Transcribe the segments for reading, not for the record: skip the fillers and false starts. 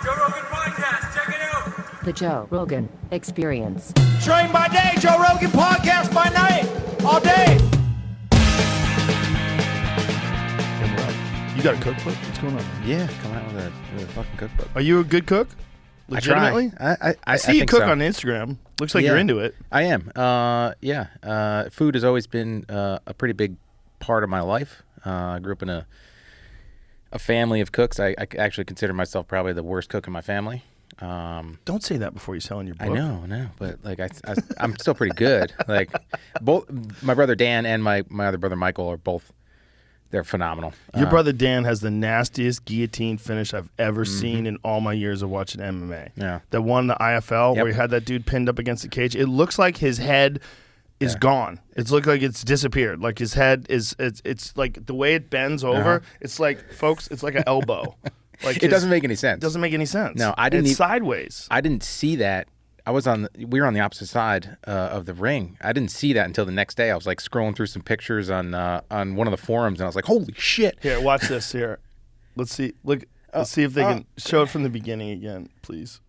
Joe Rogan Podcast. Check it out. The Joe Rogan Experience. Train by day, Joe Rogan Podcast by night, all day. You got a cookbook? What's going on? Yeah, coming out with a fucking cookbook. Are you a good cook? Legitimately? I see you cook so. on Instagram. Looks like you're into it. I am. Food has always been a pretty big part of my life. I grew up in a family of cooks. I actually consider myself probably the worst cook in my family. Don't say that before you sell in your book. I know, but like I'm still pretty good. Like both my brother Dan and my other brother Michael are both. They're phenomenal. Your brother Dan has the nastiest guillotine finish I've ever seen in all my years of watching MMA. Yeah. The one, the IFL, where he had that dude pinned up against the cage. It looks like his head is gone. It's looked like it's disappeared. Like his head is, it's like the way it bends over, it's like, folks, it's like an elbow. Like it doesn't make any sense. It doesn't make any sense. No, I didn't. It's sideways. I didn't see that. We were on the opposite side of the ring. I didn't see that until the next day. I was like scrolling through some pictures on one of the forums, and I was like, "Holy shit!" Here, watch this. Here, let's see. Look, let's see if they can show it from the beginning again, please.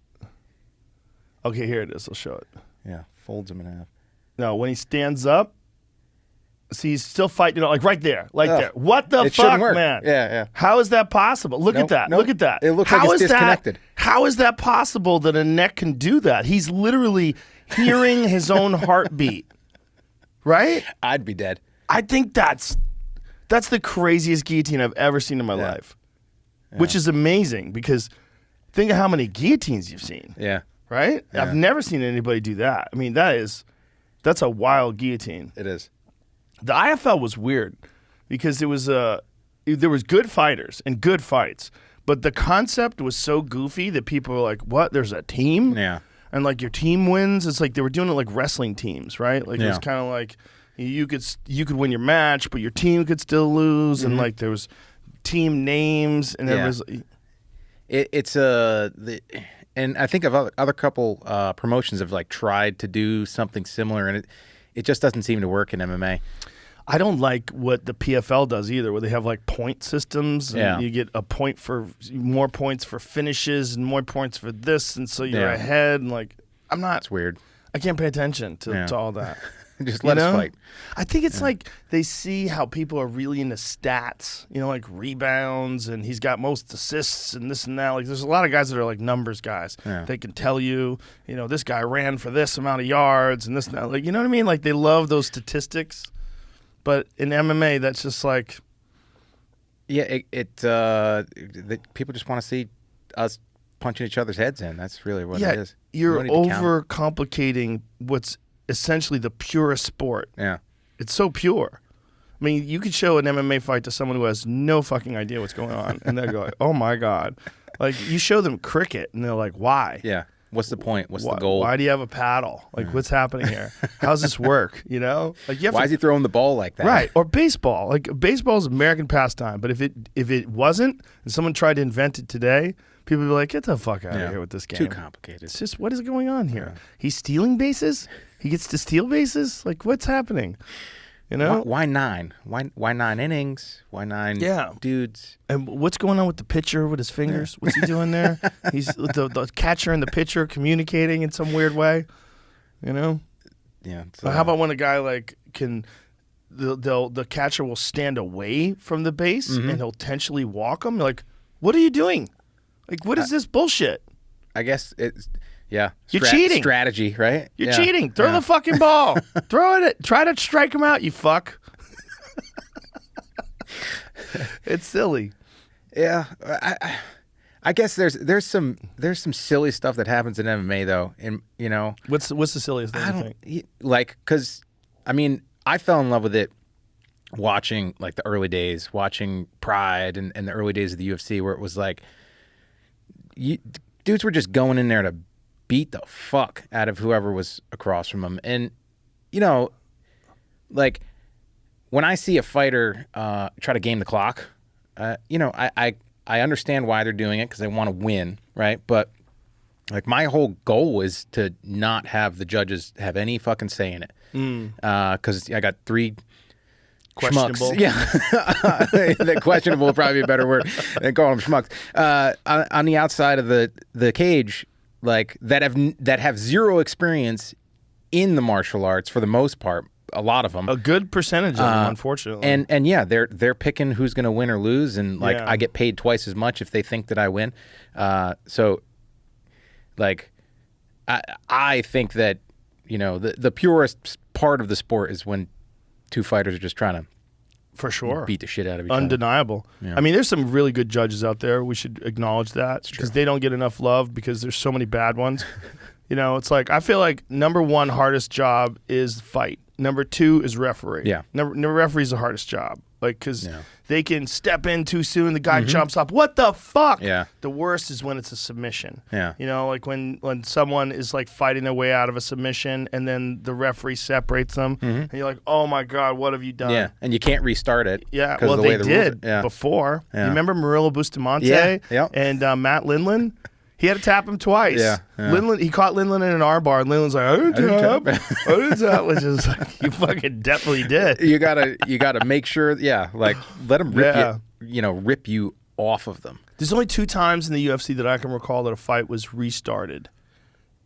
Okay, here it is. I'll show it. Yeah, folds him in half. No, when he stands up, see, he's still fighting. Like right there, there. What the it fuck, work. man? Yeah. How is that possible? Look at that. Nope. Look at that. It looks like it's disconnected. How is that possible that a neck can do that? He's literally hearing his own heartbeat. Right? I'd be dead. I think that's the craziest guillotine I've ever seen in my life, which is amazing because think of how many guillotines you've seen. Yeah. Right? Yeah. I've never seen anybody do that. I mean, that's a wild guillotine. It is. The IFL was weird because there was good fighters and good fights, but the concept was so goofy that people were like, "What? There's a team?" Yeah. And like your team wins. It's like they were doing it like wrestling teams, right? Like it was kind of like you could win your match, but your team could still lose, and like there was team names, and there was. And I think of other couple promotions have like tried to do something similar, and it just doesn't seem to work in MMA. I don't like what the PFL does either, where they have like point systems, and you get a point for more points for finishes and more points for this, and so you're ahead. And like, I'm not. It's weird. I can't pay attention to all that. Just let us fight. I think it's like they see how people are really into stats, like rebounds, and he's got most assists and this and that. Like, there's a lot of guys that are like numbers guys. Yeah. They can tell you, this guy ran for this amount of yards and this and that. Like, you know what I mean? Like, they love those statistics. But in MMA, that's just like... Yeah, people just want to see us punching each other's heads in. That's really what it is. You're overcomplicating what's essentially the purest sport. Yeah. It's so pure. I mean, you could show an MMA fight to someone who has no fucking idea what's going on, and they'll go, like, "Oh my God." Like, you show them cricket, and they're like, "Why?" Yeah. What's the point? What's the goal? Why do you have a paddle? Like, what's happening here? How's this work? Like, why is he throwing the ball like that? Right. Or baseball. Like, baseball is American pastime, but if it wasn't, and someone tried to invent it today, people would be like, "Get the fuck out of here with this game. Too complicated." It's just, what is going on here? He's stealing bases? He gets to steal bases? Like, what's happening? Why 9? Why 9 innings? Why 9 dudes? And what's going on with the pitcher with his fingers? What's he doing there? He's the catcher and the pitcher communicating in some weird way. Yeah. How about when a guy like the catcher will stand away from the base and he'll intentionally walk him? Like, what are you doing? Like, what is this bullshit? I guess it's... Yeah. You're cheating. Strategy, right? You're cheating. Throw the fucking ball. Throw it. Try to strike him out, you fuck. It's silly. Yeah. I guess there's some silly stuff that happens in MMA though. And what's the silliest thing you think? Like, because I mean, I fell in love with it watching like the early days, watching Pride and the early days of the UFC, where it was like dudes were just going in there to beat the fuck out of whoever was across from them. And, like, when I see a fighter try to game the clock, I understand why they're doing it because they want to win, right? But, like, my whole goal is to not have the judges have any fucking say in it. Because I got 3 questionable. Schmucks. Yeah, the questionable would probably be a better word than calling them schmucks. On the outside of the cage, like that have zero experience in the martial arts for the most part. A lot of them, a good percentage of them, unfortunately. And yeah, they're picking who's going to win or lose, and like I get paid twice as much if they think that I win. So, like, I think that the purest part of the sport is when two fighters are just trying to for sure beat the shit out of each other. Undeniable. Yeah. I mean, there's some really good judges out there. We should acknowledge that because they don't get enough love because there's so many bad ones. It's like I feel like number one hardest job is fight. Number two is referee. Yeah. Number referee's the hardest job. Like, because they can step in too soon. The guy jumps up. What the fuck? Yeah. The worst is when it's a submission. Yeah. Like when someone is like fighting their way out of a submission and then the referee separates them. And you're like, oh my God, what have you done? Yeah. And you can't restart it. Yeah. Well, they did before. Yeah. You remember Murillo Bustamante and Matt Lindland? He had to tap him twice. Yeah. Lindland, he caught Lindland in an armbar, and Lindland's like, I didn't tap. Which is like, you fucking definitely did. You gotta make sure, like let them rip you off of them. There's only 2 times in the UFC that I can recall that a fight was restarted.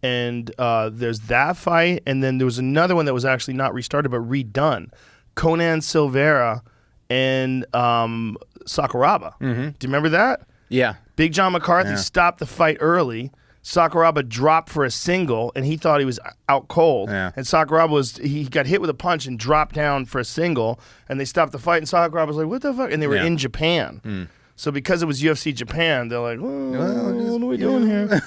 And there's that fight, and then there was another one that was actually not restarted, but redone. Conan Silveira and Sakuraba. Do you remember that? Yeah. Big John McCarthy stopped the fight early. Sakuraba dropped for a single, and he thought he was out cold. Yeah. And Sakuraba he got hit with a punch and dropped down for a single, and they stopped the fight, and Sakuraba was like, what the fuck? And they were in Japan. So because it was UFC Japan, they're like, what are we doing here?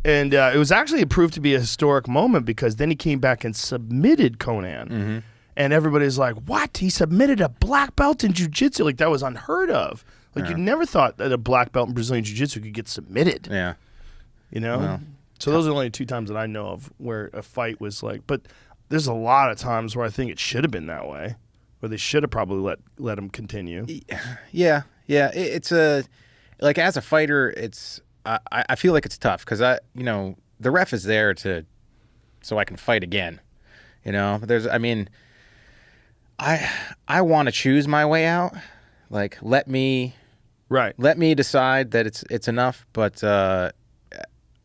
And it was actually proved to be a historic moment because then he came back and submitted Conan. And everybody's like, what? He submitted a black belt in jiu-jitsu? Like, that was unheard of. Like, you never thought that a black belt in Brazilian Jiu-Jitsu could get submitted. Yeah. Well, so those are only 2 times that I know of where a fight was like, but there's a lot of times where I think it should have been that way, where they should have probably let him continue. Yeah. It's like as a fighter, it's I feel like it's tough because the ref is there so I can fight again. I want to choose my way out. Like, let me decide that it's enough. But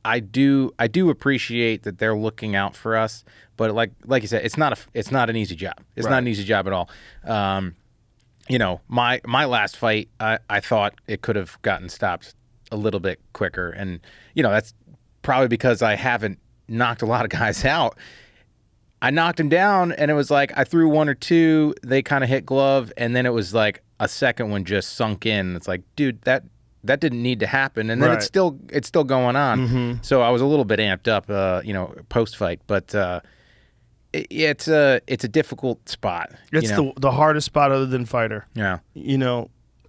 I do appreciate that they're looking out for us. But like you said, it's not an easy job. It's not an easy job at all. My last fight, I thought it could have gotten stopped a little bit quicker, and that's probably because I haven't knocked a lot of guys out. I knocked him down, and it was like I threw 1 or 2. They kind of hit glove, and then it was like a second one just sunk in. It's like, dude, that didn't need to happen, and then it's still going on. So I was a little bit amped up, post fight, but it's a difficult spot. It's the hardest spot other than fighter. Yeah,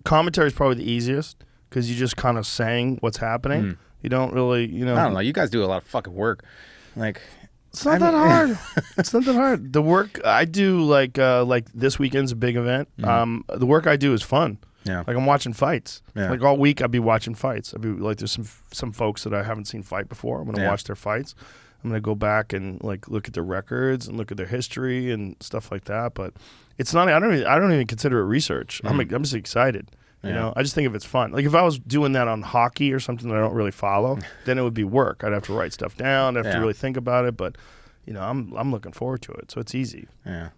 commentary is probably the easiest because you just kind of saying what's happening. You don't really, I don't know. You guys do a lot of fucking work, like. It's not that hard. It's not that hard. The work I do, like this weekend's a big event. The work I do is fun. Yeah. Like I'm watching fights. Yeah. Like all week I'd be watching fights. I'd be like, there's some folks that I haven't seen fight before. I'm gonna watch their fights. I'm gonna go back and like look at their records and look at their history and stuff like that. But it's not. I don't even consider it research. I'm just excited. I just think if it's fun. Like if I was doing that on hockey or something that I don't really follow, then it would be work. I'd have to write stuff down. I'd have to really think about it. But I'm looking forward to it, so it's easy. Yeah.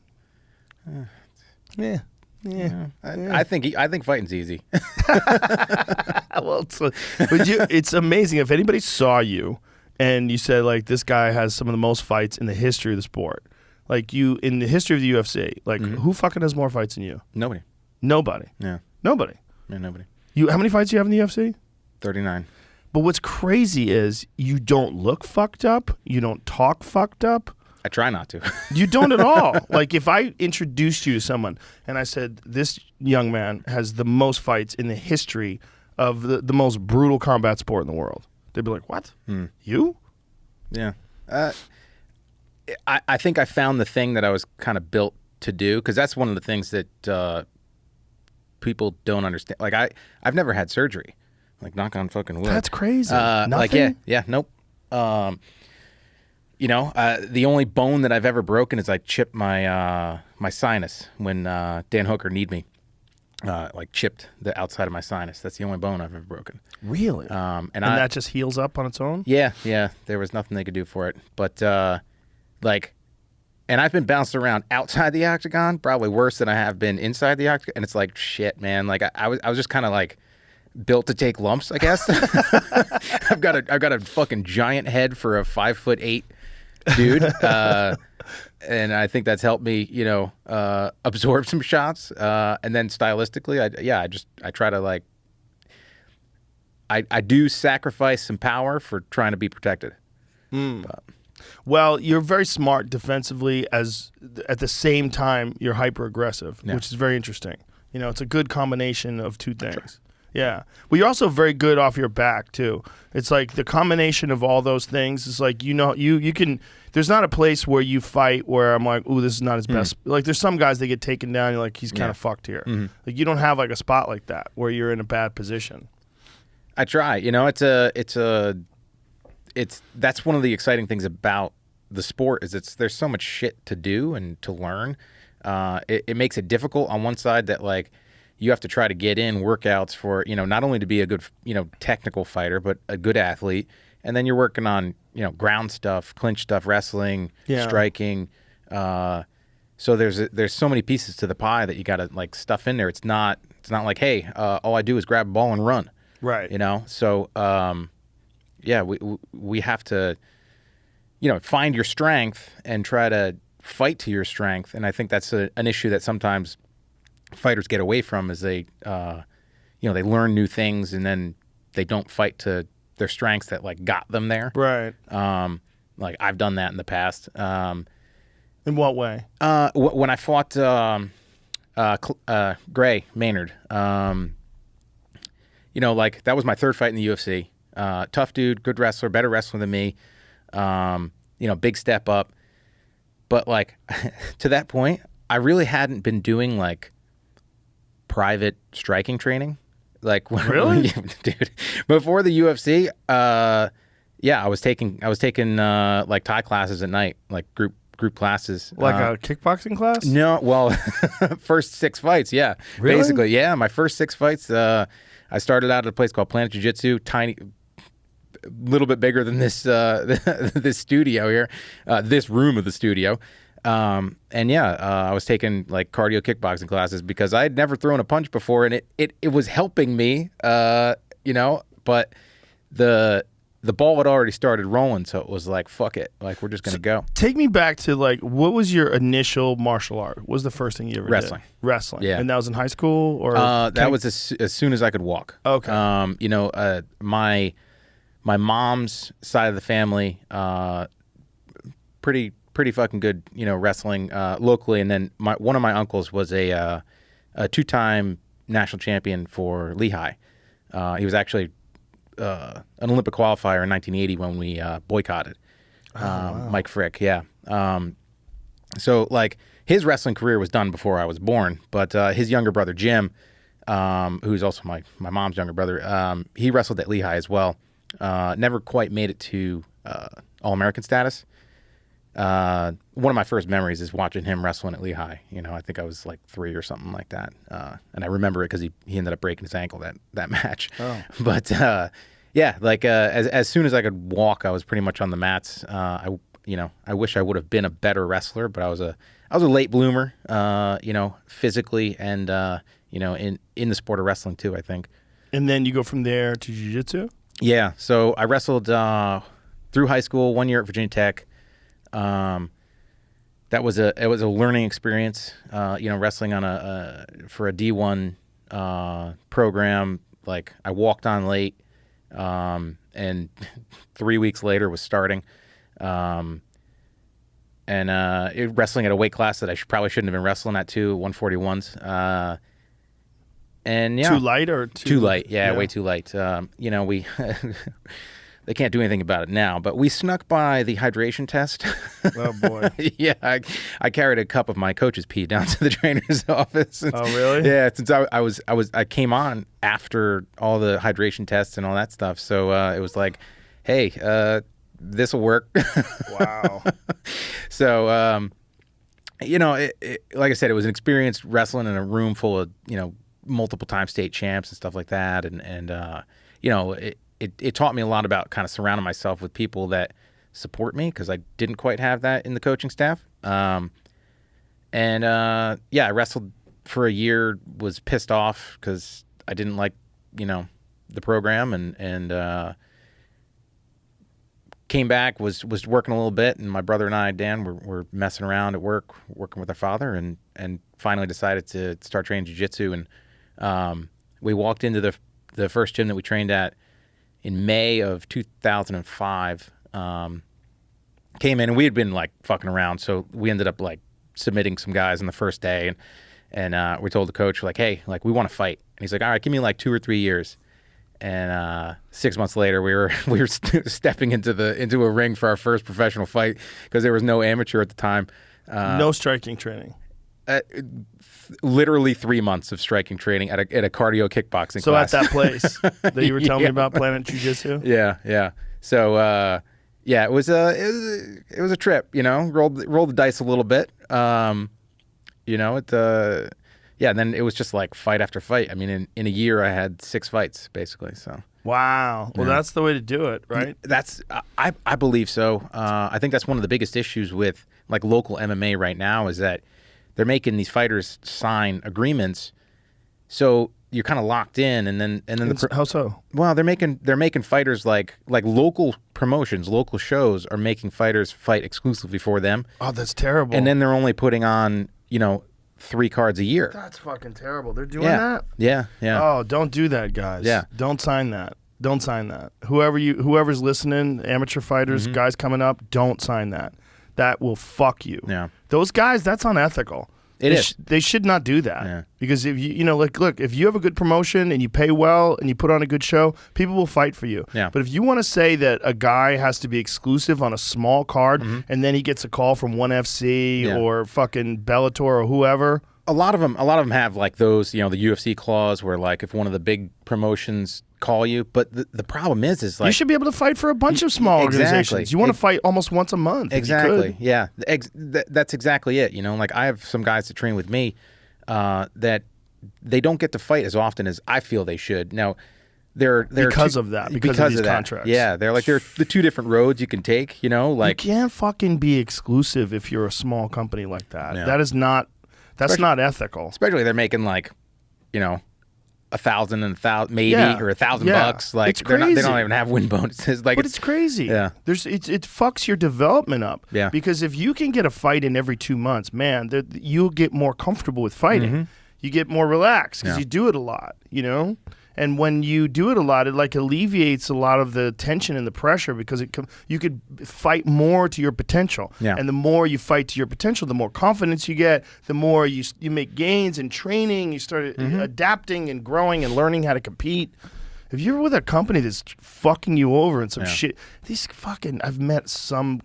I think fighting's easy. Well, it's amazing. If anybody saw you and you said like this guy has some of the most fights in the history of the sport, like you in the history of the UFC, like who fucking has more fights than you? Nobody. Yeah. Nobody. Yeah, nobody. How many fights do you have in the UFC? 39. But what's crazy is you don't look fucked up. You don't talk fucked up. I try not to. You don't at all. Like if I introduced you to someone and I said, this young man has the most fights in the history of the most brutal combat sport in the world, they'd be like, what? You? Yeah. I think I found the thing that I was kind of built to do, because that's one of the things that people don't understand. Like I've never had surgery. Like knock on fucking wood. That's crazy. Nothing? Like nope. The only bone that I've ever broken is I chipped my my sinus when Dan Hooker kneed me. Like chipped the outside of my sinus. That's the only bone I've ever broken. Really? And that just heals up on its own? Yeah. There was nothing they could do for it. But like, and I've been bounced around outside the octagon, probably worse than I have been inside the octagon. And it's like, shit, man. Like I was just kind of like built to take lumps, I guess. I've got a fucking giant head for a 5'8" dude. And I think that's helped me, absorb some shots. And then stylistically, I try to like, I do sacrifice some power for trying to be protected. But, well, you're very smart defensively, as at the same time you're hyper aggressive, which is very interesting. It's a good combination of two things. Yeah. Well, you're also very good off your back too. It's like the combination of all those things is like, you can, there's not a place where you fight where I'm like, ooh, this is not his best. Like there's some guys that get taken down. You're like, he's kind of fucked here. Like you don't have like a spot like that where you're in a bad position. I try, that's one of the exciting things about the sport is there's so much shit to do and to learn. It makes it difficult on one side that like, you have to try to get in workouts for, not only to be a good, technical fighter, but a good athlete. And then you're working on, ground stuff, clinch stuff, wrestling, striking. So there's so many pieces to the pie that you got to like stuff in there. It's not like, hey, all I do is grab a ball and run. Right. So, we have to, find your strength and try to fight to your strength. And I think that's an issue that sometimes fighters get away from is they learn new things and then they don't fight to their strengths that like got them there. Right. Like I've done that in the past. In what way? When I fought Gray Maynard, like that was my third fight in the UFC. Tough dude, good wrestler, better wrestler than me. Big step up. But like to that point, I really hadn't been doing like private striking training. Like really? Dude, before the UFC, I was taking like Thai classes at night, like group classes. Like a kickboxing class? No, well, first 6 fights, yeah. Really? Basically, yeah, my first 6 fights, I started out at a place called Planet Jiu-Jitsu, tiny, little bit bigger than this this studio here, this room of the studio. I was taking like cardio kickboxing classes because I had never thrown a punch before, and it was helping me, but the ball had already started rolling, so it was like, fuck it, like we're just gonna go. Take me back to like, what was your initial martial art? What was the first thing you ever did? Wrestling. Yeah. And that was in high school, or that was as soon as I could walk. Okay. My mom's side of the family, pretty fucking good, wrestling locally. And then one of my uncles was a 2-time national champion for Lehigh. He was actually an Olympic qualifier in 1980 when we boycotted. Wow. Mike Frick, yeah. So like his wrestling career was done before I was born, but his younger brother Jim, who's also my mom's younger brother, he wrestled at Lehigh as well. Never quite made it to All-American status. One of my first memories is watching him wrestling at Lehigh. I think I was like 3 or something like that. And I remember it because he ended up breaking his ankle that match. Oh. But as soon as I could walk, I was pretty much on the mats. I wish I would have been a better wrestler, but I was a late bloomer, physically and in the sport of wrestling too, I think. And then you go from there to jiu-jitsu? Yeah. So I wrestled through high school, 1 year at Virginia Tech. It was a learning experience, wrestling for a D1 program. Like I walked on late, and 3 weeks later was starting, wrestling at a weight class that I probably shouldn't have been wrestling at too, 141s. Too light or too light? Yeah, way too light. We they can't do anything about it now, but we snuck by the hydration test. Oh boy! Yeah, I carried a cup of my coach's pee down to the trainer's office. Oh really? Yeah, since I came on after all the hydration tests and all that stuff, so it was like, hey, this will work. Wow. So like I said, it was an experience wrestling in a room full of, multiple time state champs and stuff like that. And it taught me a lot about kind of surrounding myself with people that support me, because I didn't quite have that in the coaching staff. I wrestled for a year, was pissed off because I didn't like, the program, and came back, was working a little bit, and my brother and I, Dan, were messing around at work, working with our father, and finally decided to start training jiu-jitsu. And we walked into the first gym that we trained at in May of 2005. Came in, and we had been like fucking around, so we ended up like submitting some guys on the first day, and we told the coach, like, hey, like, we want to fight. And he's like, all right, give me like 2 or 3 years. And 6 months later, we were stepping into a ring for our first professional fight, because there was no amateur at the time. No striking training. Literally 3 months of striking training at a cardio kickboxing So class. at that place that you were telling me about, Planet Jiu-Jitsu? Yeah. So it was a trip. Rolled the dice a little bit. And then it was just like fight after fight. I mean, in a year, I had 6 fights, basically. So wow. Well, that's the way to do it, right? I believe so. I think that's one of the biggest issues with like local MMA right now, is that they're making these fighters sign agreements, so you're kind of locked in, and then How so? Well, they're making fighters like local promotions, local shows are making fighters fight exclusively for them. Oh, that's terrible. And then they're only putting on 3 cards a year. That's fucking terrible. They're doing that? Yeah. Oh, don't do that, guys. Yeah. Don't sign that. Don't sign that. Whoever's listening, amateur fighters, guys coming up, don't sign that. That will fuck you. Yeah. Those guys, that's unethical. They should not do that. Yeah. Because if look, if you have a good promotion and you pay well and you put on a good show, people will fight for you. Yeah. But if you want to say that a guy has to be exclusive on a small card and then he gets a call from 1FC or fucking Bellator or whoever. A lot of them have like those, the UFC clause where like if one of the big promotions call you, but the problem is like you should be able to fight for a bunch of small organizations. You want to fight almost once a month. Exactly. Yeah. That's exactly it. Like I have some guys that train with me that they don't get to fight as often as I feel they should. Now, because of these contracts. Yeah, they're the 2 different roads you can take. Like you can't fucking be exclusive if you're a small company like that. Yeah. That is not. That's not ethical. Especially they're making like, 1,000 and 1,000 maybe, or $1,000. Like it's crazy. they don't even have win bonuses. Like, but it's crazy. Yeah. It fucks your development up. Yeah. Because if you can get a fight in every 2 months, man, you'll get more comfortable with fighting. You get more relaxed because you do it a lot. And when you do it a lot, it like alleviates a lot of the tension and the pressure, because you could fight more to your potential. Yeah. And the more you fight to your potential, the more confidence you get, the more you make gains in training, you start adapting and growing and learning how to compete. If you're with a company that's fucking you over and some shit, I've met some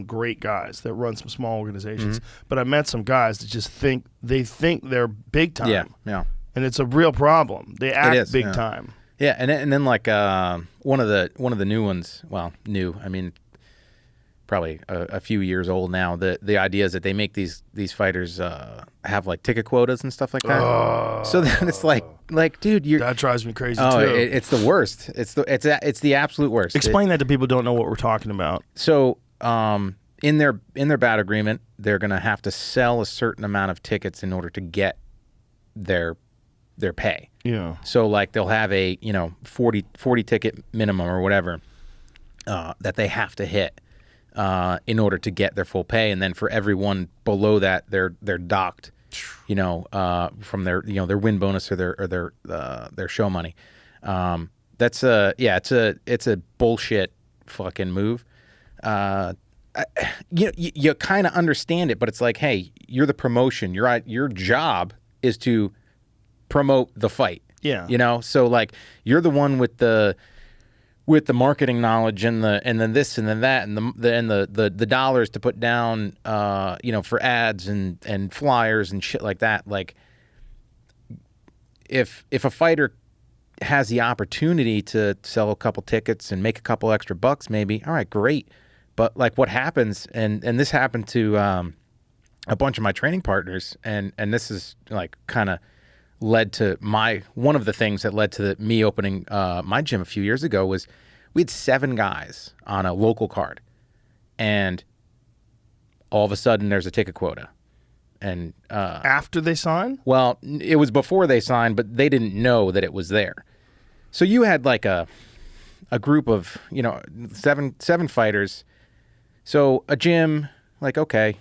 great guys that run some small organizations, but I met some guys that just think they're big time. Yeah. And it's a real problem. They act big time. Yeah, and then like one of the new ones. Well, new. I mean, probably a few years old now. The idea is that they make these fighters have like ticket quotas and stuff like that. Oh. So then it's like dude, that drives me crazy too. It's the worst. It's the absolute worst. Explain that to people who don't know what we're talking about. So in their bout agreement, they're gonna have to sell a certain amount of tickets in order to get their pay. Yeah. So like they'll have a 40 ticket minimum or whatever that they have to hit in order to get their full pay, and then for everyone below that they're docked, from their their win bonus or their show money. That's it's a bullshit fucking move. You kind of understand it, but it's like, hey, you're the promotion. Your job is to promote the fight. Yeah. So like you're the one with the marketing knowledge and then this and then that and the dollars to put down for ads and flyers and shit like that. Like if a fighter has the opportunity to sell a couple tickets and make a couple extra bucks, maybe, all right, great. But like what happens, and this happened to a bunch of my training partners, and this is like kind of led to one of the things that led to me opening my gym a few years ago was we had 7 guys on a local card, and all of a sudden there's a ticket quota. And after they sign? Well, it was before they signed, but they didn't know that it was there. So you had like a group of, 7 fighters. So a gym, like, okay,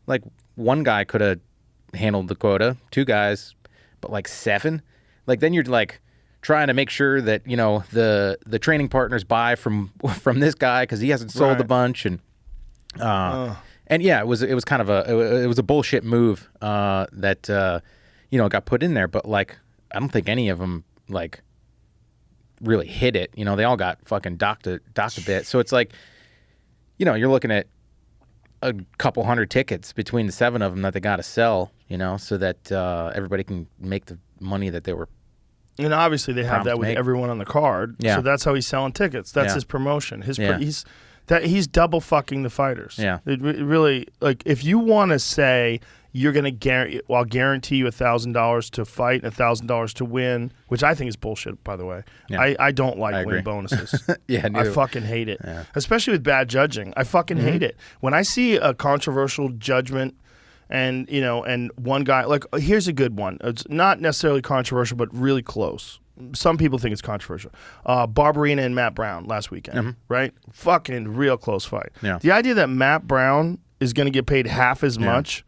like one guy could have handled the quota, 2 guys, but like 7, like then you're like trying to make sure that, the training partners buy from this guy because he hasn't sold a bunch. And and yeah, it was kind of it was a bullshit move that got put in there. But like, I don't think any of them like really hit it. They all got fucking docked a bit. So it's like, you're looking at a couple hundred tickets between the 7 of them that they got to sell. So that everybody can make the money that they were. And obviously they have that with everyone on the card. Yeah. So that's how he's selling tickets. That's his promotion. He's double fucking the fighters. Yeah. It really, like, if you want to say you're going to guarantee you $1,000 to fight and $1,000 to win, which I think is bullshit, by the way. Yeah. I don't like win bonuses. I fucking hate it. Yeah. Especially with bad judging. I fucking hate it. When I see a controversial judgment and, and one guy, like, here's a good one. It's not necessarily controversial, but really close. Some people think it's controversial. Barberina and Matt Brown last weekend, right? Fucking real close fight. Yeah. The idea that Matt Brown is going to get paid half as much,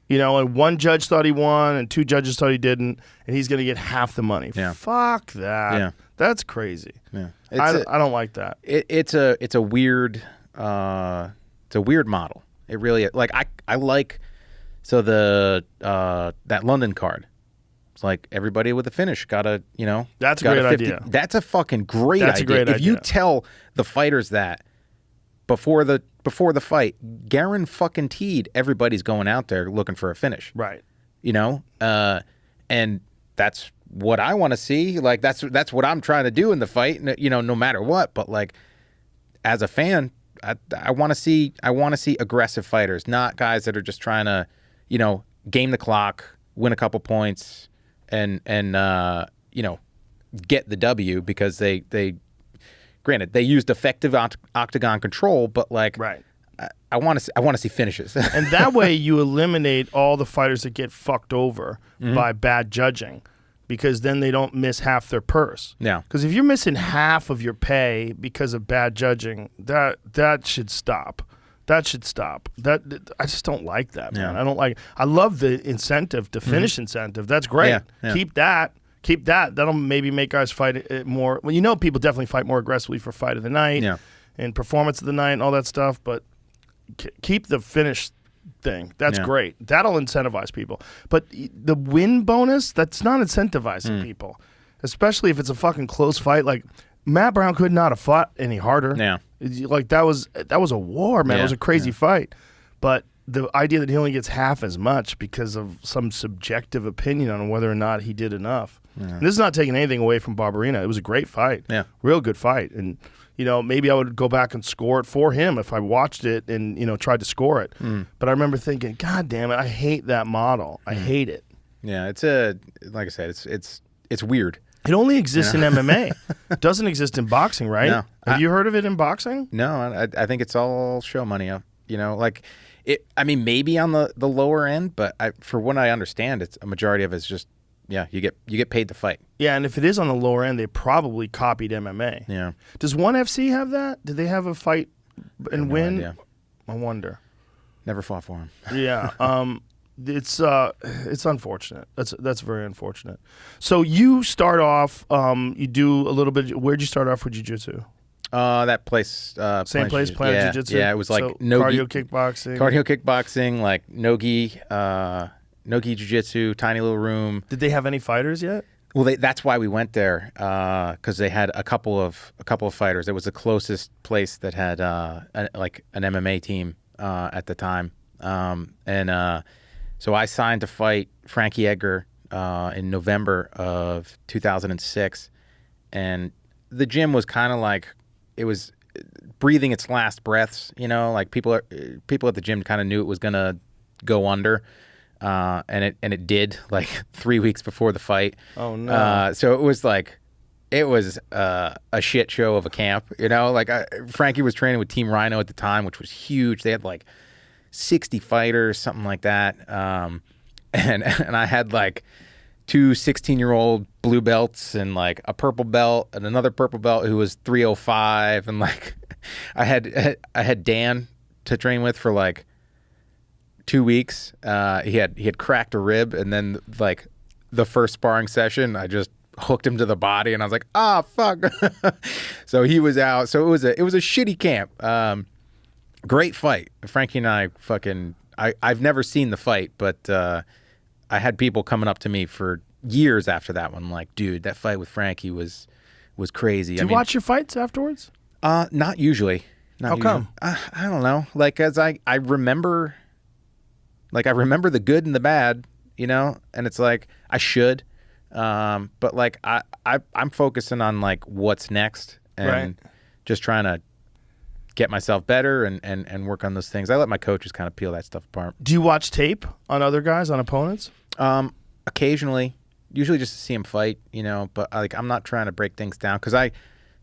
and one judge thought he won and 2 judges thought he didn't, and he's going to get half the money. Yeah. Fuck that. Yeah. That's crazy. Yeah. I don't like that. It's a weird model. It really, like, I like, so that London card. It's like everybody with a finish got a, That's a great 50, idea. That's a fucking great That's idea. A great if idea. you tell the fighters that before the fight, guaranteed everybody's going out there looking for a finish. Right. And that's what I want to see. Like that's what I'm trying to do in the fight, no matter what. But like, as a fan, I want to see aggressive fighters, not guys that are just trying to, game the clock, win a couple points, and get the W because they granted they used effective octagon control, but like, right. I want to see finishes. And that way you eliminate all the fighters that get fucked over by bad judging, because then they don't miss half their purse. Yeah. Because if you're missing half of your pay because of bad judging, that should stop. That should stop. I just don't like that, man. Yeah. I love the incentive, the finish incentive. That's great. Yeah. Keep that. That'll maybe make guys fight it more. Well, people definitely fight more aggressively for fight of the night and performance of the night and all that stuff. But keep the finish thing. That's great. That'll incentivize people. But the win bonus, that's not incentivizing people, especially if it's a fucking close fight. Like, Matt Brown could not have fought any harder. Yeah. Like, that was a war, man. It was a crazy fight. But the idea that he only gets half as much because of some subjective opinion on whether or not he did enough. Yeah. And this is not taking anything away from Barberina. It was a great fight. Yeah. Real good fight. And, maybe I would go back and score it for him if I watched it and, tried to score it. But I remember thinking, God damn it, I hate that model. I hate it. Yeah, like I said, it's weird. It only exists in MMA. It doesn't exist in boxing, right? No. Have you heard of it in boxing? No, I think it's all show money. Like it. I mean, maybe on the lower end, but for what I understand, it's a majority of it's just you get paid to fight. Yeah, and if it is on the lower end, they probably copied MMA. Yeah. Does ONE FC have that? Did they have a fight and win? Idea. I wonder. Never fought for him. Yeah. It's unfortunate. That's very unfortunate. So you start off, you do a little bit. Where'd you start off with jiu-jitsu? That place. Same place, Planet Jiu-Jitsu? Yeah, it was like so no-gi. Cardio kickboxing, like no-gi jiu-jitsu, tiny little room. Did they have any fighters yet? Well, that's why we went there, because they had a couple of fighters. It was the closest place that had an MMA team at the time, so I signed to fight Frankie Edgar in November of 2006, and the gym was kind of like it was breathing its last breaths. Like people at the gym kind of knew it was gonna go under. And it did like 3 weeks before the fight. Oh no. So it was a shit show of a camp, like Frankie was training with Team Rhino at the time, which was huge. They had like 60 fighters, something like that. And I had like 2 16-year-old blue belts and like a purple belt and another purple belt who was 305. And like, I had Dan to train with for like 2 weeks. He had cracked a rib, and then like the first sparring session, I just hooked him to the body, and I was like, fuck. So he was out. So it was a shitty camp. Great fight. Frankie and I've never seen the fight, but I had people coming up to me for years after that one, like, dude, that fight with Frankie was crazy. Do you watch your fights afterwards? Not usually. How come? I don't know. Like, as I remember. Like, I remember the good and the bad, and it's like I should, but like I'm focusing on like what's next and just trying to get myself better and work on those things. I let my coaches kind of peel that stuff apart. Do you watch tape on other guys, on opponents? Occasionally, usually just to see them fight, but like I'm not trying to break things down, because I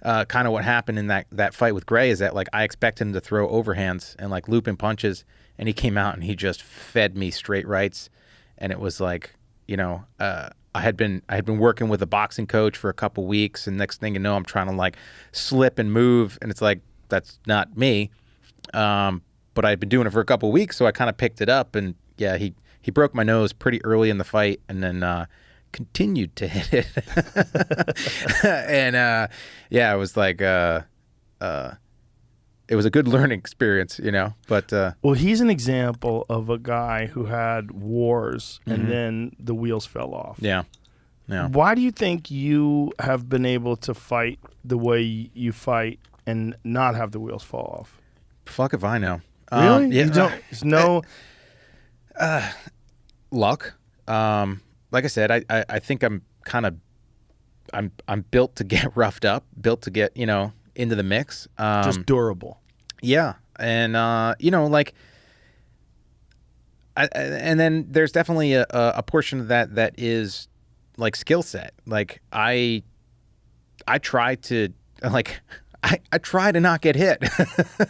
kind of what happened in that fight with Gray is that like I expected him to throw overhands and like looping punches. And he came out and he just fed me straight rights, and it was like, I had been working with a boxing coach for a couple weeks, and next thing you know, I'm trying to like slip and move, and it's like that's not me. But I'd been doing it for a couple weeks, so I kind of picked it up, and yeah, he broke my nose pretty early in the fight, and then continued to hit it, and yeah, it was like it was a good learning experience, but well, he's an example of a guy who had wars and then the wheels fell off. Yeah. Why do you think you have been able to fight the way you fight and not have the wheels fall off? Fuck if I know. Really? Yeah. You don't, there's no luck. Like I said, I think I'm kind of I'm built to get roughed up, built to get into the mix. Just durable. Yeah, and like, and then there's definitely a portion of that is like skill set. Like I try to like I try to not get hit,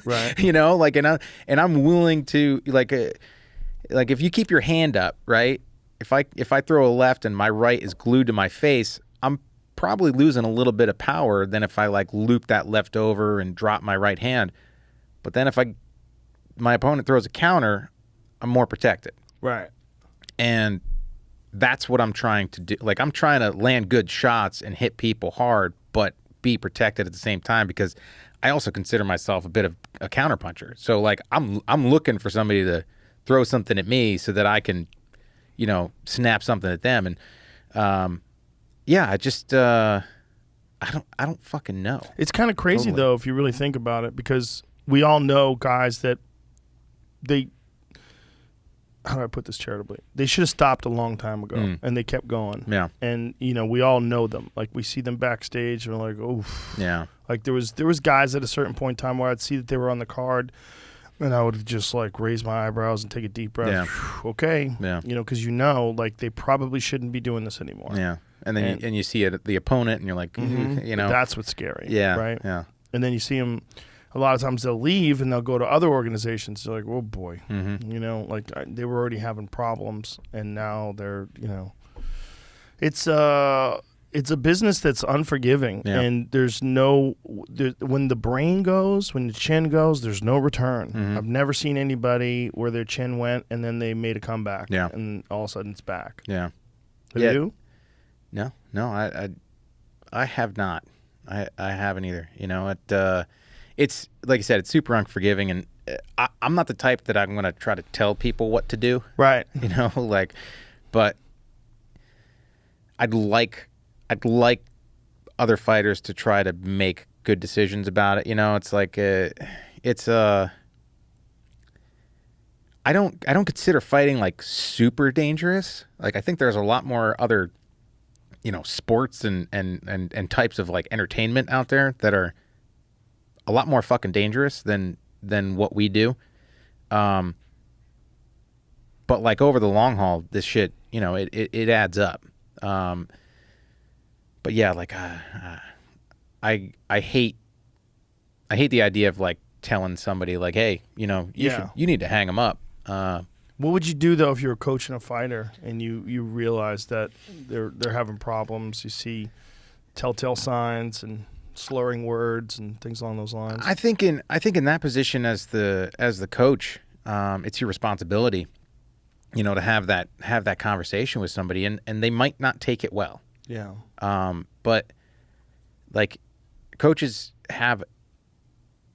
right? Like, and I'm willing to like if you keep your hand up, right? If I throw a left and my right is glued to my face, I'm probably losing a little bit of power than if I like loop that left over and drop my right hand. But then if my opponent throws a counter, I'm more protected. Right. And that's what I'm trying to do. Like, I'm trying to land good shots and hit people hard, but be protected at the same time, because I also consider myself a bit of a counterpuncher. So like I'm looking for somebody to throw something at me so that I can, snap something at them. And yeah, I just I don't fucking know. It's kind of crazy though, if you really think about it, because we all know guys that how do I put this charitably? They should have stopped a long time ago, and they kept going. Yeah. And we all know them. Like, we see them backstage, and we're like, oof. Yeah. Like, there was guys at a certain point in time where I'd see that they were on the card, and I would just like raise my eyebrows and take a deep breath. Yeah. Okay. Yeah. Because like they probably shouldn't be doing this anymore. Yeah. And then you see it, the opponent, and you're like, that's what's scary. Yeah. Right. Yeah. And then you see them. A lot of times they'll leave and they'll go to other organizations. They're like, oh boy, they were already having problems, and now they're, it's a business that's unforgiving, and when the brain goes, when the chin goes, there's no return. I've never seen anybody where their chin went and then they made a comeback, and all of a sudden it's back. Yeah. Have you? No, I have not. I haven't either. It's like you said, it's super unforgiving, and I'm not the type that I'm going to try to tell people what to do. Right. But I'd like other fighters to try to make good decisions about it. It's like I don't consider fighting like super dangerous. Like, I think there's a lot more other, sports and types of like entertainment out there that are a lot more fucking dangerous than what we do. But but like over the long haul, this shit, you know, it adds up. But yeah, like I hate the idea of like telling somebody like, hey, you know, you need to hang them up. What would you do though if you were coaching a fighter and you realize that they're having problems? You see telltale signs and slurring words and things along those lines. I think in that position as the coach, it's your responsibility, you know, to have that conversation with somebody, and they might not take it well. Yeah. But like coaches have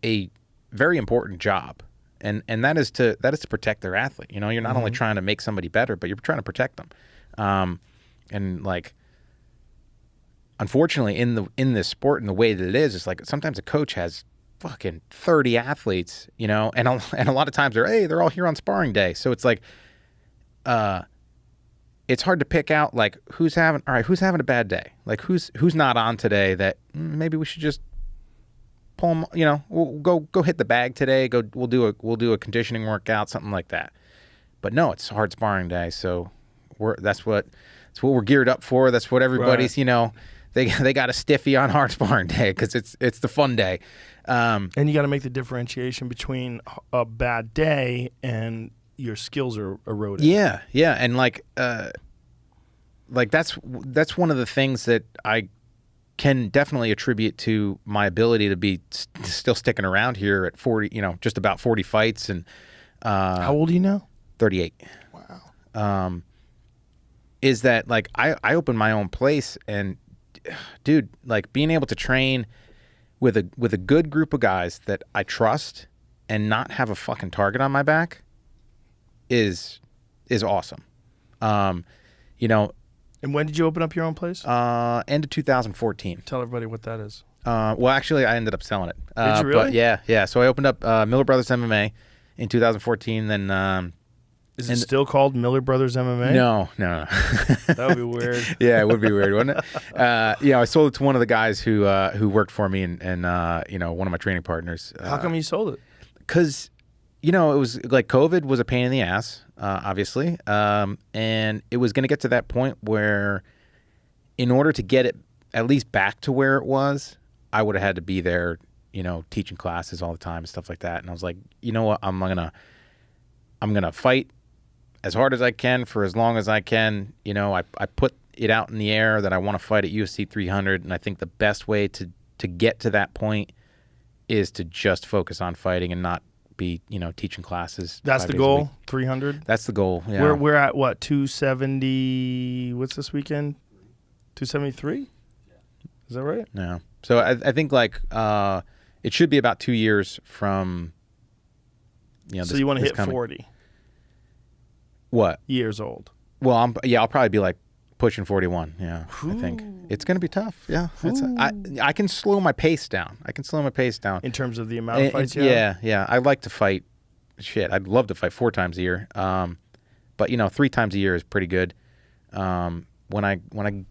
a very important job. And that is to protect their athlete. You know, you're not only trying to make somebody better, but you're trying to protect them. And like, unfortunately, in this sport and the way that it is, it's like sometimes a coach has fucking 30 athletes. You know, and a lot of times they're all here on sparring day. So it's like, it's hard to pick out like who's having a bad day, like who's not on today that maybe we should just pull them, you know, we'll go hit the bag today. We'll do a conditioning workout, something like that. But no, it's hard sparring day, so that's what we're geared up for. That's what everybody's, right. You know, they got a stiffy on hard sparring day because it's the fun day. And you got to make the differentiation between a bad day and your skills are eroding. Yeah, and like that's one of the things that I can definitely attribute to my ability to be still sticking around here at 40, you know, just about 40 fights. And how old are you now? 38. Wow. Is that like I opened my own place, and dude, like being able to train with a good group of guys that I trust and not have a fucking target on my back is awesome. You know. And when did you open up your own place? End of 2014. Tell everybody what that is. Well, actually, I ended up selling it. Did you really? But yeah. So I opened up Miller Brothers MMA in 2014. Then is it still called Miller Brothers MMA? No. That would be weird. Yeah, it would be weird, wouldn't it? You know, I sold it to one of the guys who worked for me and you know, one of my training partners. How come you sold it? Because, you know, it was like COVID was a pain in the ass. Obviously, and it was going to get to that point where in order to get it at least back to where it was, I would have had to be there, you know, teaching classes all the time and stuff like that. And I was like, you know what, I'm gonna fight as hard as I can for as long as I can. You know, I put it out in the air that I want to fight at UFC 300, and I think the best way to get to that point is to just focus on fighting and not be, you know, teaching classes. That's the goal. 300. That's the goal. Yeah. We're at what, 270? What's this weekend? 273. Is that right? No. So I think like it should be about 2 years from. You know, so you want to hit 40? What? Years old. Well, I'll probably be like pushing 41. Yeah, ooh. I think it's going to be tough. Yeah, I can slow my pace down. In terms of the amount of fights you have? Yeah. I like to fight. Shit, I'd love to fight 4 times a year. But you know, 3 times a year is pretty good. When I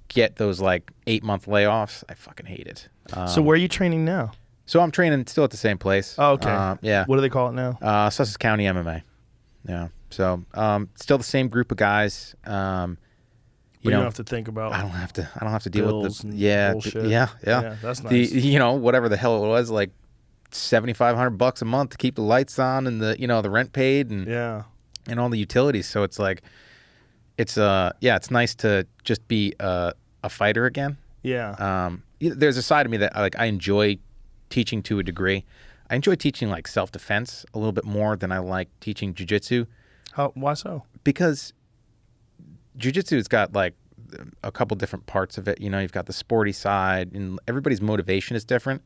get those like 8-month layoffs, I fucking hate it. So where are you training now? So I'm training still at the same place. Oh, okay. Yeah. What do they call it now? Sussex County MMA. Yeah. So still the same group of guys. You don't have to think about. I don't have to deal with the bullshit. Yeah. That's nice. You know, whatever the hell it was, like $7,500 a month to keep the lights on and the rent paid and all the utilities. So it's like it's nice to just be a fighter again. Yeah. There's a side of me that I enjoy teaching to a degree. I enjoy teaching like self-defense a little bit more than I like teaching jiu-jitsu. Why so? Because jiu-jitsu's got like a couple different parts of it. You know, you've got the sporty side, and everybody's motivation is different.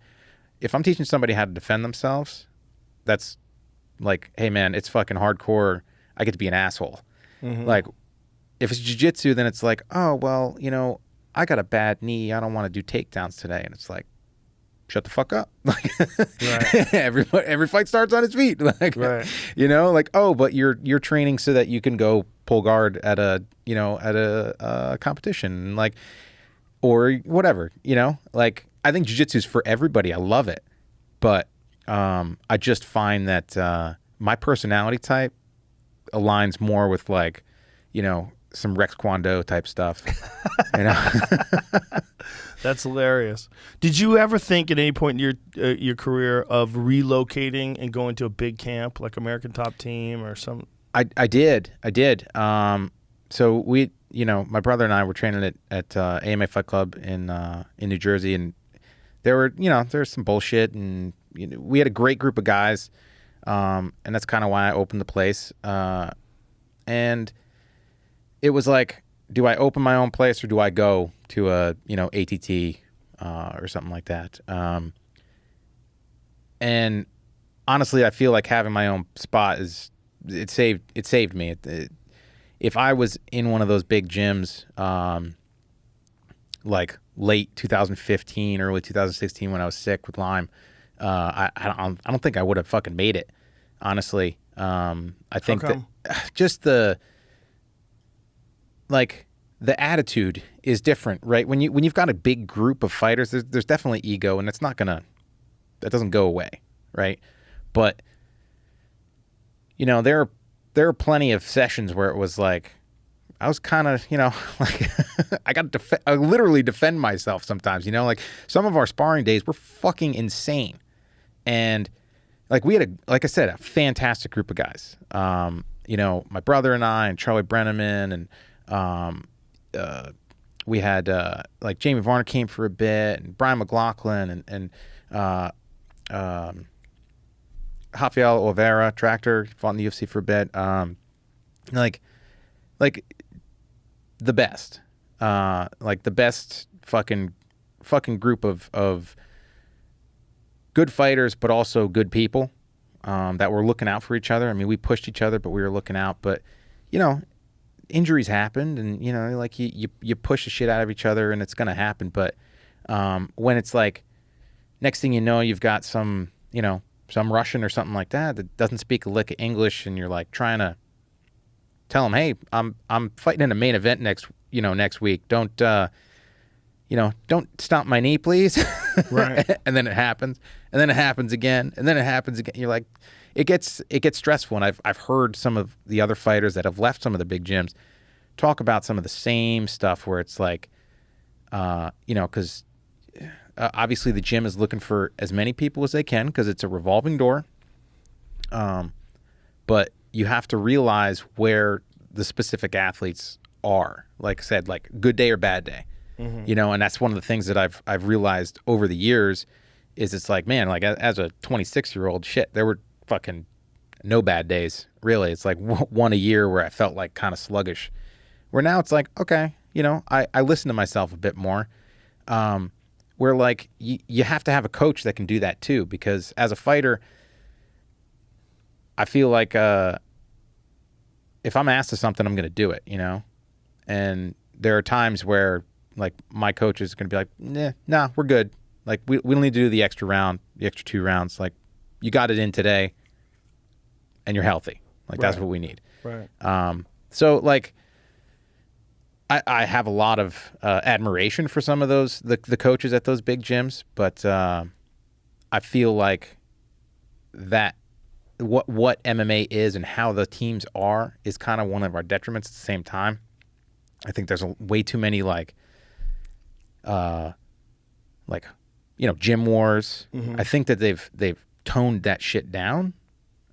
If I'm teaching somebody how to defend themselves, that's like, hey man, it's fucking hardcore. I get to be an asshole. Mm-hmm. Like, if it's jiu-jitsu, then it's like, oh, well, you know, I got a bad knee. I don't want to do takedowns today. And it's like, shut the fuck up. Like, right. every fight starts on its feet. Like, right. You know, like, oh, but you're training so that you can go pull guard at a competition, like, or whatever, you know, like, I think jiu-jitsu is for everybody. I love it. But I just find that my personality type, aligns more with like, some Rex Kwon Do type stuff. That's hilarious. Did you ever think at any point in your career of relocating and going to a big camp like American Top Team or some? I did. So we, my brother and I were training at AMA Fight Club in New Jersey, and there was some bullshit, and we had a great group of guys, and that's kind of why I opened the place. And it was like, do I open my own place or do I go to a ATT or something like that? And honestly, I feel like having my own spot it saved me. If I was in one of those big gyms, like late 2015, early 2016, when I was sick with Lyme, I don't think I would have fucking made it. Honestly, I think that just the attitude is different, right? When you've got a big group of fighters, there's definitely ego, and that doesn't go away, right? But there are plenty of sessions where it was like I was kind of like I literally defend myself sometimes. Like some of our sparring days were fucking insane, and like we had like I said, a fantastic group of guys. My brother and I, and Charlie Brenneman, and we had like Jamie Varner came for a bit, and Brian McLaughlin, and Rafael Oliveira, Tractor, fought in the UFC for a bit. Like the best, like the best fucking group of good fighters, but also good people that were looking out for each other. I mean, we pushed each other, but we were looking out. But injuries happened, and like you push the shit out of each other, and it's gonna happen. But when it's like next thing you know, you've got some Russian or something like that doesn't speak a lick of English, and you're like trying to tell him, hey, I'm fighting in a main event next week. Don't stomp my knee, please. Right. And then it happens, and then it happens again, and then it happens again. You're like, it gets stressful. And I've heard some of the other fighters that have left some of the big gyms talk about some of the same stuff where it's like, because obviously the gym is looking for as many people as they can because it's a revolving door. But you have to realize where the specific athletes are. Like I said, like good day or bad day, and that's one of the things that I've realized over the years is it's like, man, like as a 26-year-old, shit, there were fucking no bad days. Really. It's like one a year where I felt like kind of sluggish, where now it's like, okay, I listen to myself a bit more. Where like you have to have a coach that can do that too, because as a fighter, I feel like if I'm asked to something, I'm going to do it, and there are times where like my coach is going to be like, nah, we're good. Like we don't need to do the extra round, the extra 2 rounds. Like you got it in today and you're healthy. Like that's what we need. Right. So like I have a lot of admiration for some of those, the coaches at those big gyms, but I feel like that what MMA is and how the teams are is kind of one of our detriments at the same time. I think there's way too many gym wars. I think that they've toned that shit down.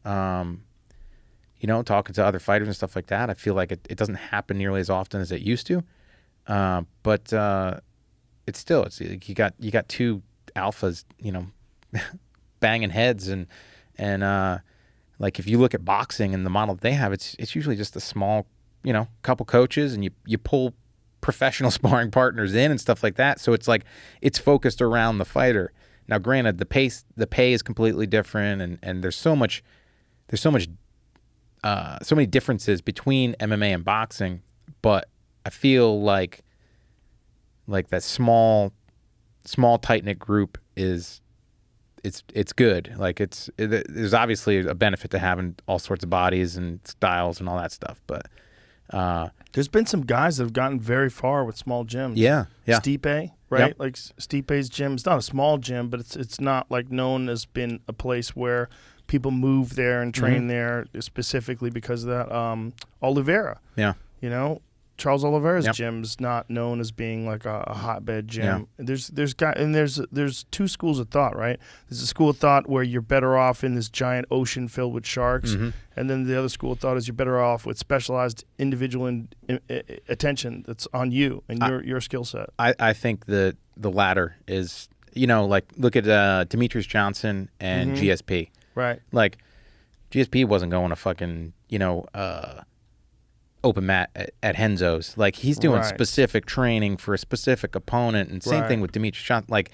Talking to other fighters and stuff like that, I feel like it doesn't happen nearly as often as it used to. But it's like you got 2 alphas, banging heads and like if you look at boxing and the model that they have, it's usually just a small, couple coaches, and you pull professional sparring partners in and stuff like that. So it's like it's focused around the fighter. Now, granted, the pay is completely different, and there's so many differences between MMA and boxing, but I feel like that small tight-knit group is it's good. Like there's obviously a benefit to having all sorts of bodies and styles and all that stuff, but there's been some guys that have gotten very far with small gyms. Yeah. Stipe, right? Yep. Like Stipe's gym, it's not a small gym, but it's not like known as being a place where people move there and train there specifically because of that. Oliveira. Yeah. You know, Charles Oliveira's Yep. gym's not known as being like a hotbed gym. Yeah. There's two schools of thought, right? There's a school of thought where you're better off in this giant ocean filled with sharks, and then the other school of thought is you're better off with specialized individual attention that's on you and your skill set. I think the latter is, you know, like look at Demetrius Johnson and GSP. Right. Like GSP wasn't going to fucking, you know, open mat at Henzo's. Like he's doing specific training for a specific opponent, and same thing with Demetrius Johnson. Like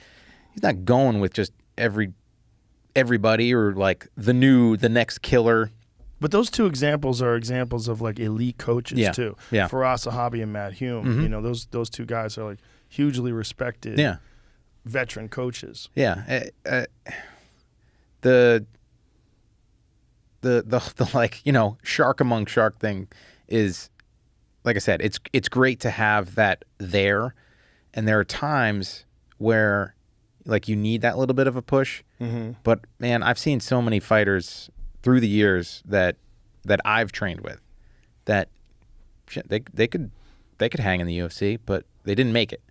he's not going with just everybody or like the next killer. But those two examples are examples of like elite coaches too. Yeah. Faraz Sahabi and Matt Hume. You know, those two guys are like hugely respected veteran coaches. Yeah. The like, you know, shark among shark thing is, like I said, it's great to have that there, and there are times where like you need that little bit of a push. But man, I've seen so many fighters through the years that I've trained with that shit, they could hang in the UFC, but they didn't make it.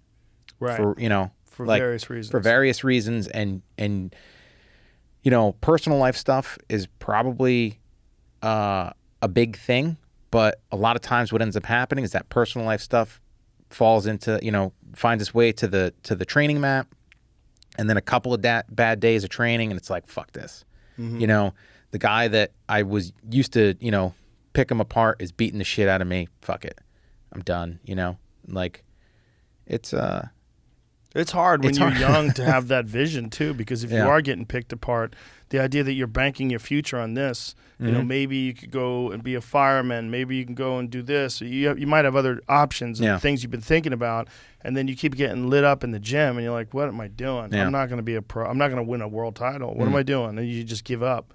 Right. For, you know, for like, various reasons. For various reasons, and you know, personal life stuff is probably a big thing, but a lot of times what ends up happening is that personal life stuff falls into, you know, finds its way to the training mat, and then a couple of bad days of training, and it's like, fuck this. You know, the guy that I was used to, you know, pick him apart is beating the shit out of me. Fuck it. I'm done, you know? Like, it's hard when you're young to have that vision too, because if you are getting picked apart, the idea that you're banking your future on this, you know, maybe you could go and be a fireman, maybe you can go and do this. You might have other options and things you've been thinking about, and then you keep getting lit up in the gym, and you're like, what am I doing? I'm not going to be a pro. I'm not going to win a world title. What am I doing? And you just give up.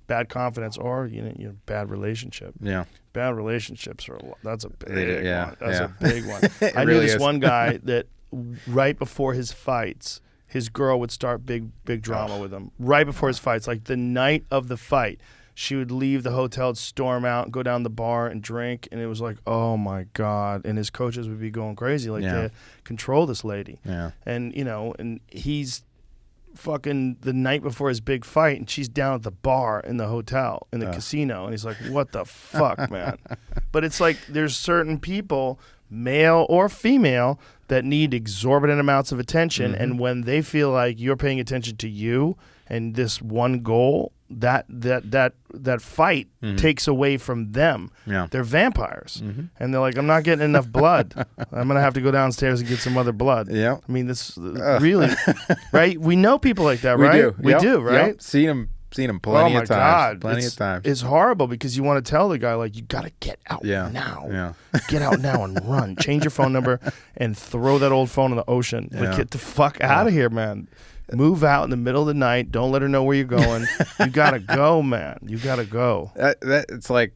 Bad confidence, or you know, bad relationship. Yeah, bad relationships are that's a big one. That's a big one. I knew this one guy that right before his fights, his girl would start big drama with him. Right before his fights, like the night of the fight, she would leave the hotel, storm out, go down the bar and drink, and it was like, oh my God. And his coaches would be going crazy, like they control this lady. Yeah, and you know, and he's fucking the night before his big fight, and she's down at the bar in the hotel in the casino, and he's like, what the fuck, man? But it's like there's certain people, male or female, that need exorbitant amounts of attention, and when they feel like you're paying attention to you and this one goal, that fight takes away from them. Yeah. They're vampires. And they're like, I'm not getting enough blood. I'm going to have to go downstairs and get some other blood. Yeah. I mean, this really, right? We know people like that, right? We do, right? Yep. Seen them plenty of times. God. Plenty of times. It's horrible because you want to tell the guy, like, you got to get out now. Yeah. Get out now and run. Change your phone number and throw that old phone in the ocean. Like, get the fuck out of here, man. Move out in the middle of the night. Don't let her know where you're going. You gotta go, man. You gotta go. It's like,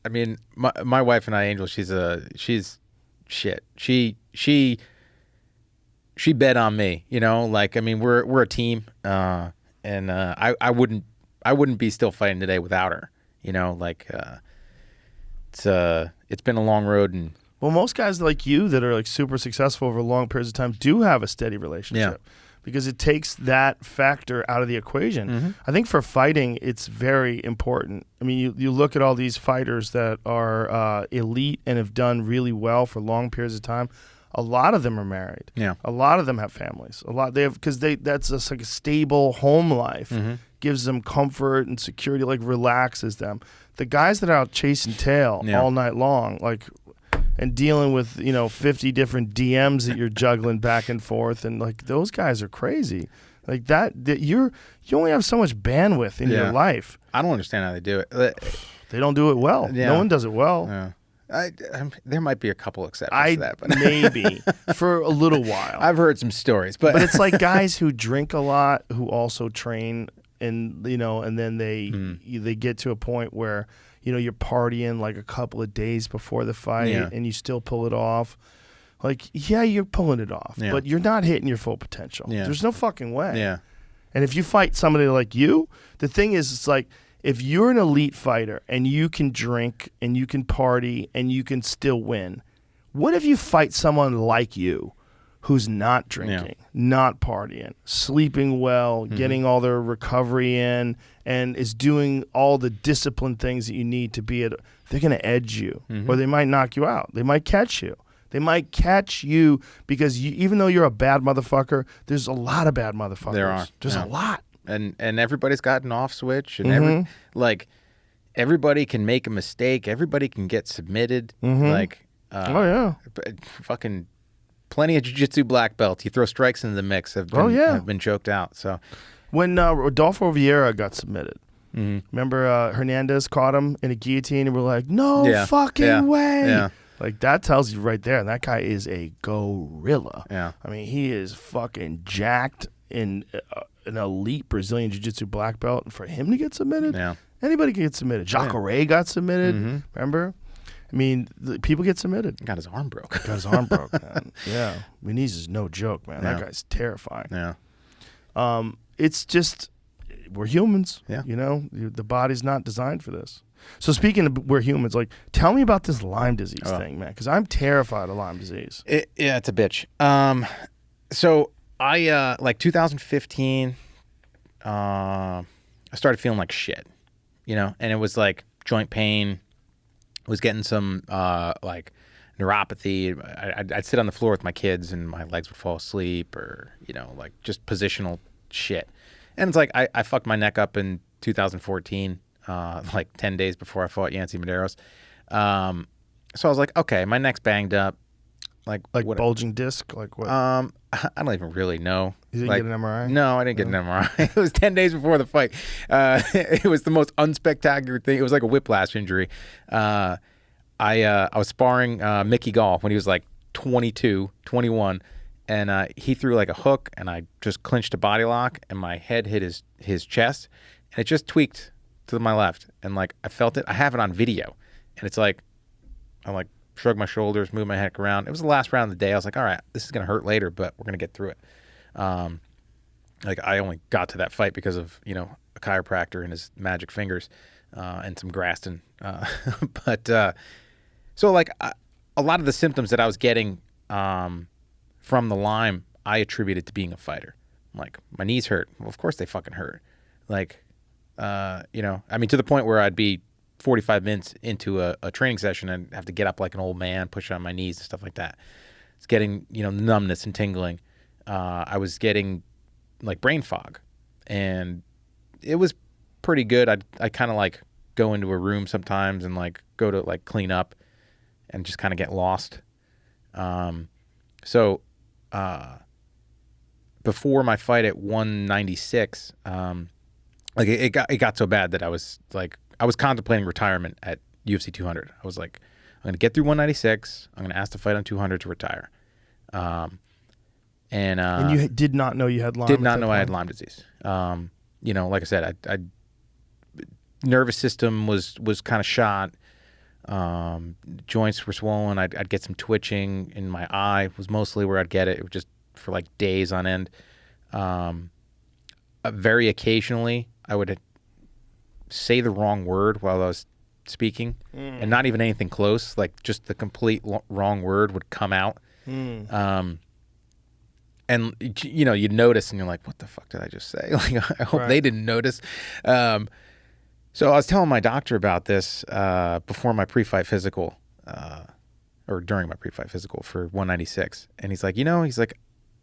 I mean, my wife and I, Angel, she's shit. She bet on me. You know, like, I mean, we're a team, and I wouldn't be still fighting today without her. You know, like, it's been a long road, and well, most guys like you that are like super successful over long periods of time do have a steady relationship. Yeah. Because it takes that factor out of the equation. I think for fighting, it's very important. I mean, you look at all these fighters that are elite and have done really well for long periods of time. A lot of them are married. Yeah. A lot of them have families. That's just like a stable home life. Gives them comfort and security, like relaxes them. The guys that are out chasing tail all night long, like, and dealing with, 50 different DMs that you're juggling back and forth, and like those guys are crazy. Like that you only have so much bandwidth in your life. I don't understand how they do it. They don't do it well. Yeah. No one does it well. Yeah. There might be a couple exceptions to that, but maybe for a little while. I've heard some stories, but it's like guys who drink a lot who also train, and and then they get to a point where you're partying like a couple of days before the fight, and you still pull it off. Like, yeah, you're pulling it off, but you're not hitting your full potential. Yeah. There's no fucking way. Yeah. And if you fight somebody like you, the thing is, it's like, if you're an elite fighter and you can drink and you can party and you can still win, what if you fight someone like you who's not drinking, not partying, sleeping well, getting all their recovery in, and is doing all the discipline things that you need to be they're going to edge you, or they might knock you out. They might catch you. They might catch you because even though you're a bad motherfucker, there's a lot of bad motherfuckers. There are. There's a lot. And everybody's got an off switch, and everybody can make a mistake. Everybody can get submitted. Fucking plenty of jiu-jitsu black belts. You throw strikes into the mix have been choked out. So when Rodolfo Vieira got submitted, remember Hernandez caught him in a guillotine, and we're like, no fucking way. Yeah. Like, that tells you right there, that guy is a gorilla. Yeah. I mean, he is fucking jacked in an elite Brazilian jiu-jitsu black belt. And for him to get submitted, anybody can get submitted. Jacare got submitted, remember? I mean, people get submitted. Got his arm broke. Got his arm broke, man. Yeah. Muniz is no joke, man. That guy's terrifying. Yeah. It's just, we're humans. Yeah. You know, the body's not designed for this. So speaking of we're humans, like, tell me about this Lyme disease thing, man, because I'm terrified of Lyme disease. It's a bitch. So I, 2015, I started feeling like shit, and it was like joint pain. I was getting some neuropathy. I'd sit on the floor with my kids and my legs would fall asleep, or just positional shit. And it's like I fucked my neck up in 2014, 10 days before I fought Yancy Medeiros. So I was like, okay, my neck's banged up. Like what, bulging disc? Like what? I don't even really know. You didn't get an MRI? No, I didn't get an MRI. It was 10 days before the fight. It was the most unspectacular thing. It was like a whiplash injury. I was sparring Mickey Gall when he was like 22, 21, and he threw like a hook, and I just clinched a body lock, and my head hit his chest, and it just tweaked to my left, and like I felt it. I have it on video, and it's like I shrug my shoulders, move my head around. It was the last round of the day. I was like, all right, this is gonna hurt later, but we're gonna get through it. I only got to that fight because of a chiropractor and his magic fingers, and some Graston. So a lot of the symptoms that I was getting from the Lyme, I attributed to being a fighter. Like, my knees hurt. Well, of course they fucking hurt. I mean, to the point where I'd be 45 minutes into a training session and have to get up like an old man, push on my knees and stuff like that. It's getting, numbness and tingling. I was getting like brain fog, and it was pretty good. I kind of go into a room sometimes and go to clean up and just kind of get lost. Before my fight at 196, it got so bad that I was contemplating retirement at UFC 200. I was like, I'm going to get through 196. I'm going to ask to fight on 200 to retire. And you did not know you had Lyme? Did not know I had Lyme disease. Like I said, I nervous system was kind of shot. Joints were swollen. I'd get some twitching in my eye was mostly where I'd get it. It was just for days on end. Very occasionally, I would say the wrong word while I was speaking, and not even anything close. Just the complete wrong word would come out. And you'd notice, and you're like, "What the fuck did I just say?" I hope they didn't notice. So I was telling my doctor about this before my pre-fight physical, or during my pre-fight physical for 196, and he's like,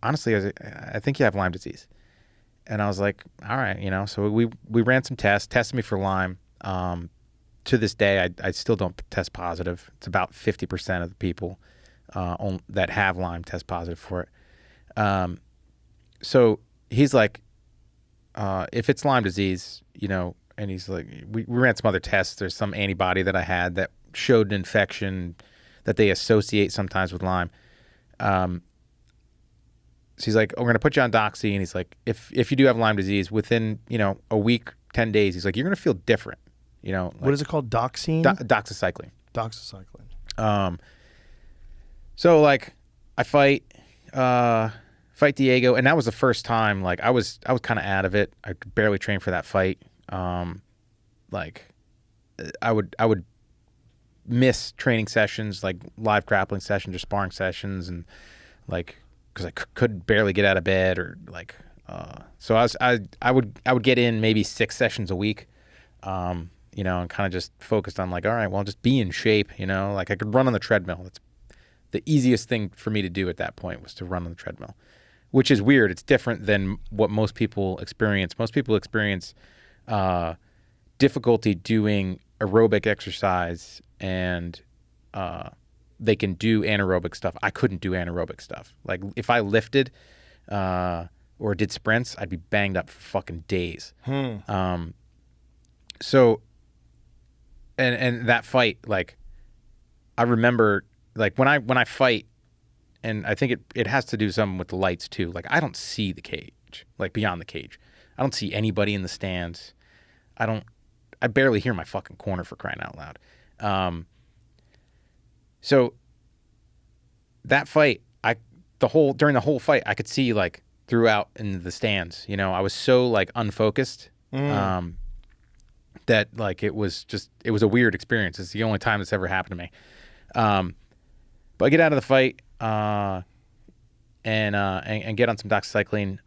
honestly, I think you have Lyme disease. And I was like, all right, so we ran some tests, tested me for Lyme. To this day, I still don't test positive. It's about 50% of the people that have Lyme test positive for it. So he's like, if it's Lyme disease, and he's like, we ran some other tests. There's some antibody that I had that showed an infection that they associate sometimes with Lyme. So he's like, we're going to put you on Doxy. And he's like, if you do have Lyme disease, within, a week, 10 days, he's like, you're going to feel different. What is it called? Doxine? Doxycycline. Doxycycline. So I fight Diego, and that was the first time, I was kind of out of it. I could barely train for that fight. like I would miss training sessions, like live grappling sessions or sparring sessions, and like because I could barely get out of bed or like so I would get in maybe 6 sessions a week, you know, and kind of just focused on like, all right, well, just be in shape, you know, like I could run on the treadmill. That's the easiest thing for me to do at that point, was to run on the treadmill, which is weird. It's different than what most people experience. Most people experience difficulty doing aerobic exercise, and they can do anaerobic stuff. I couldn't do anaerobic stuff. Like if I lifted or did sprints, I'd be banged up for fucking days. So, and that fight, like I remember, like when I fight, and I think it has to do something with the lights too. Like I don't see the cage, like beyond the cage. I don't see anybody in the stands. I barely hear my fucking corner, for crying out loud. So that fight, during the whole fight, I could see like throughout in the stands, you know, I was so like unfocused, that like it was a weird experience. It's the only time it's ever happened to me. But I get out of the fight, and get on some doxycycline,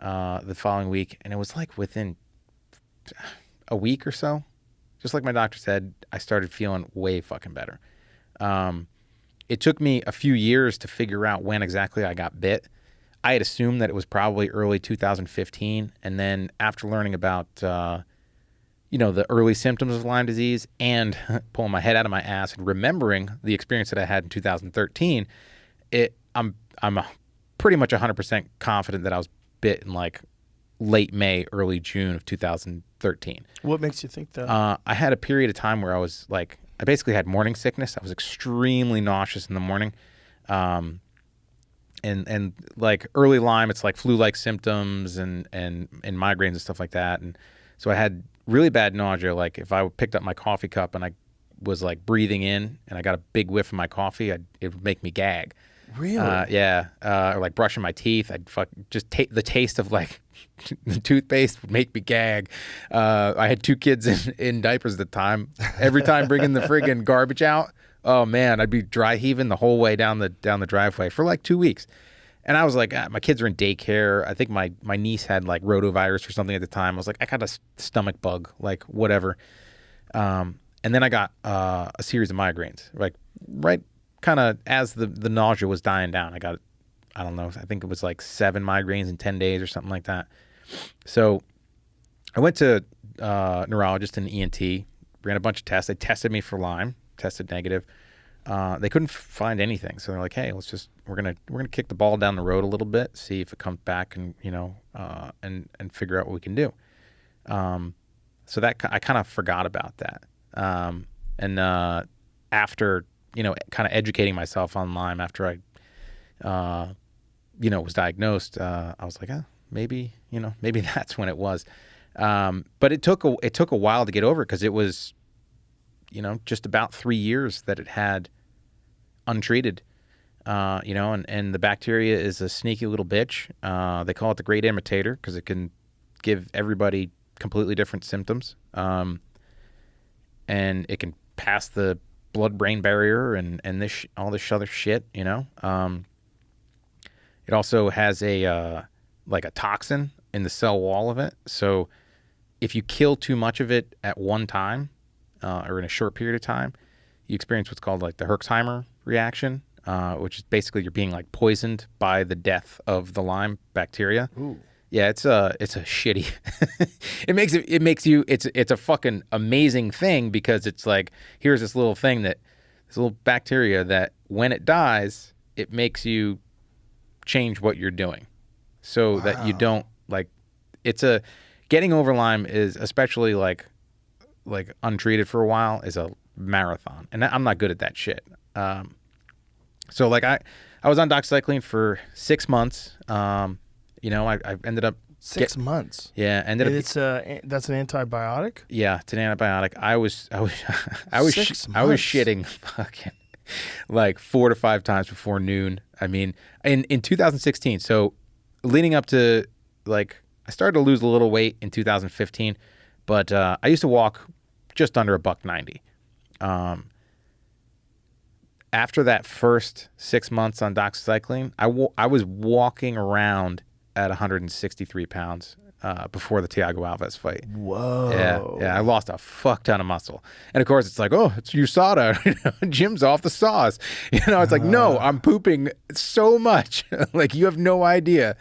the following week. And it was like within a week or so, just like my doctor said, I started feeling way fucking better. It took me a few years to figure out when exactly I got bit. I had assumed that it was probably early 2015. And then after learning about, you know, the early symptoms of Lyme disease and pulling my head out of my ass and remembering the experience that I had in 2013, I'm pretty much 100% confident that I was bit in like late May, early June of 2013. What makes you think that? I had a period of time where I was like, I basically had morning sickness. I was extremely nauseous in the morning. And like early Lyme, it's like flu-like symptoms and migraines and stuff like that. And so I had really bad nausea. Like if I picked up my coffee cup and I was like breathing in and I got a big whiff of my coffee, it would make me gag. Really? Yeah. Or like brushing my teeth, I'd just the taste of like the toothpaste would make me gag. I had 2 kids in diapers at the time. Every time bringing the friggin' garbage out, oh man, I'd be dry heaving the whole way down the driveway for like 2 weeks. And I was like, my kids are in daycare. I think my niece had like rotavirus or something at the time. I was like, I got a stomach bug, like whatever. And then I got a series of migraines, like right kind of as the nausea was dying down. I got, I don't know, I think it was like 7 migraines in 10 days or something like that. So I went to neurologist and ENT, ran a bunch of tests. They tested me for Lyme, tested negative. They couldn't find anything. So they're like, hey, we're gonna kick the ball down the road a little bit, see if it comes back, and, you know, and figure out what we can do. So that I kind of forgot about that. And after, you know, kind of educating myself on Lyme after I, you know, was diagnosed, I was like, maybe that's when it was. But it took a while to get over it, because it was, you know, just about 3 years that it had untreated, you know, and the bacteria is a sneaky little bitch. They call it the great imitator because it can give everybody completely different symptoms. And it can pass the blood-brain barrier and all this other shit, you know. It also has like a toxin in the cell wall of it. So if you kill too much of it at one time, or in a short period of time, you experience what's called like the Herxheimer reaction, which is basically you're being like poisoned by the death of the Lyme bacteria. Ooh. Yeah, it's a shitty. It's a fucking amazing thing, because it's like, here's this little bacteria that when it dies, it makes you change what you're doing, so that you don't like. Getting over Lyme is, especially like untreated for a while, is a marathon, and I'm not good at that shit. So like I was on doxycycline for 6 months. You know, I ended up 6 months. Yeah, That's an antibiotic. Yeah, it's an antibiotic. I was 6 I was months. shitting fucking like 4 to 5 times before noon. I mean, in 2016. So leading up to, like, I started to lose a little weight in 2015, but I used to walk just under $190. After that first 6 months on doxycycline, I was walking around at 163 pounds before the Thiago Alves fight. Whoa. Yeah, I lost a fuck ton of muscle. And of course, it's like, oh, it's USADA. Jim's off the sauce. It's like, no, I'm pooping so much. Like, you have no idea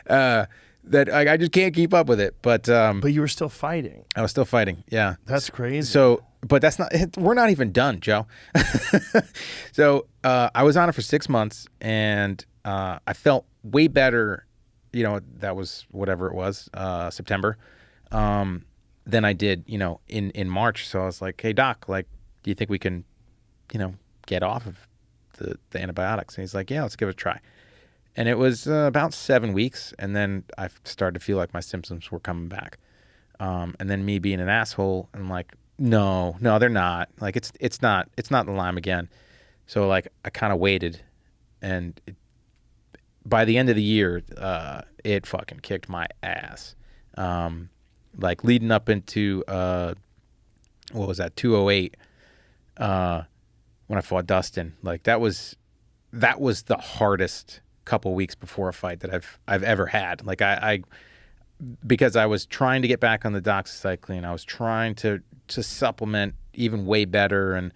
that I just can't keep up with it. But you were still fighting. I was still fighting. Yeah. That's crazy. So, but we're not even done, Joe. So I was on it for 6 months, and I felt way better. That was whatever it was, September, than I did, in March. So I was like, hey, doc, like, do you think we can, get off of the antibiotics? And he's like, yeah, let's give it a try. And it was about 7 weeks. And then I started to feel like my symptoms were coming back. And then me being an asshole, I'm like, no, they're not. Like, it's not the Lyme again. So like, I kind of waited, and by the end of the year, it fucking kicked my ass. Like, leading up into, what was that, 208, when I fought Dustin. Like, that was the hardest couple weeks before a fight that I've ever had. Like, I because I was trying to get back on the doxycycline. I was trying to supplement even way better. And,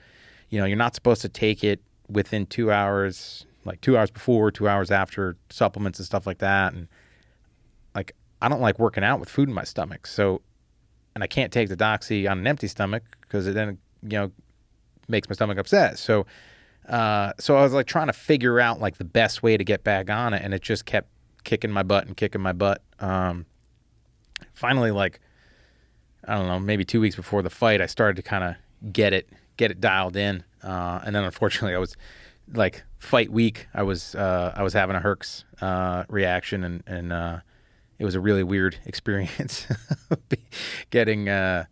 you're not supposed to take it within 2 hours, like 2 hours before, 2 hours after supplements and stuff like that. And like, I don't like working out with food in my stomach. So, and I can't take the doxy on an empty stomach because it then, makes my stomach upset. So I was like trying to figure out like the best way to get back on it. And it just kept kicking my butt. Finally, like, I don't know, maybe 2 weeks before the fight, I started to kind of get it dialed in. And then unfortunately I was like, fight week, I was having a Herx reaction, and it was a really weird experience. Getting I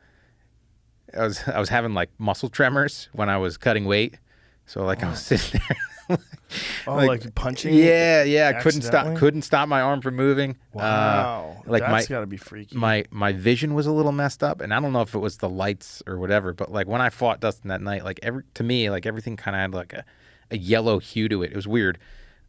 was having like muscle tremors when I was cutting weight. So like, I was sitting there. like punching? Yeah. I couldn't stop my arm from moving. Wow. Like, that's gotta be freaky. My vision was a little messed up, and I don't know if it was the lights or whatever, but like, when I fought Dustin that night, like, everything kind of had like a yellow hue to it. It was weird.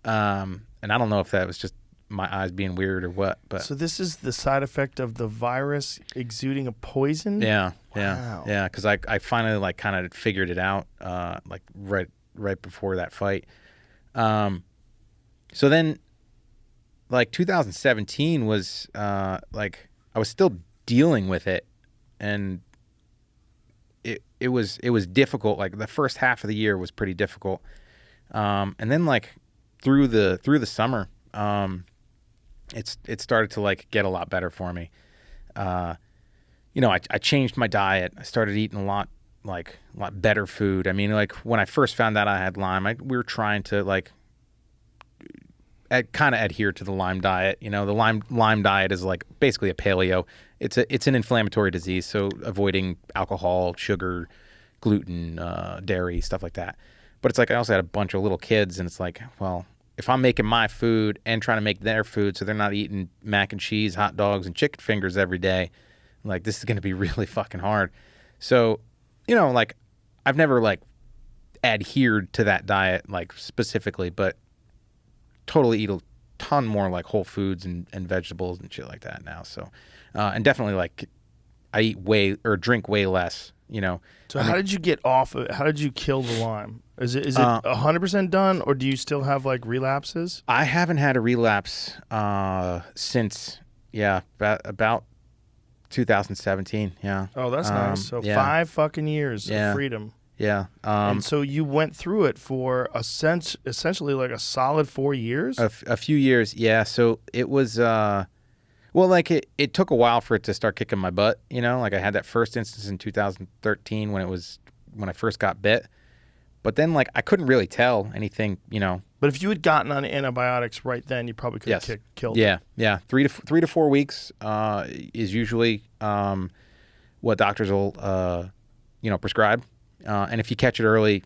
And I don't know if that was just my eyes being weird or what, but. So this is the side effect of the virus exuding a poison? Yeah. Wow. Yeah. Cause I finally like kind of figured it out, like right before that fight. So then like 2017 was, like, I was still dealing with it, and it was difficult. Like, the first half of the year was pretty difficult. And then like through the summer, it started to like get a lot better for me. I changed my diet. I started eating a lot better food. I mean, like, when I first found out I had Lyme, we were trying to like kind of adhere to the Lyme diet. The Lyme diet is like basically a paleo. It's an inflammatory disease, so avoiding alcohol, sugar, gluten, dairy, stuff like that. But it's like, I also had a bunch of little kids, and it's like, well, if I'm making my food and trying to make their food so they're not eating mac and cheese, hot dogs, and chicken fingers every day, like, this is going to be really fucking hard. So, like, I've never like adhered to that diet like specifically, but totally eat a ton more like whole foods and vegetables and shit like that now. So, and definitely like, I eat drink way less, So how did you get off of it? How did you kill the Lyme? Is it 100% done, or do you still have like relapses? I haven't had a relapse since about 2017. Yeah. Oh, that's nice. So 5 fucking years of freedom. Yeah. And so you went through it for essentially like a solid 4 years? A few years. Yeah. So it was, well, like, it took a while for it to start kicking my butt, like, I had that first instance in 2013 when I first got bit, but then like, I couldn't really tell anything, But if you had gotten on antibiotics right then, you probably could have killed it. Yeah. 3 to 4 weeks is usually what doctors will prescribe, and if you catch it early,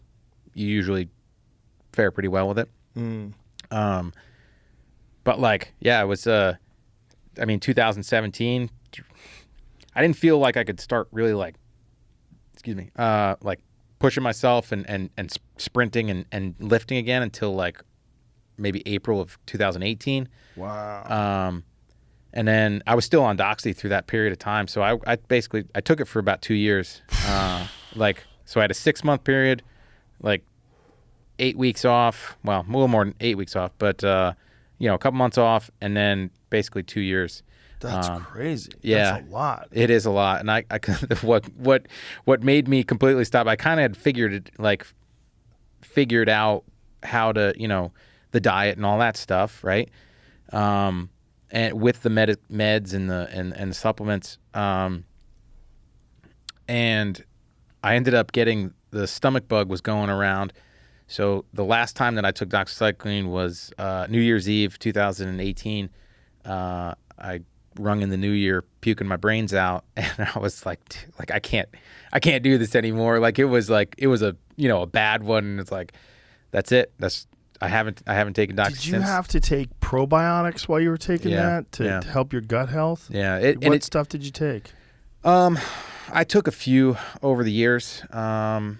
you usually fare pretty well with it. But like, yeah, it was 2017, I didn't feel like I could start really like excuse me, like pushing myself and sprinting and lifting again until like maybe April of 2018. Wow. And then I was still on Doxy through that period of time. So I basically took it for about 2 years. So I had a 6-month period, like 8 weeks off. Well, a little more than 8 weeks off, but a couple months off, and then basically 2 years. That's crazy. Yeah, that's a lot. It is a lot. And I what made me completely stop? I kind of had figured out how to the diet and all that stuff, right? And with the meds and the supplements, and I ended up getting the stomach bug was going around. So the last time that I took doxycycline was New Year's Eve 2018. I rung in the new year, puking my brains out, and I was like I can't do this anymore. Like it was a bad one. And it's like that's it. I haven't taken doxy since. Did you since. have to take probiotics while you were taking that to help your gut health? Yeah. What stuff did you take? I took a few over the years. A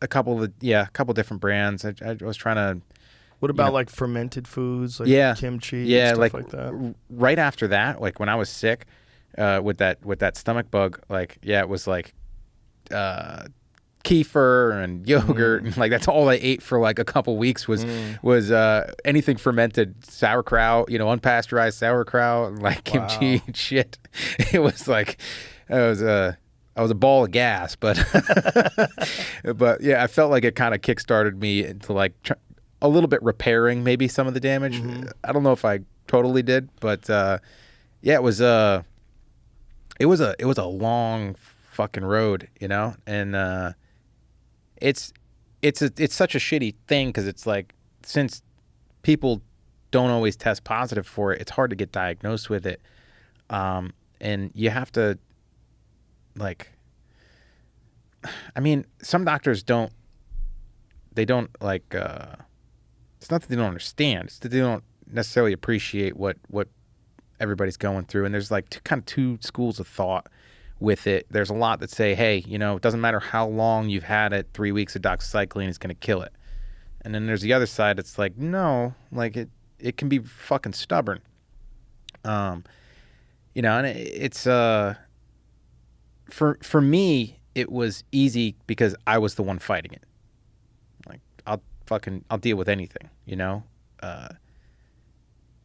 couple different brands. I was trying to. What about like fermented foods, like kimchi, and stuff like that? Right after that, like when I was sick, with that stomach bug, it was like kefir and yogurt, and like that's all I ate for like a couple weeks was anything fermented, sauerkraut, unpasteurized sauerkraut, like kimchi and shit. It was like I was a ball of gas, but but yeah, I felt like it kind of kickstarted me into like a little bit repairing maybe some of the damage. I don't know if I totally did, but it was a long fucking road, and it's such a shitty thing because it's like since people don't always test positive for it, it's hard to get diagnosed with it, and you have to some doctors don't it's not that they don't understand, it's that they don't necessarily appreciate what everybody's going through, and there's like two schools of thought with it. There's a lot that say, hey, it doesn't matter how long you've had it, 3 weeks of doxycycline is going to kill it. And then there's the other side that's like, no, like it can be fucking stubborn. And it's for me it was easy because I was the one fighting it. Like I'll deal with anything,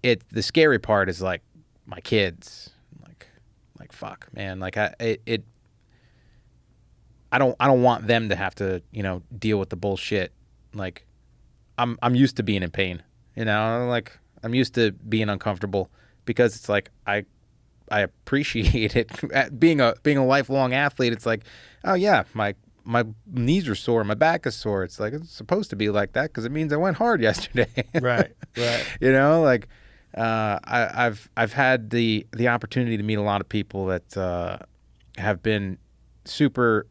the scary part is like my kids. Like fuck, man. Like I don't want them to have to, deal with the bullshit. Like I'm used to being in pain, like I'm used to being uncomfortable because it's like I appreciate it. Being a lifelong athlete, it's like, oh yeah, my knees are sore, my back is sore. It's like it's supposed to be like that because it means I went hard yesterday. Right. I've had the opportunity to meet a lot of people that have been super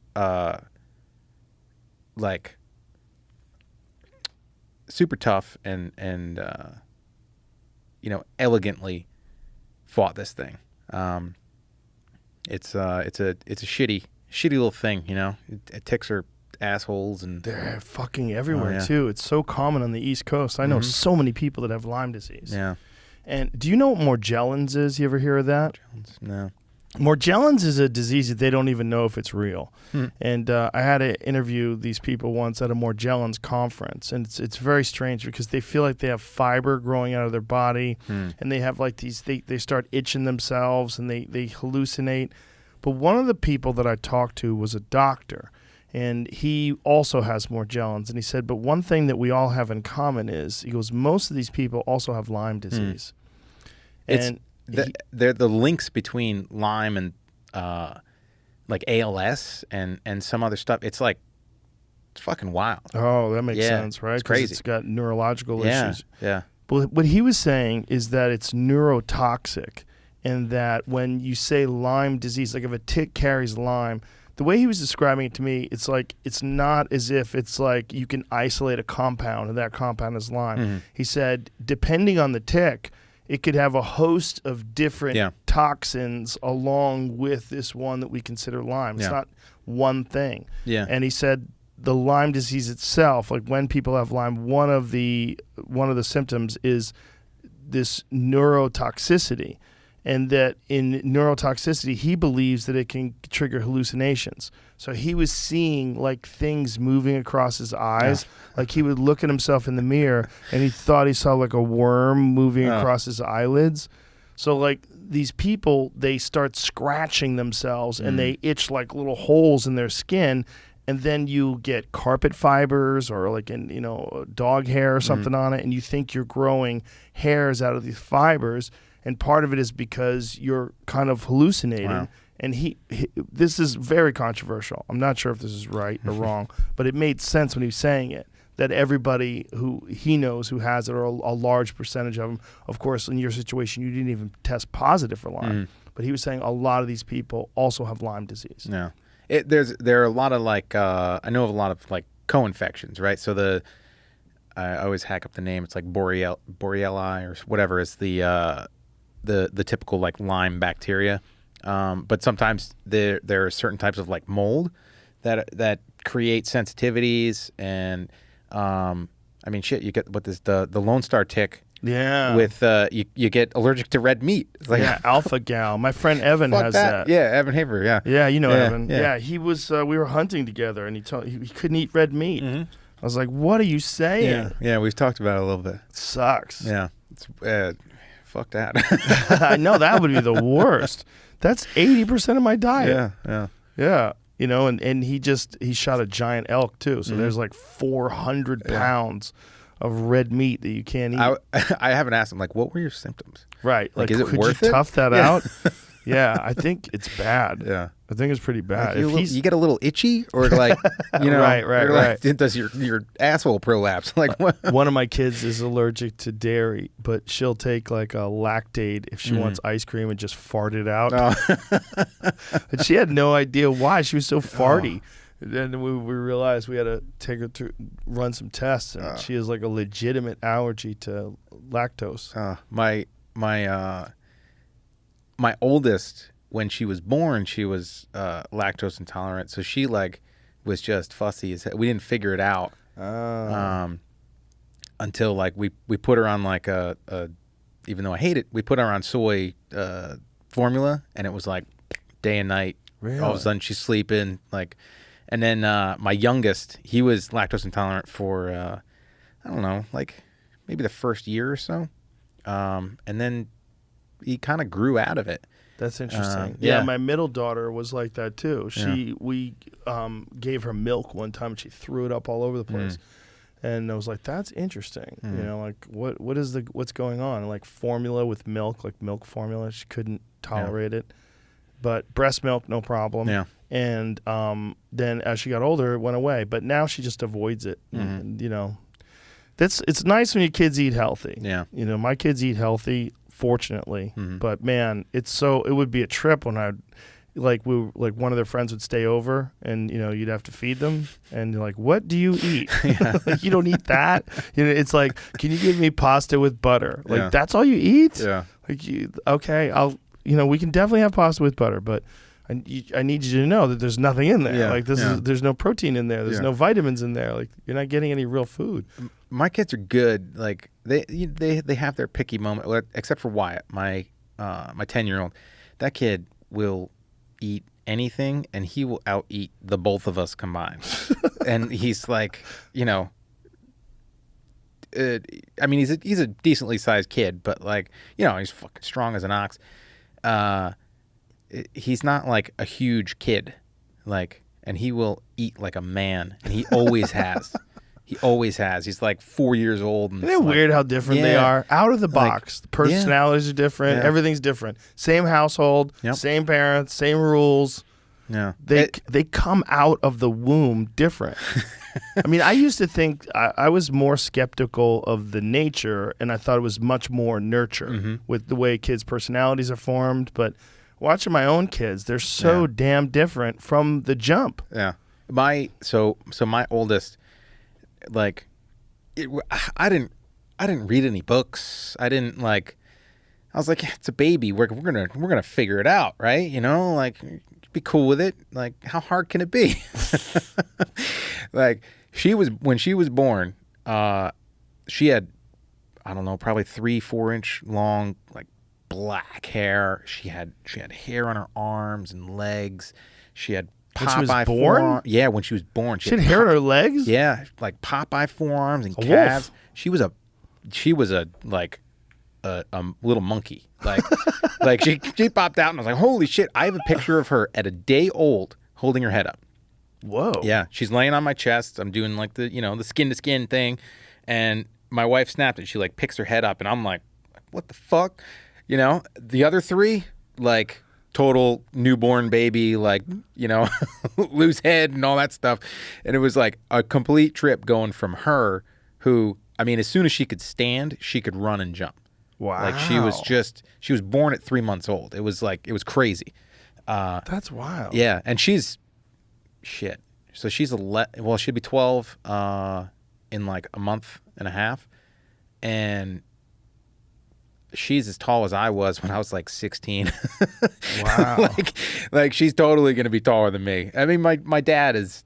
super tough and elegantly fought this thing. It's a shitty little thing, ticks are assholes and they're fucking everywhere too. It's so common on the East Coast. I know so many people that have Lyme disease. Yeah. And do you know what Morgellons is? You ever hear of that? No. Morgellons is a disease that they don't even know if it's real. And I had to interview these people once at a Morgellons conference, and it's very strange because they feel like they have fiber growing out of their body, and they have like these, they start itching themselves, and they hallucinate. But one of the people that I talked to was a doctor, and he also has Morgellons, and he said, but one thing that we all have in common is, he goes, most of these people also have Lyme disease. And the links between Lyme and like ALS and some other stuff, it's fucking wild. Oh, that makes sense, right? It's crazy. It's got neurological issues. Yeah. But what he was saying is that it's neurotoxic, and that when you say Lyme disease, like if a tick carries Lyme, the way he was describing it to me, it's like it's not as if it's like you can isolate a compound and that compound is Lyme. He said, depending on the tick, it could have a host of different Yeah. toxins along with this one that we consider Lyme. It's Yeah. not one thing. Yeah. And he said the Lyme disease itself, like when people have Lyme, one of the symptoms is this neurotoxicity. And that in neurotoxicity, he believes that it can trigger hallucinations. So he was seeing like things moving across his eyes. Like he would look at himself in the mirror and he thought he saw like a worm moving across his eyelids. So like these people, they start scratching themselves and they itch like little holes in their skin. And then you get carpet fibers or like dog hair or something on it. And you think you're growing hairs out of these fibers. And part of it is because you're kind of hallucinating. Wow. And this is very controversial. I'm not sure if this is right or wrong, but it made sense when he was saying it, that everybody who he knows who has it, or a large percentage of them, of course, in your situation, you didn't even test positive for Lyme. But he was saying a lot of these people also have Lyme disease. Yeah. There are a lot of like, I know of a lot of like co-infections, right? So I always hack up the name. It's like Borrelia or whatever is the typical like Lyme bacteria, but sometimes there are certain types of like mold that create sensitivities, and I mean shit, you get the Lone Star tick. Yeah. With you get allergic to red meat. It's like, alpha gal. My friend Evan has that. Yeah, Evan Haver. Yeah. Yeah, you know Yeah, Evan. yeah. Yeah, he was. We were hunting together, and he told he couldn't eat red meat. I was like, "What are you saying?" Yeah, we've talked about it a little bit. It sucks. Yeah, it's fuck that. I know that would be the worst. That's 80% of my diet. Yeah. And he shot a giant elk too. So there's like 400 pounds of red meat that you can't eat. I haven't asked him like, what were your symptoms? Right. Like, is it could worth you it? tough that out? Yeah, I think it's bad. Yeah. I think it's pretty bad. Like you get a little itchy, or like, Right. Does your asshole prolapse? Like what? One of my kids is allergic to dairy, but she'll take like a Lactaid if she wants ice cream and just fart it out. And she had no idea why. She was so farty. Then we realized we had to take her to run some tests, and she has like a legitimate allergy to lactose. My oldest, when she was born, she was lactose intolerant, so she like was just fussy as hell. We didn't figure it out until like we put her on like a even though I hate it, we put her on soy formula, and it was like day and night. Really? All of a sudden she's sleeping like. And then my youngest, he was lactose intolerant for, I don't know, like maybe the first year or so. And then he kind of grew out of it. That's interesting. Yeah. My middle daughter was like that too. We gave her milk one time and she threw it up all over the place. And I was like, that's interesting. Like what's going on? And like formula with milk, like milk formula, she couldn't tolerate it. But breast milk, no problem. Yeah. And then as she got older, it went away. But now she just avoids it. And, it's nice when your kids eat healthy. Yeah. My kids eat healthy, fortunately. But man, it would be a trip when one of their friends would stay over, and you'd have to feed them, and you're like, what do you eat? Like, you don't eat that. It's like, can you give me pasta with butter? Like that's all you eat? Yeah. Like okay, we can definitely have pasta with butter, but I need you to know that there's nothing in there. Yeah, like there's no protein in there. There's no vitamins in there. Like you're not getting any real food. My kids are good. Like they have their picky moment, except for Wyatt, my 10-year-old. That kid will eat anything, and he will out-eat the both of us combined. And he's like, I mean, he's a decently sized kid, but like, he's fucking strong as an ox. He's not like a huge kid, like, and he will eat like a man, and he always has. He always has. He's like 4 years old. And isn't it weird how different they are? Out of the box. The Like, personalities are different. Yeah. Everything's different. Same household, same parents, same rules. Yeah. They come out of the womb different. I mean, I used to think I was more skeptical of the nature, and I thought it was much more nurture with the way kids' personalities are formed. But watching my own kids, they're so damn different from the jump. Yeah. So my oldest, like, I didn't read any books. I didn't like, I was like, yeah, it's a baby. We're gonna figure it out, right? You know, like be cool with it. Like, how hard can it be? Like, when she was born, she had, I don't know, probably 3-4 inch long, like black hair. She had hair on her arms and legs. She had When she was Popeye born? forearm. Yeah, when she was born, She had hair on her legs? yeah, like Popeye forearms and A calves. wolf. She was a like a little monkey. Like like she popped out and I was like, holy shit! I have a picture of her at a day old holding her head up. Whoa. Yeah, she's laying on my chest. I'm doing like the the skin to skin thing, and my wife snapped it. She like picks her head up, and I'm like, what the fuck? You know, the other three like total newborn baby, like loose head and all that stuff, and it was like a complete trip going from her, who I mean, as soon as she could stand, she could run and jump. Wow. Like she was born at 3 months old. It was crazy. That's wild. Yeah, and she's shit. So she's she'll be 12 in like a month and a half, and she's as tall as I was when I was like 16. Wow. like she's totally gonna be taller than me. I mean, my dad is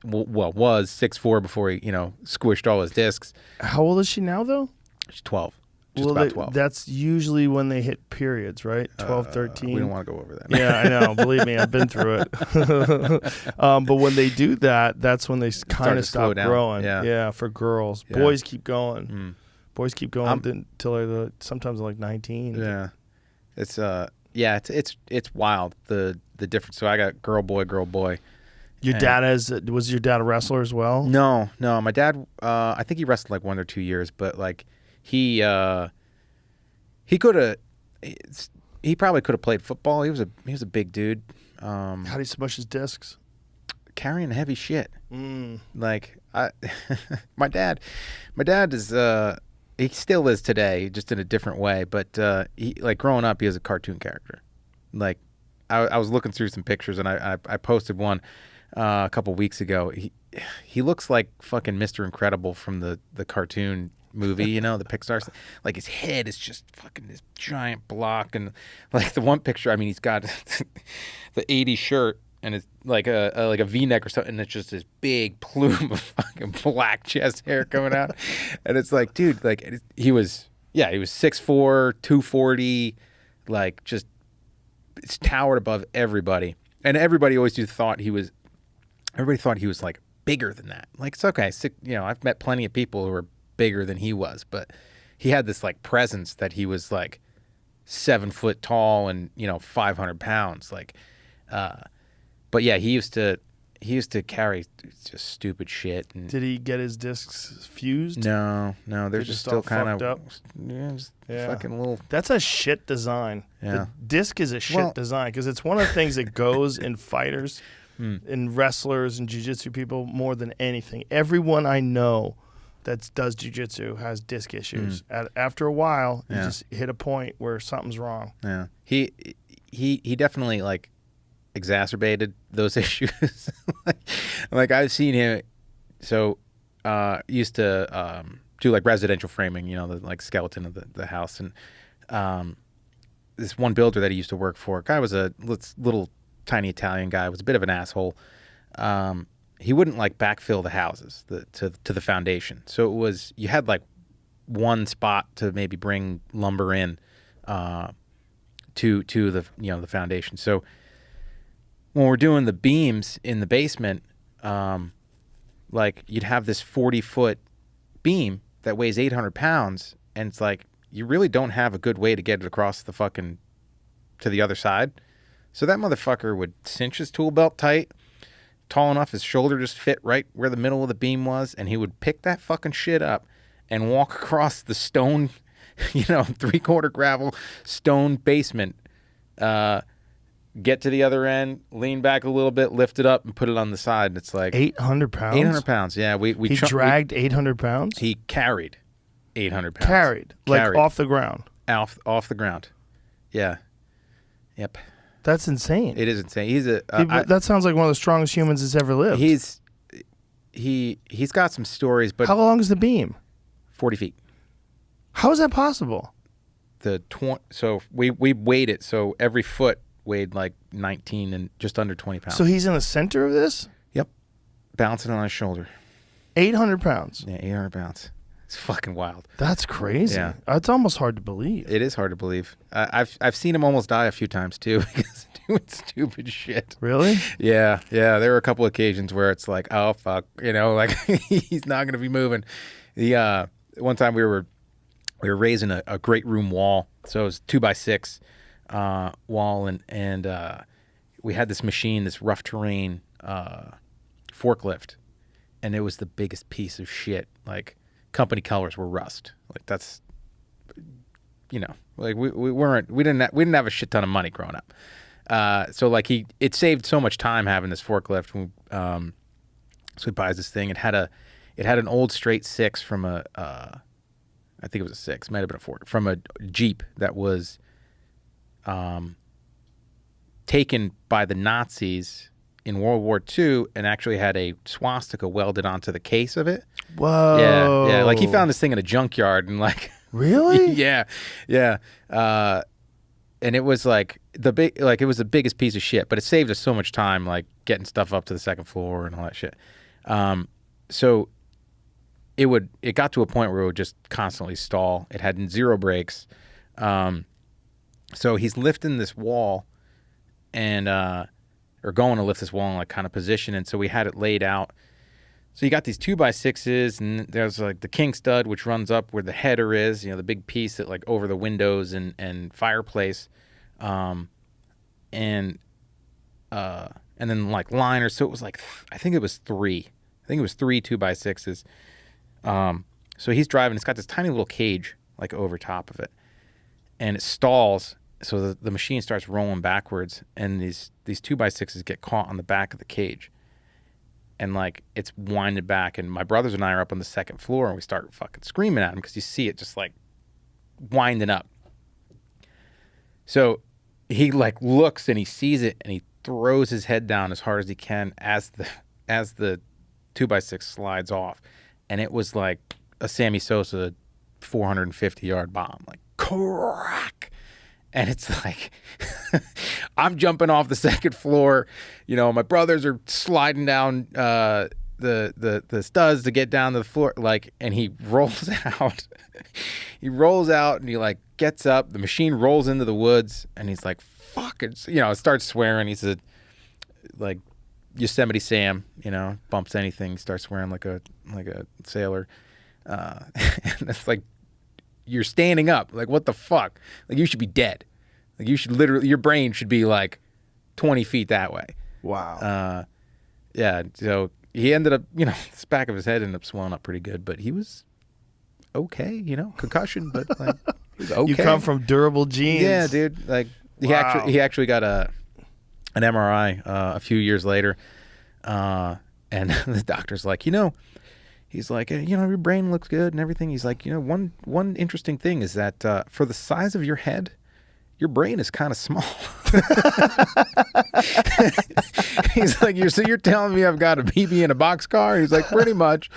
was 6'4" before he squished all his discs. How old is she now, though? She's 12. Just about 12. That's usually when they hit periods, right? 12, 13. We don't want to go over that. Yeah, I know. Believe me, I've been through it. But when they do that, that's when they kind of to slow stop down. growing. Yeah. For girls. Yeah. Boys keep going. Boys keep going until they're sometimes like 19. Yeah. It's wild, the difference. So I got girl, boy. Your dad was your dad a wrestler as well? No. My dad, I think he wrestled like 1 or 2 years, but like he probably could have played football. He was a big dude. How do you smush his discs? Carrying heavy shit. Like my dad is he still is today, just in a different way. But he, like, growing up, he was a cartoon character. Like I was looking through some pictures, and I posted one a couple weeks ago. He looks like fucking Mr. Incredible from the cartoon movie, the Pixar. Like, his head is just fucking this giant block, and like the one picture, I mean, he's got the 80s shirt, and it's like a V-neck or something, and it's just this big plume of fucking black chest hair coming out, and it's like, dude, like he was 6'4", 240, like just it's towered above everybody, and everybody thought he was like bigger than that. Like, it's okay, I've met plenty of people who are bigger than he was, but he had this like presence that he was like 7 foot tall and 500 pounds, like. But yeah, he used to carry just stupid shit. And Did he get his discs fused? no, they're just still kind of fucking little. That's a shit design. Yeah. The disc is a shit design because it's one of the things that goes in fighters, in wrestlers and jiu-jitsu people more than anything. Everyone I know that does jiu-jitsu has disc issues. After a while, you just hit a point where something's wrong. Yeah, he definitely like exacerbated those issues. like I've seen him. So used to do like residential framing, the like skeleton of the house, and this one builder that he used to work for, guy was a little tiny Italian guy, was a bit of an asshole. He wouldn't like backfill the houses to the foundation, so it was, you had like one spot to maybe bring lumber in to the the foundation. So when we're doing the beams in the basement, like, you'd have this 40-foot beam that weighs 800 pounds, and it's like, you really don't have a good way to get it across the fucking to the other side. So that motherfucker would cinch his tool belt tight, tall enough his shoulder just fit right where the middle of the beam was, and he would pick that fucking shit up and walk across the stone, 3/4 gravel stone basement, get to the other end, lean back a little bit, lift it up, and put it on the side. And it's like 800 pounds. 800 pounds. Yeah, he dragged 800 pounds. He carried 800 pounds. Carried off the ground. Off the ground. Yeah. Yep. That's insane. It is insane. He's that sounds like one of the strongest humans that's ever lived. He's got some stories, but how long is the beam? 40 feet. How is that possible? so we weighed it. So every foot weighed like 19 and just under 20 pounds. So he's in the center of this? Yep. Bouncing on his shoulder. 800 pounds. Yeah, 800 pounds. It's fucking wild. That's crazy. Yeah. It's almost hard to believe. It is hard to believe. I've seen him almost die a few times too because doing stupid shit. Really? Yeah. There were a couple occasions where it's like, oh fuck, like he's not gonna be moving. The one time we were raising a great room wall, so it was 2x6 wall, and we had this machine, this rough terrain forklift, and it was the biggest piece of shit. Like, company colors were rust. Like, that's, like we didn't have a shit ton of money growing up. So like it saved so much time having this forklift. So he buys this thing. It had an old straight 6 from I think it was a 6, might have been a 4, from a Jeep that was taken by the Nazis in World War II, and actually had a swastika welded onto the case of it. Whoa. Yeah. Like, he found this thing in a junkyard, and like, really? yeah. And it was like it was the biggest piece of shit, but it saved us so much time, like getting stuff up to the second floor and all that shit. So it got to a point where it would just constantly stall. It had 0 brakes. So he's lifting this wall and, or going to lift this wall in like kind of position. And so we had it laid out. So you got these 2x6s, and there's like the king stud, which runs up where the header is, the big piece that like over the windows and fireplace. And then like liners. So it was like, I think it was 3 2x6s. So he's driving, it's got this tiny little cage like over top of it, and it stalls. So the machine starts rolling backwards, and these 2x6s get caught on the back of the cage, and like it's winded back. And my brothers and I are up on the second floor, and we start fucking screaming at him because you see it just like winding up. So he like looks and he sees it, and he throws his head down as hard as he can as the 2x6 slides off, and it was like a Sammy Sosa 450-yard bomb, like crack. And it's like, I'm jumping off the second floor. My brothers are sliding down the studs to get down to the floor. Like, and he rolls out. He rolls out, and he like gets up. The machine rolls into the woods, and he's like, "Fuck it!" Starts swearing. He said, like Yosemite Sam. Bumps anything, starts swearing like a sailor. And it's like, you're standing up. Like, what the fuck? Like, you should be dead. Like, you should literally, your brain should be like 20 feet that way. Wow. Yeah. So he ended up, the back of his head ended up swelling up pretty good, but he was okay, concussion, but like, he was okay. You come from durable genes. Yeah, dude. Like, he actually got an MRI a few years later. And the doctor's like, he's like, your brain looks good and everything. He's like, one interesting thing is that for the size of your head, your brain is kind of small. He's like, you're telling me I've got a BB in a boxcar? He's like, pretty much.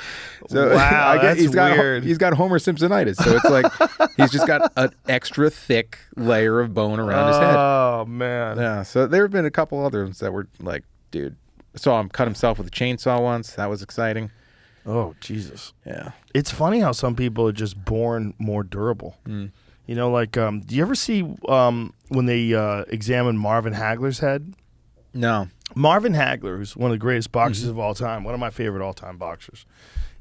So wow, that's weird. He's got Homer Simpsonitis. So it's like he's just got an extra thick layer of bone around his head. Oh, man. Yeah. So there have been a couple others that were like, dude, saw him cut himself with a chainsaw once. That was exciting. Oh, Jesus. Yeah. It's funny how some people are just born more durable. Do you ever see when they examined Marvin Hagler's head? No. Marvin Hagler, who's one of the greatest boxers of all time, one of my favorite all-time boxers.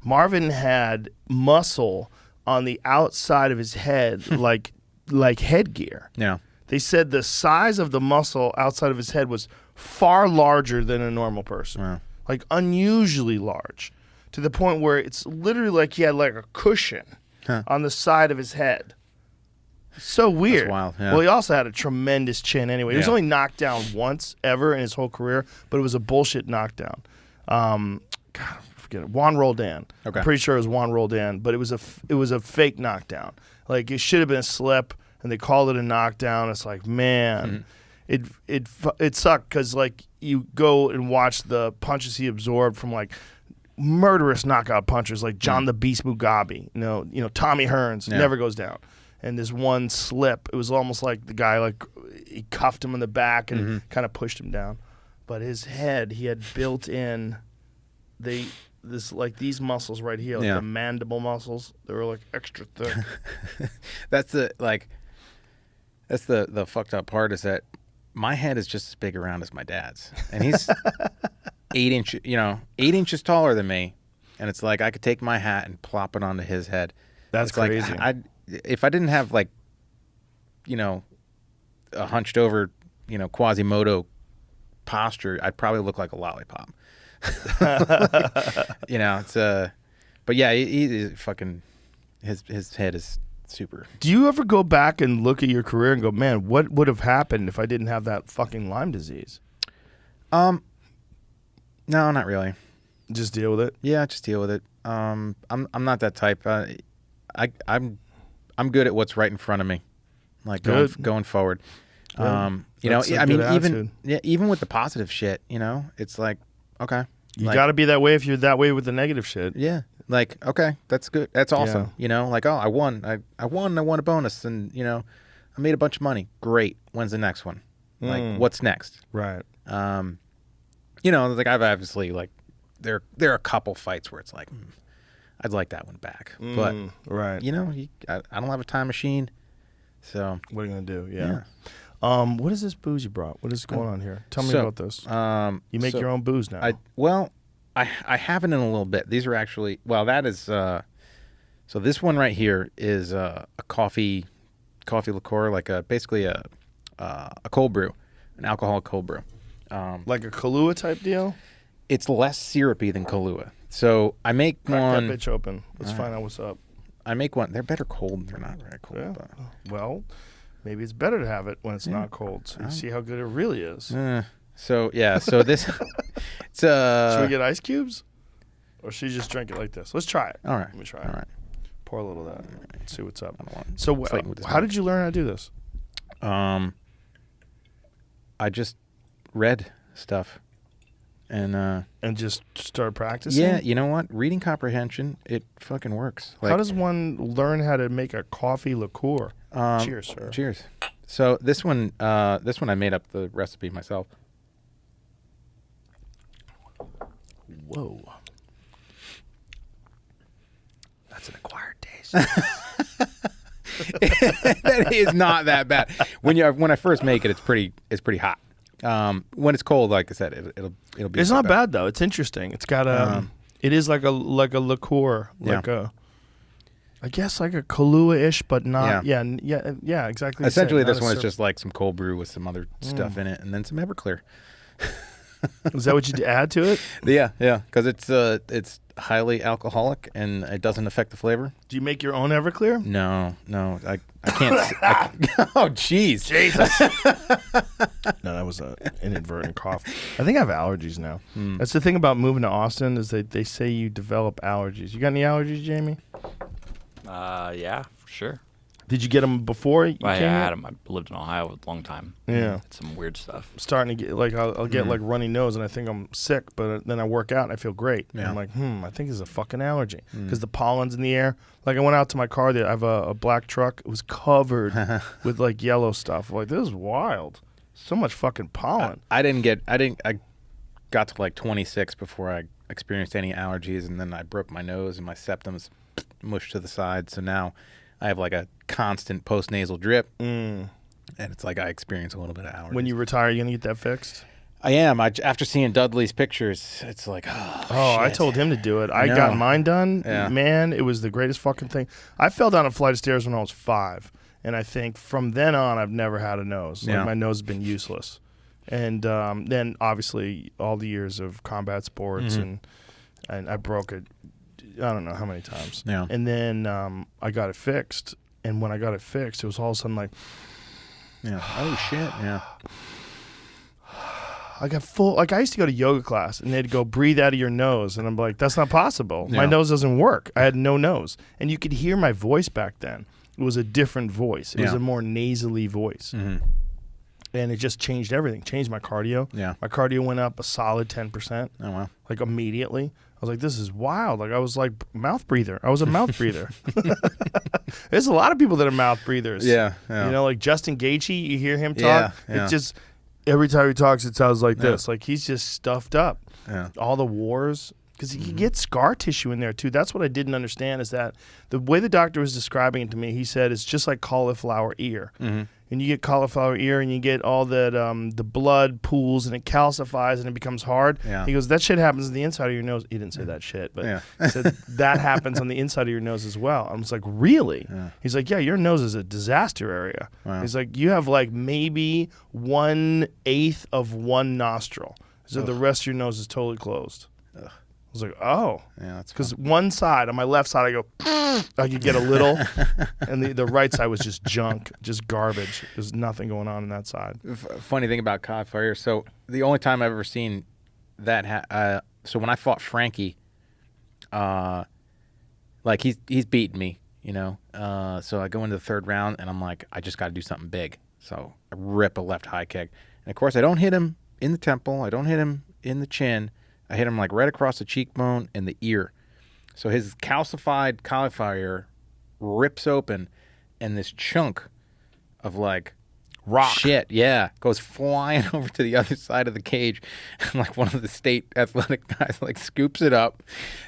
Marvin had muscle on the outside of his head like headgear. Yeah. They said the size of the muscle outside of his head was far larger than a normal person. Wow. Like unusually large. To the point where it's literally like he had like a cushion on the side of his head. So weird. That's wild, yeah. Well, he also had a tremendous chin anyway. He was only knocked down once ever in his whole career, but it was a bullshit knockdown. God, I forget it. Juan Roldan. Okay. I'm pretty sure it was Juan Roldan, but it was a fake knockdown. Like, it should have been a slip, and they called it a knockdown. It's like, man, it sucked because like you go and watch the punches he absorbed from like murderous knockout punchers like John the Beast Mugabe, Tommy Hearns never goes down. and this one slip. It was almost like the guy like he cuffed him in the back and kind of pushed him down. But his head, he had built in these muscles right here, like the mandible muscles. They were like extra thick. That's the fucked up part is that my head is just as big around as my dad's, and he's 8 inches taller than me, and it's like I could take my hat and plop it onto his head. That's it's crazy. Like if I didn't have like, a hunched over, Quasimodo posture, I'd probably look like a lollipop. It's but yeah, he fucking his head is super. Do you ever go back and look at your career and go, man, what would have happened if I didn't have that fucking Lyme disease? No, not really. Just deal with it. Yeah, just deal with it. I'm not that type. I'm good at what's right in front of me, like going forward. I mean, even with the positive shit, it's like, okay, you got to be that way if you're that way with the negative shit. Yeah, like, okay, that's good, that's awesome. Like, oh, I won a bonus, and I made a bunch of money. Great. When's the next one? Like, what's next? Right. Like I've obviously like there are a couple fights where it's like, I'd like that one back, but right. I don't have a time machine, so what are you gonna do? Yeah. What is this booze you brought? What is going on here? Tell me about this. You make your own booze now. I have it in a little bit. These are actually, that is, so this one right here is a coffee liqueur, like basically a cold brew, an alcoholic cold brew. Like a Kahlua type deal? It's less syrupy than Kahlua. So I make one. Crack that bitch open. Let's find out what's up. I make one. They're better cold. They're not very cold. Yeah. But. Well, maybe it's better to have it when it's not cold, so you see how good it really is. So this, it's Should we get ice cubes, or should you just drink it like this? Let's try it. All right. Let me try All it. right. Pour a little of that. Let's see what's up. So how did you learn how to do this? I just read stuff, and just started practicing. Yeah, you know what? Reading comprehension, it fucking works. Like, how does one learn how to make a coffee liqueur? Cheers, sir. Cheers. So this one I made up the recipe myself. Whoa. That's an acquired taste. That is not that bad. When I first make it, it's pretty hot. When it's cold, like I said, it'll be. It's not bad though. It's interesting. It's got it is like a liqueur, I guess like a Kahlua-ish, but not. Yeah, exactly. Essentially, this one is just like some cold brew with some other stuff in it, and then some Everclear. Is that what you add to it? Yeah, because it's highly alcoholic and it doesn't affect the flavor. Do you make your own Everclear? No, I can't. Oh, jeez. Jesus. No, that was an inadvertent cough. I think I have allergies now. That's the thing about moving to Austin is they say you develop allergies. You got any allergies, Jamie? Yeah, for sure. Did you get them before you came I here? had them. I lived in Ohio a long time. Yeah. Had some weird stuff. I'm starting to get like I'll get like runny nose and I think I'm sick, but then I work out and I feel great. Yeah. I'm like, I think it's a fucking allergy because the pollen's in the air. Like I went out to my car there. I have a black truck. It was covered with like yellow stuff. Like this is wild. So much fucking pollen. I got to like 26 before I experienced any allergies, and then I broke my nose and my septum's mushed to the side. So now I have like a constant post-nasal drip, and it's like I experience a little bit of allergies. When you retire, you gonna get that fixed? I am. After seeing Dudley's pictures, it's like, oh, I shit. told him to do it. I got mine done. Yeah. Man, it was the greatest fucking thing. I fell down a flight of stairs when I was 5, and I think from then on, I've never had a nose. Like my nose has been useless. And then obviously all the years of combat sports, and I broke it. I don't know how many times. Yeah. And then I got it fixed. And when I got it fixed, it was all of a sudden like, oh shit, yeah. I got full. Like I used to go to yoga class, and they'd go breathe out of your nose, and I'm like, that's not possible. Yeah. My nose doesn't work. I had no nose, and you could hear my voice back then. It was a different voice. It was a more nasally voice. And it just changed everything. Changed my cardio. Yeah. My cardio went up a solid 10%. Oh, wow. Like immediately. I was like, this is wild. Like I was like mouth breather. I was a mouth breather. There's a lot of people that are mouth breathers. Yeah. You know, like Justin Gaethje, you hear him talk. Yeah. It just, every time he talks, it sounds like this. Like he's just stuffed up. Yeah. All the wars. Because he can get scar tissue in there too. That's what I didn't understand is that the way the doctor was describing it to me, he said it's just like cauliflower ear. Mm-hmm. And you get cauliflower ear and you get all that, the blood pools and it calcifies and it becomes hard. Yeah. He goes, that shit happens on the inside of your nose. He didn't say that shit, but he said that happens on the inside of your nose as well. I was like, really? Yeah. He's like, yeah, your nose is a disaster area. Wow. He's like, you have like maybe 1/8 of one nostril. So the rest of your nose is totally closed. Ugh. I was like, oh. Yeah, that's Because one side, on my left side, I go, I could get a little. And the right side was just junk, just garbage. There's nothing going on that side. Funny thing about cauliflower. So the only time I've ever seen that, so when I fought Frankie, like he's beaten me, you know. So I go into the third round and I'm like, I just got to do something big. So I rip a left high kick, and of course I don't hit him in the temple. I don't hit him in the chin. I hit him like right across the cheekbone and the ear. So his calcified cauliflower rips open, and this chunk of like Rock. shit, goes flying over to the other side of the cage. And like one of the state athletic guys like scoops it up.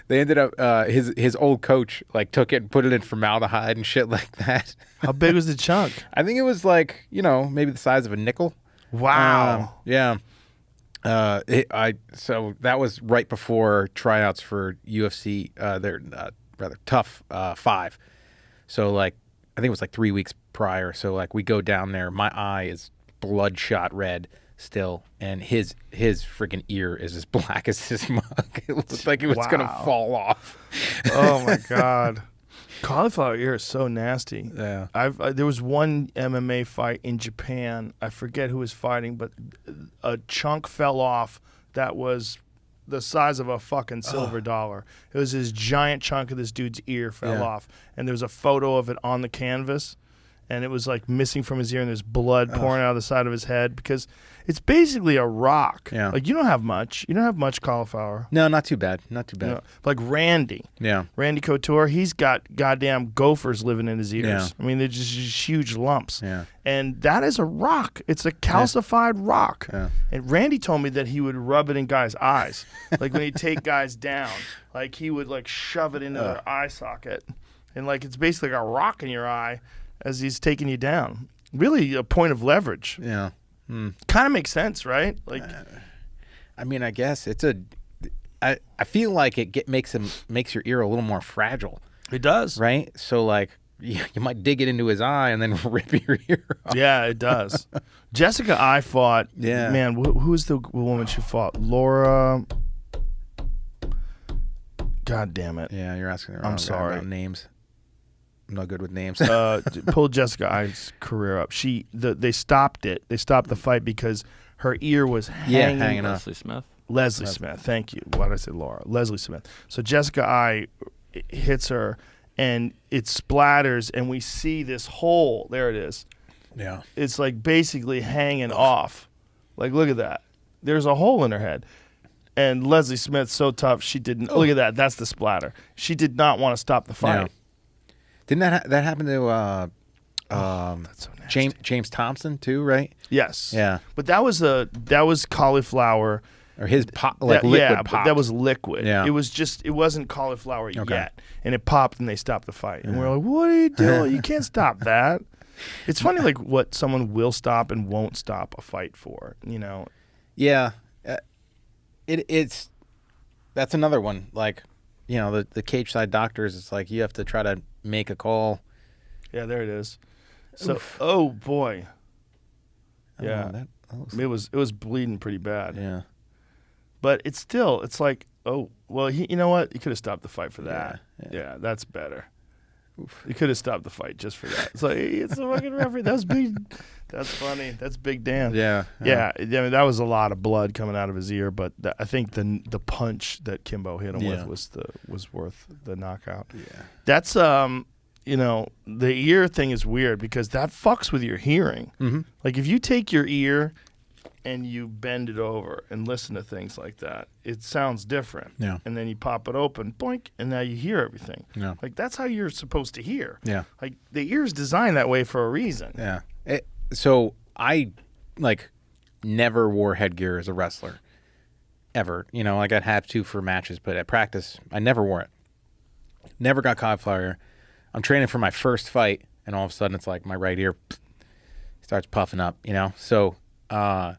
They ended up his old coach like took it and put it in formaldehyde and shit like that. How big was the chunk? I think it was like, you know, maybe the size of a nickel. Wow. Yeah. So that was right before tryouts for UFC, their rather tough 5. So like, I think it was like 3 weeks prior. So like we go down there, my eye is bloodshot red still, and his freaking ear is as black as his mug. It looked like it was gonna fall off. Oh my God. Cauliflower ear is so nasty. Yeah. There was one MMA fight in Japan. I forget who was fighting, but a chunk fell off that was the size of a fucking silver dollar. It was this giant chunk of this dude's ear fell off, and there was a photo of it on the canvas, and it was like missing from his ear, and there's blood pouring out of the side of his head because it's basically a rock. Yeah. Like you don't have much cauliflower. No, not too bad. Not too bad. You know, like Randy. Yeah. Randy Couture, he's got goddamn gophers living in his ears. Yeah. I mean, they're just huge lumps. Yeah. And that is a rock. It's a calcified rock. Yeah. And Randy told me that he would rub it in guys' eyes. Like when he'd take guys down, like he would like shove it into their eye socket. And like it's basically like a rock in your eye as he's taking you down. Really a point of leverage. Yeah. Kind of makes sense, right? Like I mean, I guess it's I feel like it makes your ear a little more fragile, it does. right? So like you might dig it into his eye and then rip your ear off. Yeah, it does. Jessica I fought. Yeah. Man, who's the woman she fought? Laura. God damn it. Yeah, you're asking the wrong guy sorry. about names. I'm not good with names. Pull Jessica I's career up. They stopped it. They stopped the fight because her ear was hanging up. Leslie Smith. Leslie Smith. Thank you. Why did I say Laura? Leslie Smith. So Jessica I hits her, and it splatters, and we see this hole. There it is. Yeah. It's like basically hanging off. Like, look at that. There's a hole in her head. And Leslie Smith's so tough, she didn't. Look at that. That's the splatter. She did not want to stop the fight. Yeah. Didn't that happen to That's so nasty. James Thompson too, right? Yes. Yeah. But that was cauliflower. Or his liquid yeah, pop. but that was liquid. Yeah. It wasn't cauliflower Okay. yet. And it popped and they stopped the fight. And we're like, what are you doing? You can't stop that. It's funny like what someone will stop and won't stop a fight for, you know. Yeah. It's that's another one. Like, you know, the cage side doctors, it's like you have to try to make a call. Yeah, there it is. So, oh boy. I Yeah. don't know, that was- It was bleeding pretty bad. yeah. But it's like, oh, well, you know what? You could have stopped the fight for that. Yeah, that's better. You could have stopped the fight just for that. It's like, hey, it's a fucking referee. That was big. That's funny. That's Big Dan. Yeah. Yeah. I mean, that was a lot of blood coming out of his ear, but I think the punch that Kimbo hit him with was worth the knockout. Yeah. That's you know, the ear thing is weird because that fucks with your hearing. Mm-hmm. Like if you take your ear and you bend it over and listen to things like that, it sounds different. Yeah. And then you pop it open, boink, and now you hear everything. Yeah. Like that's how you're supposed to hear. Yeah. Like the ear's designed that way for a reason. Yeah. So I like never wore headgear as a wrestler ever. You know, like I'd have to for matches, but at practice, I never wore it. Never got cauliflower. I'm training for my first fight, and all of a sudden it's like my right ear starts puffing up, you know? So I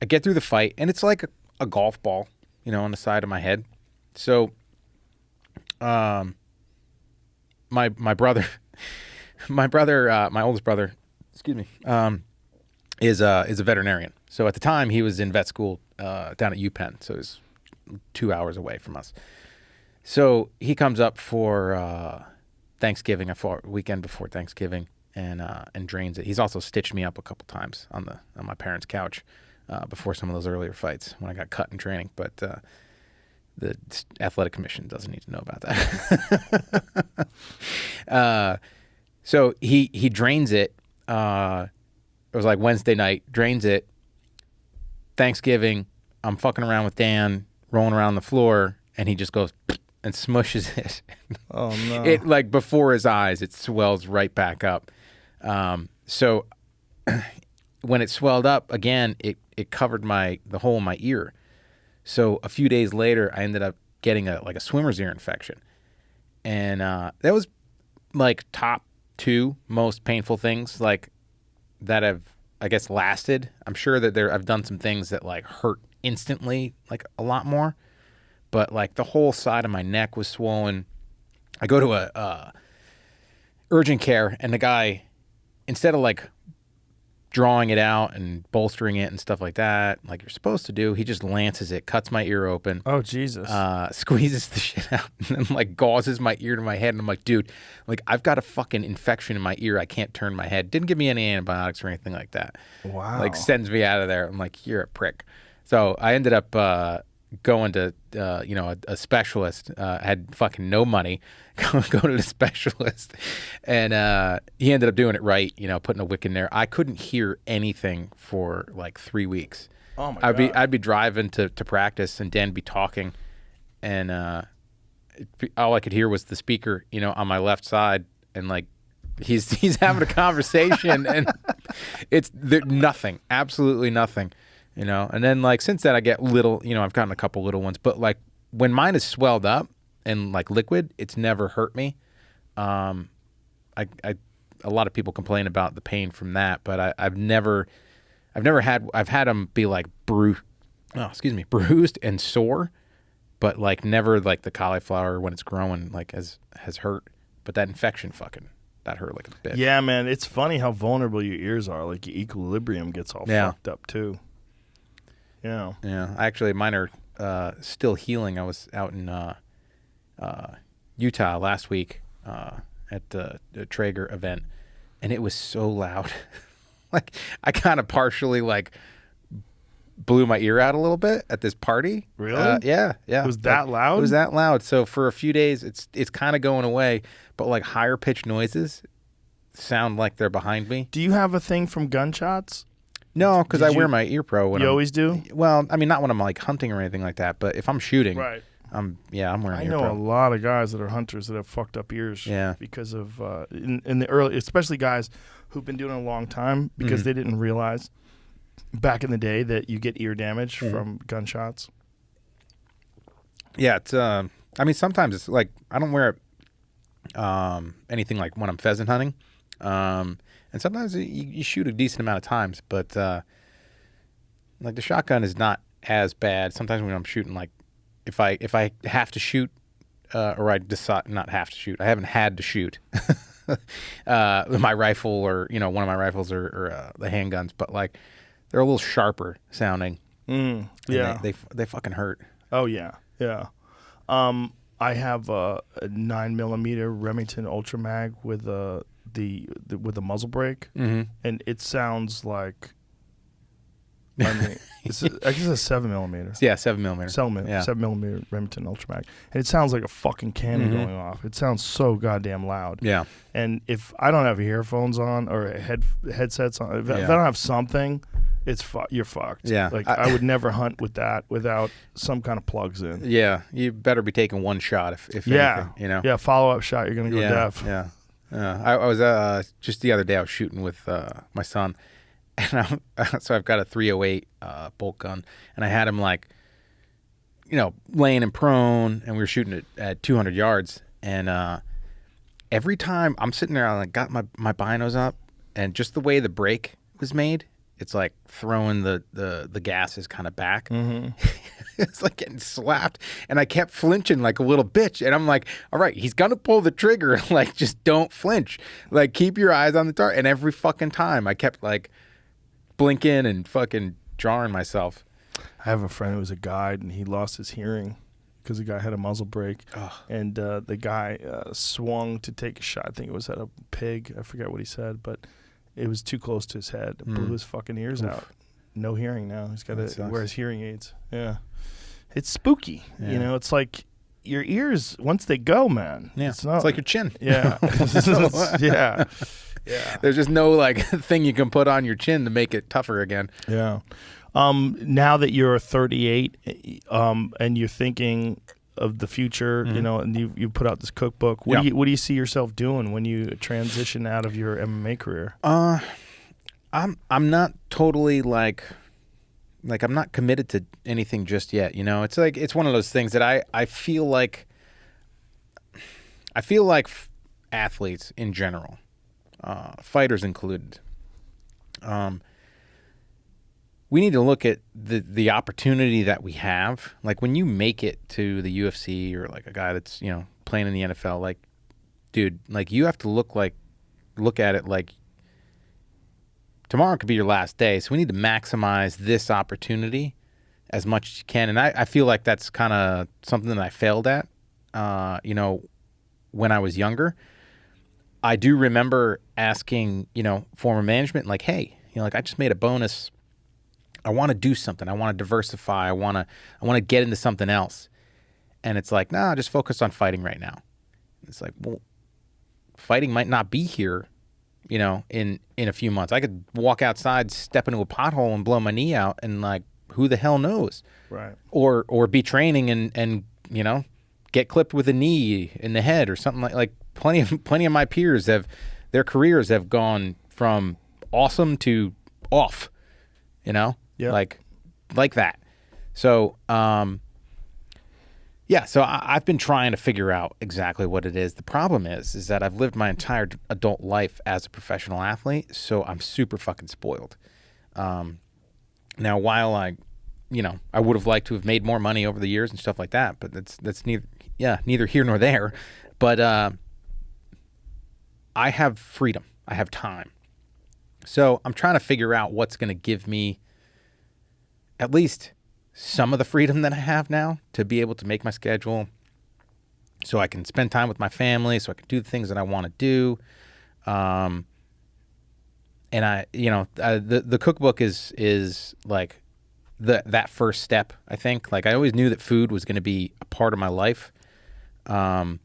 get through the fight, and it's like a golf ball, you know, on the side of my head. So my brother, my oldest brother, excuse me, is a veterinarian. So at the time, he was in vet school down at UPenn, so it was 2 hours away from us. So he comes up for Thanksgiving, a weekend before Thanksgiving, and drains it. He's also stitched me up a couple times on my parents' couch before some of those earlier fights when I got cut in training. But the athletic commission doesn't need to know about that. So he drains it. It was like Wednesday night. Drains it. Thanksgiving, I'm fucking around with Dan, rolling around the floor, and he just goes and smushes it. Oh no! It like before his eyes, it swells right back up. So when it swelled up again, it covered the hole in my ear. So a few days later, I ended up getting a swimmer's ear infection, and that was like top 2 most painful things like that have, I guess, lasted. I'm sure that I've done some things that like hurt instantly, like a lot more. But like the whole side of my neck was swollen. I go to a urgent care, and the guy, instead of like drawing it out and bolstering it and stuff like that, like you're supposed to do, he just lances it, cuts my ear open. Oh Jesus! Squeezes the shit out, and then like gauzes my ear to my head. And I'm like, dude, like I've got a fucking infection in my ear. I can't turn my head. Didn't give me any antibiotics or anything like that. Wow! Like sends me out of there. I'm like, you're a prick. So I ended up going to a specialist. Had fucking no money. Go to the specialist, and he ended up doing it right. You know, putting a wick in there. I couldn't hear anything for like 3 weeks. Oh my God! I'd be driving to practice, and Dan be talking, and all I could hear was the speaker, you know, on my left side, and like he's having a conversation, and it's nothing, absolutely nothing. You know, and then like since then I get little, you know, I've gotten a couple little ones, but like when mine is swelled up and like liquid, it's never hurt me. A lot of people complain about the pain from that, but I've had them be like bruised and sore, but like never like the cauliflower when it's growing like has hurt. But that infection that hurt like a bitch. Yeah, man, it's funny how vulnerable your ears are. Like your equilibrium gets all fucked up too. Yeah. Yeah. Actually, mine are still healing. I was out in Utah last week at the Traeger event, and it was so loud. Like I kind of partially like blew my ear out a little bit at this party. Really? Yeah. It was that loud? It was that loud. So for a few days, it's kind of going away, but like higher pitched noises sound like they're behind me. Do you have a thing from gunshots? No, because I wear my ear pro. When you always do? Well, I mean, not when I'm like hunting or anything like that, but if I'm shooting, right. I'm wearing I ear know pro. a lot of guys that are hunters that have fucked up ears. Yeah. Because of in the early, especially guys who've been doing it a long time because they didn't realize back in the day that you get ear damage from gunshots. Yeah, it's I mean, sometimes it's like I don't wear it anything like when I'm pheasant hunting. And sometimes you shoot a decent amount of times, but like the shotgun is not as bad. Sometimes when I'm shooting, like if I have to shoot, or I decide not have to shoot, I haven't had to shoot my rifle or one of my rifles or the handguns, but like they're a little sharper sounding. Yeah, they fucking hurt. Oh yeah, yeah. I have a 9mm Remington Ultra Mag with with a muzzle brake, and it sounds like I mean, I guess it's a 7mm. Yeah, 7mm. 7mm Remington Ultramag. And it sounds like a fucking cannon going off. It sounds so goddamn loud. Yeah. And if I don't have earphones on or headsets on, if I don't have something, you're fucked. Yeah. Like I would never hunt with that without some kind of plugs in. Yeah, you better be taking one shot if anything, Yeah, follow-up shot, you're going to go deaf. Yeah. I was just the other day I was shooting with my son, and so I've got a 308 bolt gun, and I had him like, laying and prone, and we were shooting it at 200 yards, and every time I'm sitting there, I like got my binos up, and just the way the break was made, it's like throwing the gases kind of back. Mm-hmm. It's like getting slapped, and I kept flinching like a little bitch. And I'm like, all right, he's gonna pull the trigger. Like, just don't flinch. Like, keep your eyes on the target. And every fucking time, I kept like blinking and fucking jarring myself. I have a friend who was a guide, and he lost his hearing because the guy had a muzzle brake, and the guy swung to take a shot. I think it was at a pig. I forget what he said, but it was too close to his head. It blew his fucking ears out. No hearing now. He's got to wear his hearing aids. Yeah. It's spooky. Yeah. It's like your ears, once they go, man. Yeah. It's like your chin. Yeah. Yeah. Yeah. There's just no like thing you can put on your chin to make it tougher again. Yeah. Now that you're 38, and you're thinking of the future, and you put out this cookbook, what do you see yourself doing when you transition out of your MMA career? I'm not totally like I'm not committed to anything just yet. It's like it's one of those things that I feel like athletes in general, fighters included, we need to look at the opportunity that we have. Like when you make it to the UFC or like a guy that's, playing in the NFL, like, dude, like you have to look at it like tomorrow could be your last day. So we need to maximize this opportunity as much as you can. And I feel like that's kind of something that I failed at, when I was younger. I do remember asking, former management, like, hey, like I just made a bonus. I want to do something. I want to diversify. I want to get into something else. And it's like, nah, just focus on fighting right now. It's like, well, fighting might not be here, in a few months. I could walk outside, step into a pothole and blow my knee out, and like, who the hell knows? Right. Or be training and get clipped with a knee in the head or something like plenty of my peers their careers have gone from awesome to off, like that. So, so I've been trying to figure out exactly what it is. The problem is that I've lived my entire adult life as a professional athlete, so I'm super fucking spoiled. Now, while I would have liked to have made more money over the years and stuff like that, but that's neither here nor there. But I have freedom. I have time. So I'm trying to figure out what's going to give me at least some of the freedom that I have now to be able to make my schedule so I can spend time with my family, so I can do the things that I want to do. And the cookbook is like that first step, I think. Like I always knew that food was going to be a part of my life. And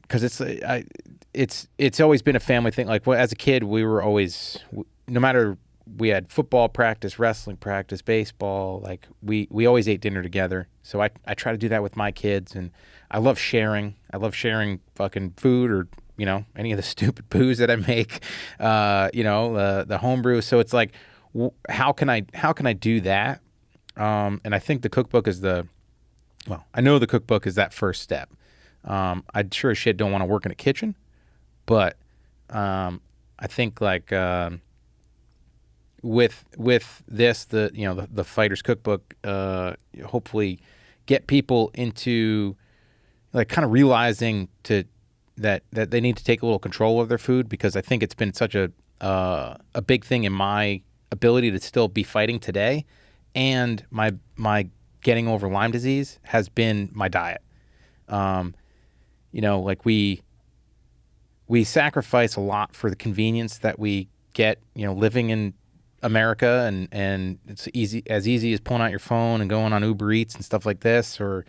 because it's always been a family thing. Like as a kid, we were always, no matter, we had football practice, wrestling practice, baseball. Like we always ate dinner together. So I try to do that with my kids, and I love sharing. I love sharing fucking food or any of the stupid booze that I make. The homebrew. So it's like, how can I do that? And I think the cookbook is I know the cookbook is that first step. I sure as shit don't want to work in a kitchen, but I think like with this, the Fighter's Cookbook, hopefully get people into like kind of realizing that they need to take a little control of their food, because I think it's been such a big thing in my ability to still be fighting today, and my getting over Lyme disease has been my diet. Like we sacrifice a lot for the convenience that we get, living in America, and it's easy as pulling out your phone and going on Uber Eats and stuff like this, or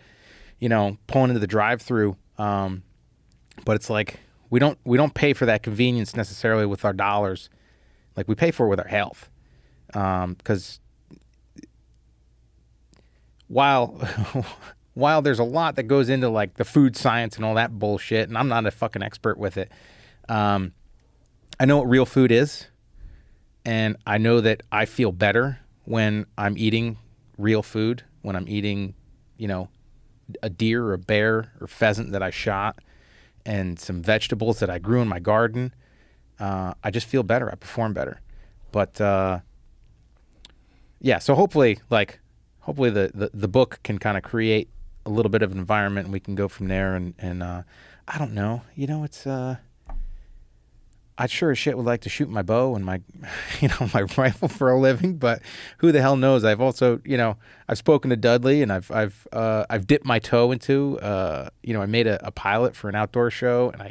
pulling into the drive-through. But it's like we don't pay for that convenience necessarily with our dollars, like we pay for it with our health. Because while there's a lot that goes into like the food science and all that bullshit, and I'm not a fucking expert with it, I know what real food is, and I know that I feel better when I'm eating real food, when I'm eating, a deer or a bear or pheasant that I shot and some vegetables that I grew in my garden. I just feel better. I perform better. But yeah, so hopefully the book can kind of create a little bit of an environment, and we can go from there. And I don't know, it's I sure as shit would like to shoot my bow and my my rifle for a living, but who the hell knows? I've also I've spoken to Dudley, and I've dipped my toe into I made a pilot for an outdoor show, and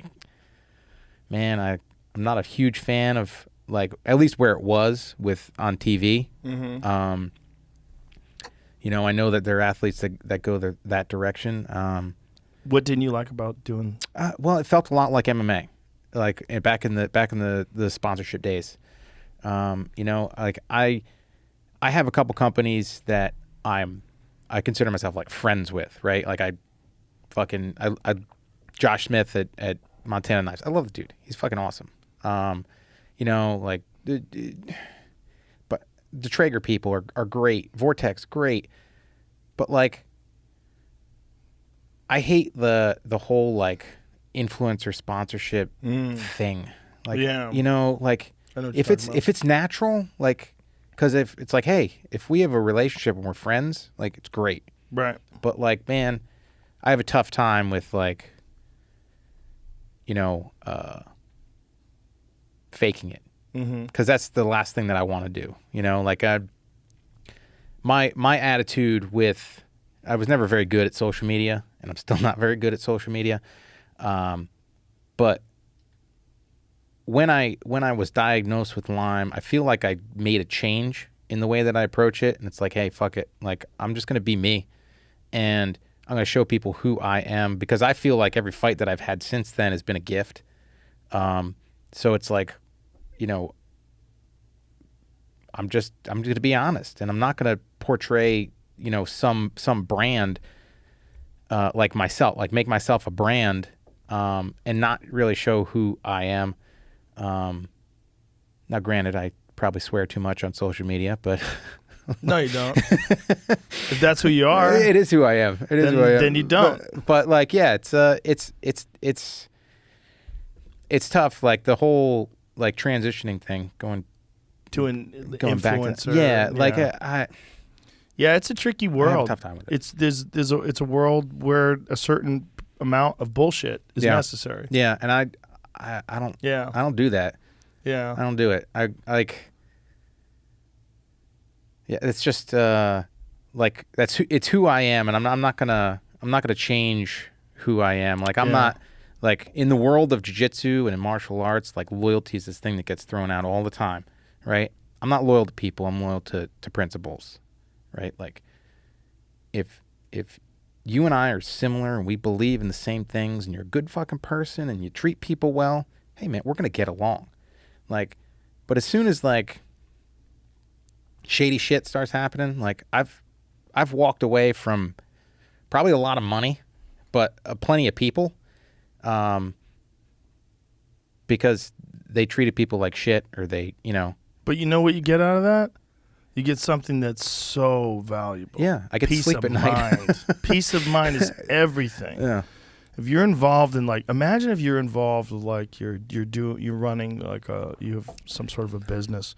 I'm not a huge fan of, like, at least where it was on TV. Mm-hmm. I know that there are athletes that go that direction. What didn't you like about doing? Well, it felt a lot like MMA, like back in the sponsorship days. Like I have a couple companies that I consider myself like friends with, right? Like I Josh Smith at Montana Knives. I love the dude. He's fucking awesome. But the Traeger people are great. Vortex, great. But like, I hate the whole like influencer sponsorship thing. Like, yeah. Like if it's natural, like, because if it's like, hey, if we have a relationship and we're friends, like, it's great. Right. But like, man, I have a tough time with like, faking it, because that's the last thing that I want to do. Like my attitude with, I was never very good at social media, and I'm still not very good at social media. But when I was diagnosed with Lyme, I feel like I made a change in the way that I approach it, and it's like, hey, fuck it, like, I'm just gonna be me, and I'm gonna show people who I am, because I feel like every fight that I've had since then has been a gift. So it's like, I'm going to be honest, and I'm not going to portray, some brand, like myself, like make myself a brand, and not really show who I am. Now granted, I probably swear too much on social media, but no, you don't. If that's who you are, it is who I am. It is who I am. Then you don't. But like, yeah, it's tough. Like the whole like transitioning thing, going influencer. Back to, yeah, like yeah, it's a tricky world. I have a tough time with it. It's a world where a certain amount of bullshit is necessary. Yeah, and I don't. Yeah, I don't do that. Yeah, I don't do it. I like. Yeah, it's just like it's who I am, and I'm not gonna change who I am. Like I'm not, like, in the world of jiu-jitsu and in martial arts, like, loyalty is this thing that gets thrown out all the time, right? I'm not loyal to people. I'm loyal to principles, right? Like, if you and I are similar and we believe in the same things, and you're a good fucking person and you treat people well, hey man, we're gonna get along. Like, but as soon as like shady shit starts happening, like I've walked away from probably a lot of money, but plenty of people, because they treated people like shit, or they, But you know what you get out of that? You get something that's so valuable. Yeah, I get to sleep at night. Peace of mind is everything. Yeah. If you're involved in, like, imagine if you're involved with, like, you're running like you have some sort of a business,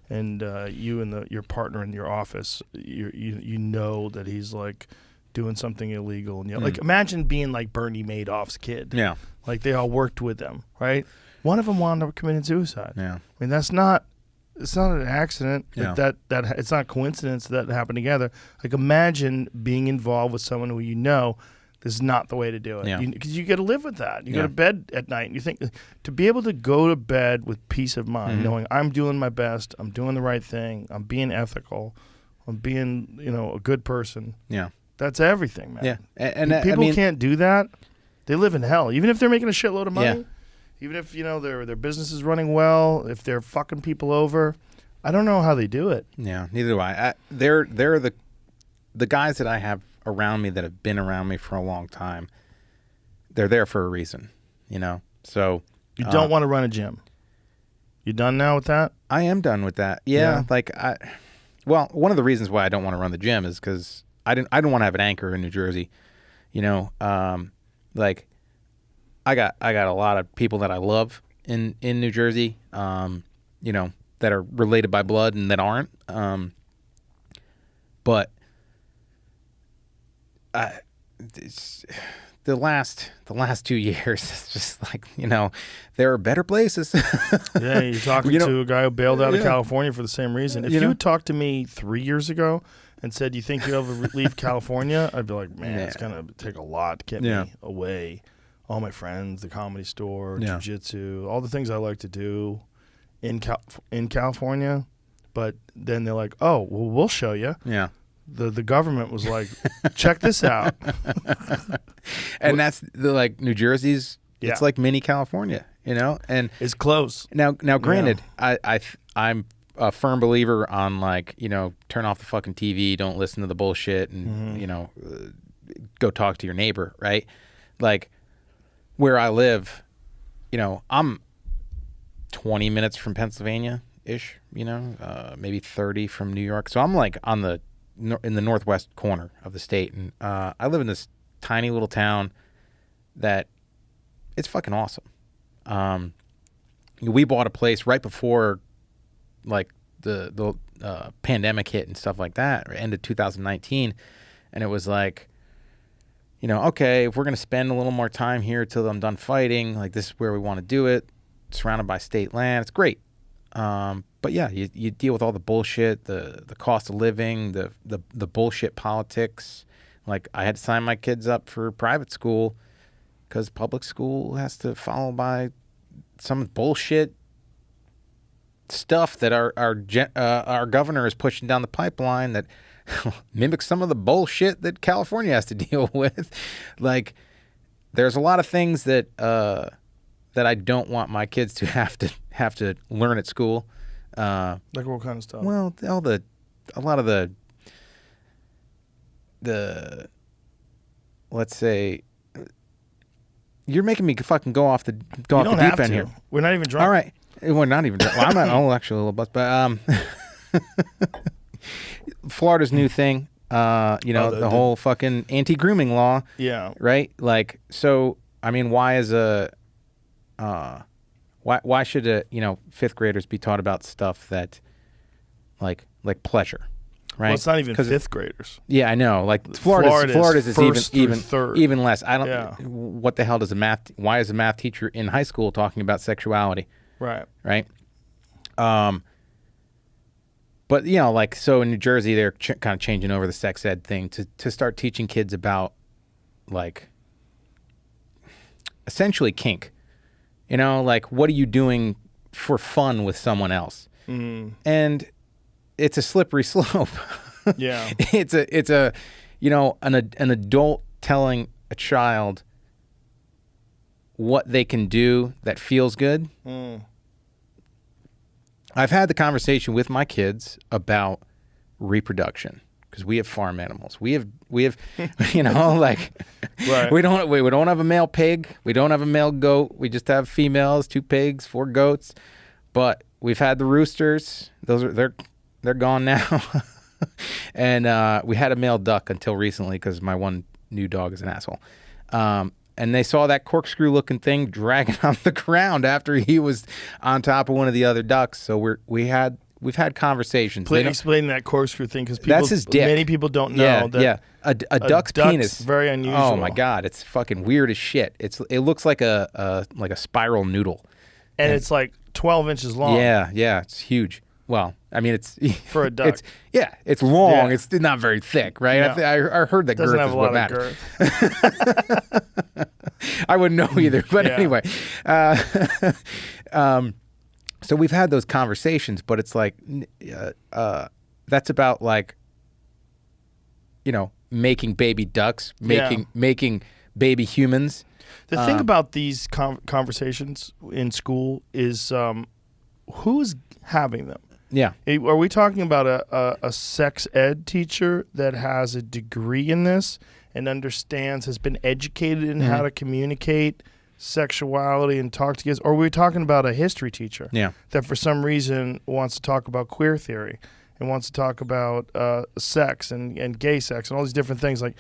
and you and your partner in your office, you know that he's like doing something illegal, and like, imagine being like Bernie Madoff's kid. Yeah, like they all worked with them, right? One of them wound up committing suicide. Yeah, I mean, it's not an accident. Yeah. That it's not a coincidence that happened together. Like, imagine being involved with someone who This is not the way to do it. Yeah. Because you got to live with that. You go Yeah. to bed at night and you think to be able to go to bed with peace of mind, knowing I'm doing my best, I'm doing the right thing, I'm being ethical, I'm being, a good person. Yeah. That's everything, man. Yeah. And People can't do that. They live in hell. Even if they're making a shitload of money, Yeah. even if, their business is running well, if they're fucking people over, I don't know how they do it. Yeah, neither do I. They're the guys that I have around me that have been around me for a long time. They're there for a reason, So You don't want to run a gym. You done now with that? I am done with that. Yeah. One of the reasons why I don't want to run the gym is because I don't want to have an anchor in New Jersey. I got a lot of people that I love in New Jersey. That are related by blood and that aren't. But the last 2 years, it's just like, there are better places. Yeah, you're talking to a guy who bailed out of California for the same reason. If you had talked to me 3 years ago and said, you think you'll ever leave California? I'd be like, man, it's going to take a lot to get me away. All my friends, the Comedy Store, jiu-jitsu, all the things I like to do in California. But then they're like, oh, well, we'll show you. Yeah. The government was like, check this out. And that's New Jersey's. It's like mini California, and it's close. Now, granted, I'm a firm believer on turn off the fucking TV, don't listen to the bullshit, and go talk to your neighbor, right? Like where I live, I'm 20 minutes from Pennsylvania-ish, maybe 30 from New York. So I'm in the northwest corner of the state, and I live in this tiny little town that it's fucking awesome. We bought a place right before the pandemic hit and stuff like that, or end of 2019, and it was like, okay, if we're gonna spend a little more time here till I'm done fighting, this is where we want to do it, surrounded by state land, it's great. But yeah, you deal with all the bullshit, the cost of living, the bullshit politics. I had to sign my kids up for private school because public school has to follow by some bullshit stuff that our governor is pushing down the pipeline that mimics some of the bullshit that California has to deal with. There's a lot of things that I don't want my kids to have to learn at school. Like what kind of stuff? Well, a lot of the let's say, you're making me fucking go off the deep end here. We're not even drunk. All right, we're not even drunk. Well, I'm not. Actually a little bit, but Florida's new thing. The whole fucking anti-grooming law. Yeah. Right. So. I mean, why should fifth graders be taught about stuff that like pleasure, right? Well, it's not even fifth graders. Yeah, I know. Florida's is even less. I don't. Yeah. What the hell why is a math teacher in high school talking about sexuality? Right. Right. But so in New Jersey, they're kind of changing over the sex ed thing to start teaching kids about essentially kink. What are you doing for fun with someone else? Mm. And it's a slippery slope. Yeah. It's an adult telling a child what they can do that feels good. Mm. I've had the conversation with my kids about reproduction because we have farm animals. We have right. we don't have a male pig. We don't have a male goat. We just have females, 2 pigs, 4 goats. But we've had the roosters. They're gone now. And we had a male duck until recently because my one new dog is an asshole. And they saw that corkscrew-looking thing dragging on the ground after he was on top of one of the other ducks. So we've had conversations. Explain that corkscrew thing because that's his dick. Many people don't know that. A duck's penis. Very unusual. Oh my god, it's fucking weird as shit. It looks like a spiral noodle, and it's 12 inches long. Yeah, it's huge. Well, I mean, it's For a duck. It's long. Yeah. It's not very thick, right? No. I heard that Doesn't girth have is a what lot of matters. girth. I wouldn't know either, but Yeah. anyway. So we've had those conversations, but it's like that's about like, making baby ducks, making baby humans. The thing about these conversations in school is who's having them? Yeah. Are we talking about a sex ed teacher that has a degree in this and understands, has been educated in how to communicate sexuality and talk to kids? Or are we talking about a history teacher that for some reason wants to talk about queer theory and wants to talk about sex and gay sex and all these different things? Like,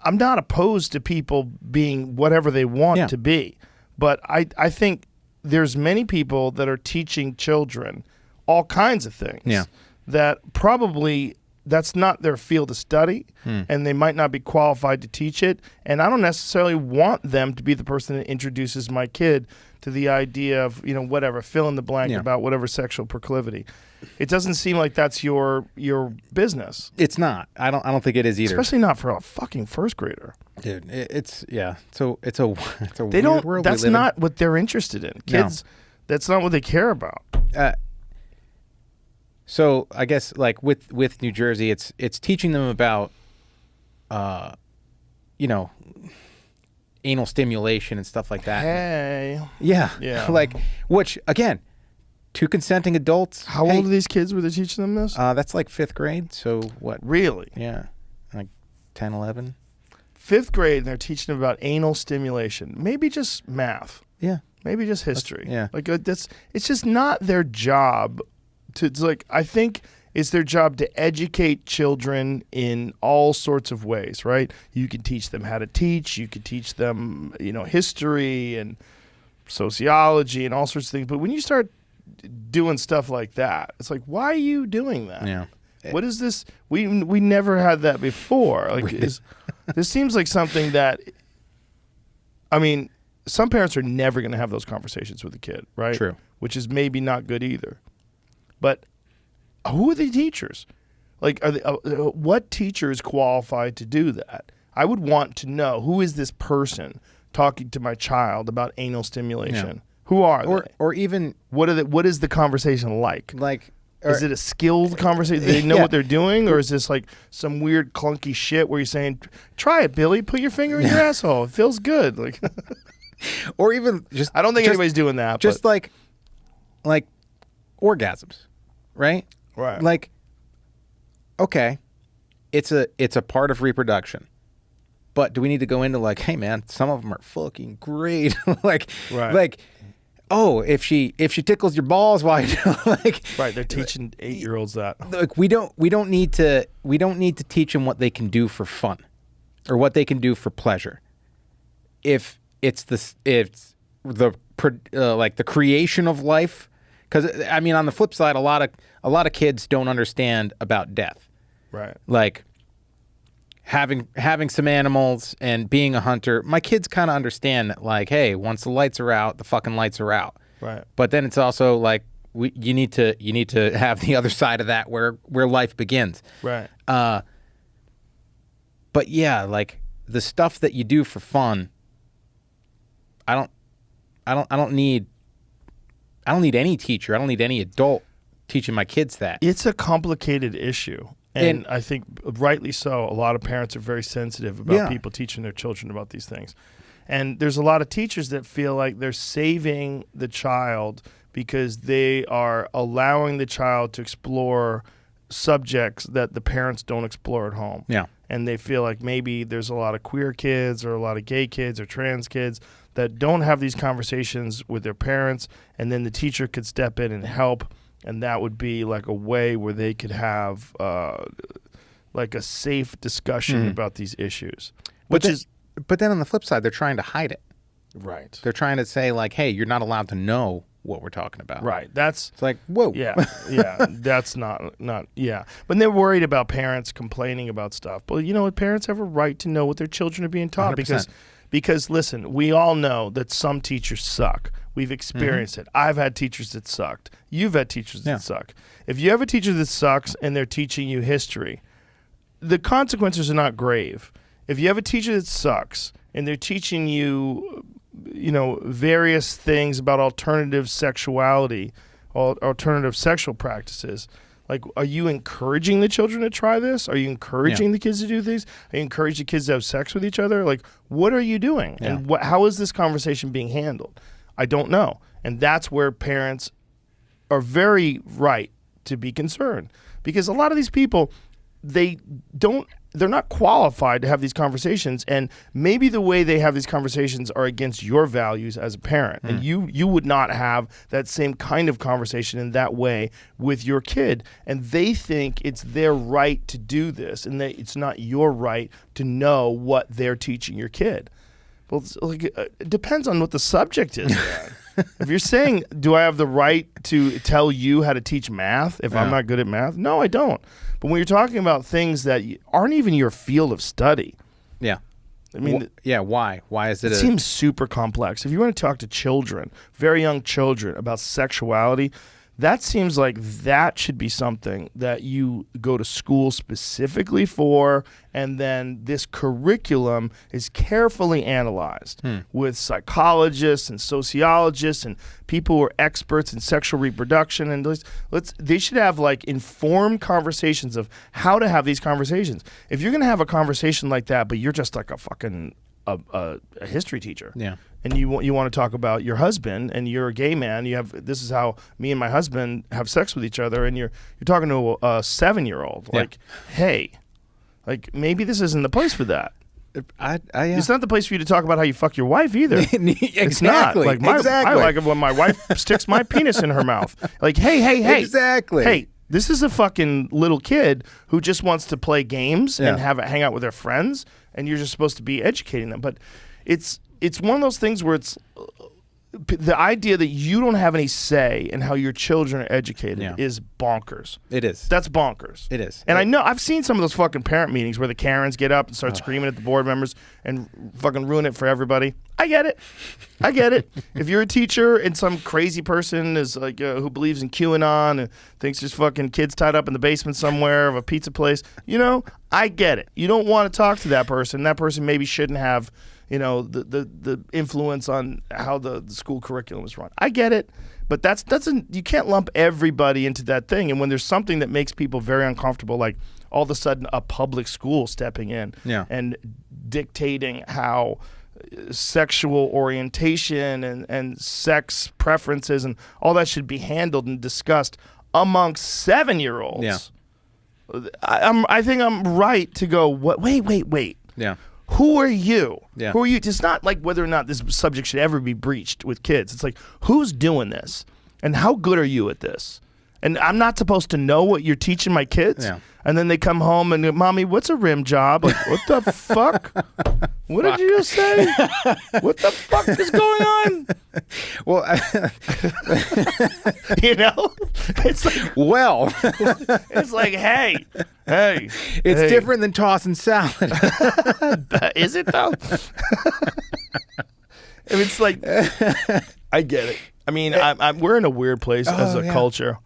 I'm not opposed to people being whatever they want to be, but I think there's many people that are teaching children all kinds of things that probably that's not their field of study and they might not be qualified to teach it. And I don't necessarily want them to be the person that introduces my kid to the idea of, whatever, fill in the blank about whatever sexual proclivity. It doesn't seem like that's your business. It's not. I don't think it is either. Especially not for a fucking first grader. Dude, So it's a They weird don't. world That's we live not what they're interested in. Kids, that's not what they care about. So I guess like with New Jersey, it's teaching them about, anal stimulation and stuff like that. Hey. Yeah. Like, which again, two consenting adults. How old are these kids were they teaching them this? That's like 5th grade. So what? Really? Yeah. Like 10, 11. 5th grade, and they're teaching them about anal stimulation. Maybe just math. Yeah. Maybe just history. Yeah. Like it's just not their job to. It's like, I think it's their job to educate children in all sorts of ways, right? You can teach them how to teach. You can teach them, history and sociology and all sorts of things. But when you start doing stuff like that, it's like, why are you doing that? Yeah. What is this? We never had that before. Like, this seems like something that, I mean, some parents are never going to have those conversations with a kid, right? True. Which is maybe not good either. But who are the teachers? Like, are they, what teacher is qualified to do that? I would want to know, who is this person talking to my child about anal stimulation? Yeah. Who are they? Or even What is the conversation like? Is it a skilled conversation? Do they know what they're doing? Or is this like some weird clunky shit where you're saying, try it, Billy, put your finger in your asshole. It feels good. Like, or even just, I don't think anybody's doing that. Just but. like orgasms, right? Right. Like, okay, it's a part of reproduction, but do we need to go into like, hey man, some of them are fucking great. like, Right. like, oh, if she tickles your balls while you're like, Right, they're teaching 8-year-olds that. Like, we don't need to teach them what they can do for fun, or what they can do for pleasure. If it's the creation of life, because I mean, on the flip side, a lot of kids don't understand about death. Right. Like having some animals and being a hunter. My kids kind of understand that, like, hey, once the lights are out, the fucking lights are out. Right. But then it's also like you need to have the other side of that where life begins. Right. But yeah, like the stuff that you do for fun, I don't need any teacher. I don't need any adult teaching my kids that. It's a complicated issue. And I think rightly so. A lot of parents are very sensitive about people teaching their children about these things. And there's a lot of teachers that feel like they're saving the child because they are allowing the child to explore subjects that the parents don't explore at home. Yeah. And they feel like maybe there's a lot of queer kids or a lot of gay kids or trans kids that don't have these conversations with their parents, and then the teacher could step in and help, and that would be like a way where they could have like a safe discussion about these issues. But then on the flip side, they're trying to hide it. Right. They're trying to say like, hey, you're not allowed to know what we're talking about. Right. It's like, whoa. Yeah. That's not. But they're worried about parents complaining about stuff. But parents have a right to know what their children are being taught 100%. because Because listen, we all know that some teachers suck. We've experienced it. I've had teachers that sucked. You've had teachers that suck. If you have a teacher that sucks and they're teaching you history, the consequences are not grave. If you have a teacher that sucks and they're teaching you, various things about alternative sexuality, alternative sexual practices, like, are you encouraging the children to try this? Are you encouraging the kids to do these? Are you encouraging the kids to have sex with each other? Like, what are you doing? Yeah. And how is this conversation being handled? I don't know. And that's where parents are very right to be concerned, because a lot of these people, they're not qualified to have these conversations, and maybe the way they have these conversations are against your values as a parent, and you would not have that same kind of conversation in that way with your kid, and they think it's their right to do this, and it's not your right to know what they're teaching your kid. Well, it depends on what the subject is, man. If you're saying, do I have the right to tell you how to teach math if I'm not good at math? No, I don't. But when you're talking about things that aren't even your field of study. Yeah. I mean, why? Why is it? It seems super complex. If you want to talk to children, very young children, about sexuality, that seems like that should be something that you go to school specifically for, and then this curriculum is carefully analyzed with psychologists and sociologists and people who are experts in sexual reproduction, and they should have like informed conversations of how to have these conversations. If you're going to have a conversation like that, but you're just like a fucking a history teacher, and you want to talk about your husband, and you're a gay man, this is how me and my husband have sex with each other, and you're talking to a 7-year-old, like, hey, like, maybe this isn't the place for that. It's not the place for you to talk about how you fuck your wife either. Exactly. It's not. Like, I like it when my wife sticks my penis in her mouth. Like, hey. Exactly. Hey, this is a fucking little kid who just wants to play games and hang out with their friends, and you're just supposed to be educating them. But it's one of those things where it's the idea that you don't have any say in how your children are educated is bonkers. It is. That's bonkers. It is. And I know I've seen some of those fucking parent meetings where the Karens get up and start screaming at the board members and fucking ruin it for everybody. I get it. If you're a teacher and some crazy person is like who believes in QAnon and thinks there's fucking kids tied up in the basement somewhere of a pizza place, I get it. You don't want to talk to that person. That person maybe shouldn't have the influence on how the school curriculum is run. I get it, but you can't lump everybody into that thing. And when there's something that makes people very uncomfortable, like all of a sudden a public school stepping in and dictating how sexual orientation and sex preferences and all that should be handled and discussed amongst 7-year-olds. I think I'm right to go, wait. Yeah. Who are you? Yeah. Who are you? It's not like whether or not this subject should ever be breached with kids. It's like, who's doing this? And how good are you at this? And I'm not supposed to know what you're teaching my kids? Yeah. And then they come home and, Mommy, what's a rim job? Like, what the fuck? What did you just say? What the fuck is going on? Well, It's like, it's like, hey. It's different than tossing salad. Is it though? It's like, I get it. I mean, we're in a weird place as a culture.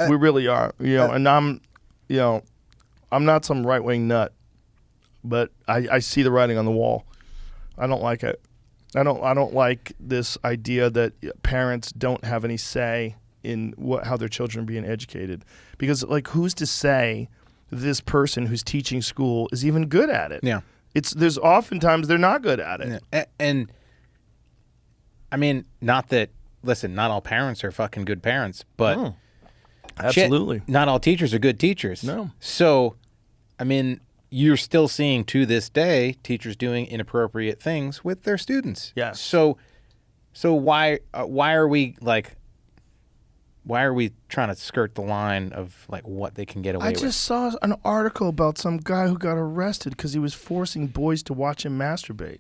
We really are, and I'm not some right-wing nut, but I see the writing on the wall. I don't like it. I don't like this idea that parents don't have any say in how their children are being educated, because like, who's to say this person who's teaching school is even good at it? Yeah. There's oftentimes they're not good at it. Yeah. And I mean, not all parents are fucking good parents, but Absolutely. Not all teachers are good teachers. No. So, I mean, you're still seeing to this day teachers doing inappropriate things with their students. Yes. So why are we trying to skirt the line of like what they can get away with? I just saw an article about some guy who got arrested because he was forcing boys to watch him masturbate.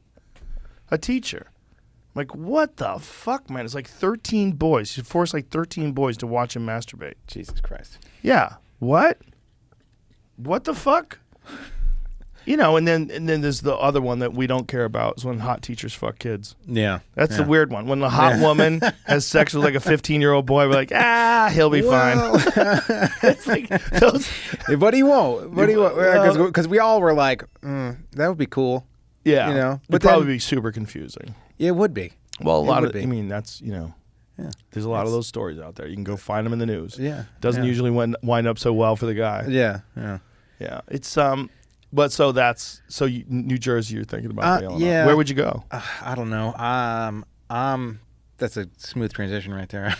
A teacher. Like, what the fuck, man? It's like 13 boys. He forced like 13 boys to watch him masturbate. Jesus Christ. Yeah. What? What the fuck? You know, and then there's the other one that we don't care about is when hot teachers fuck kids. Yeah. That's the weird one. When the hot woman has sex with like a 15-year-old boy, we're like, he'll be fine. It's like those. But he won't. Because we all were like, that would be cool. Yeah. You know, but probably be super confusing. It would be. Well, a lot of. be. I mean, that's there's a lot of those stories out there. You can go find them in the news. Yeah. Doesn't usually wind up so well for the guy. Yeah. Yeah. Yeah. It's But so New Jersey, you're thinking about bailing yeah. out. Where would you go? I don't know. That's a smooth transition right there.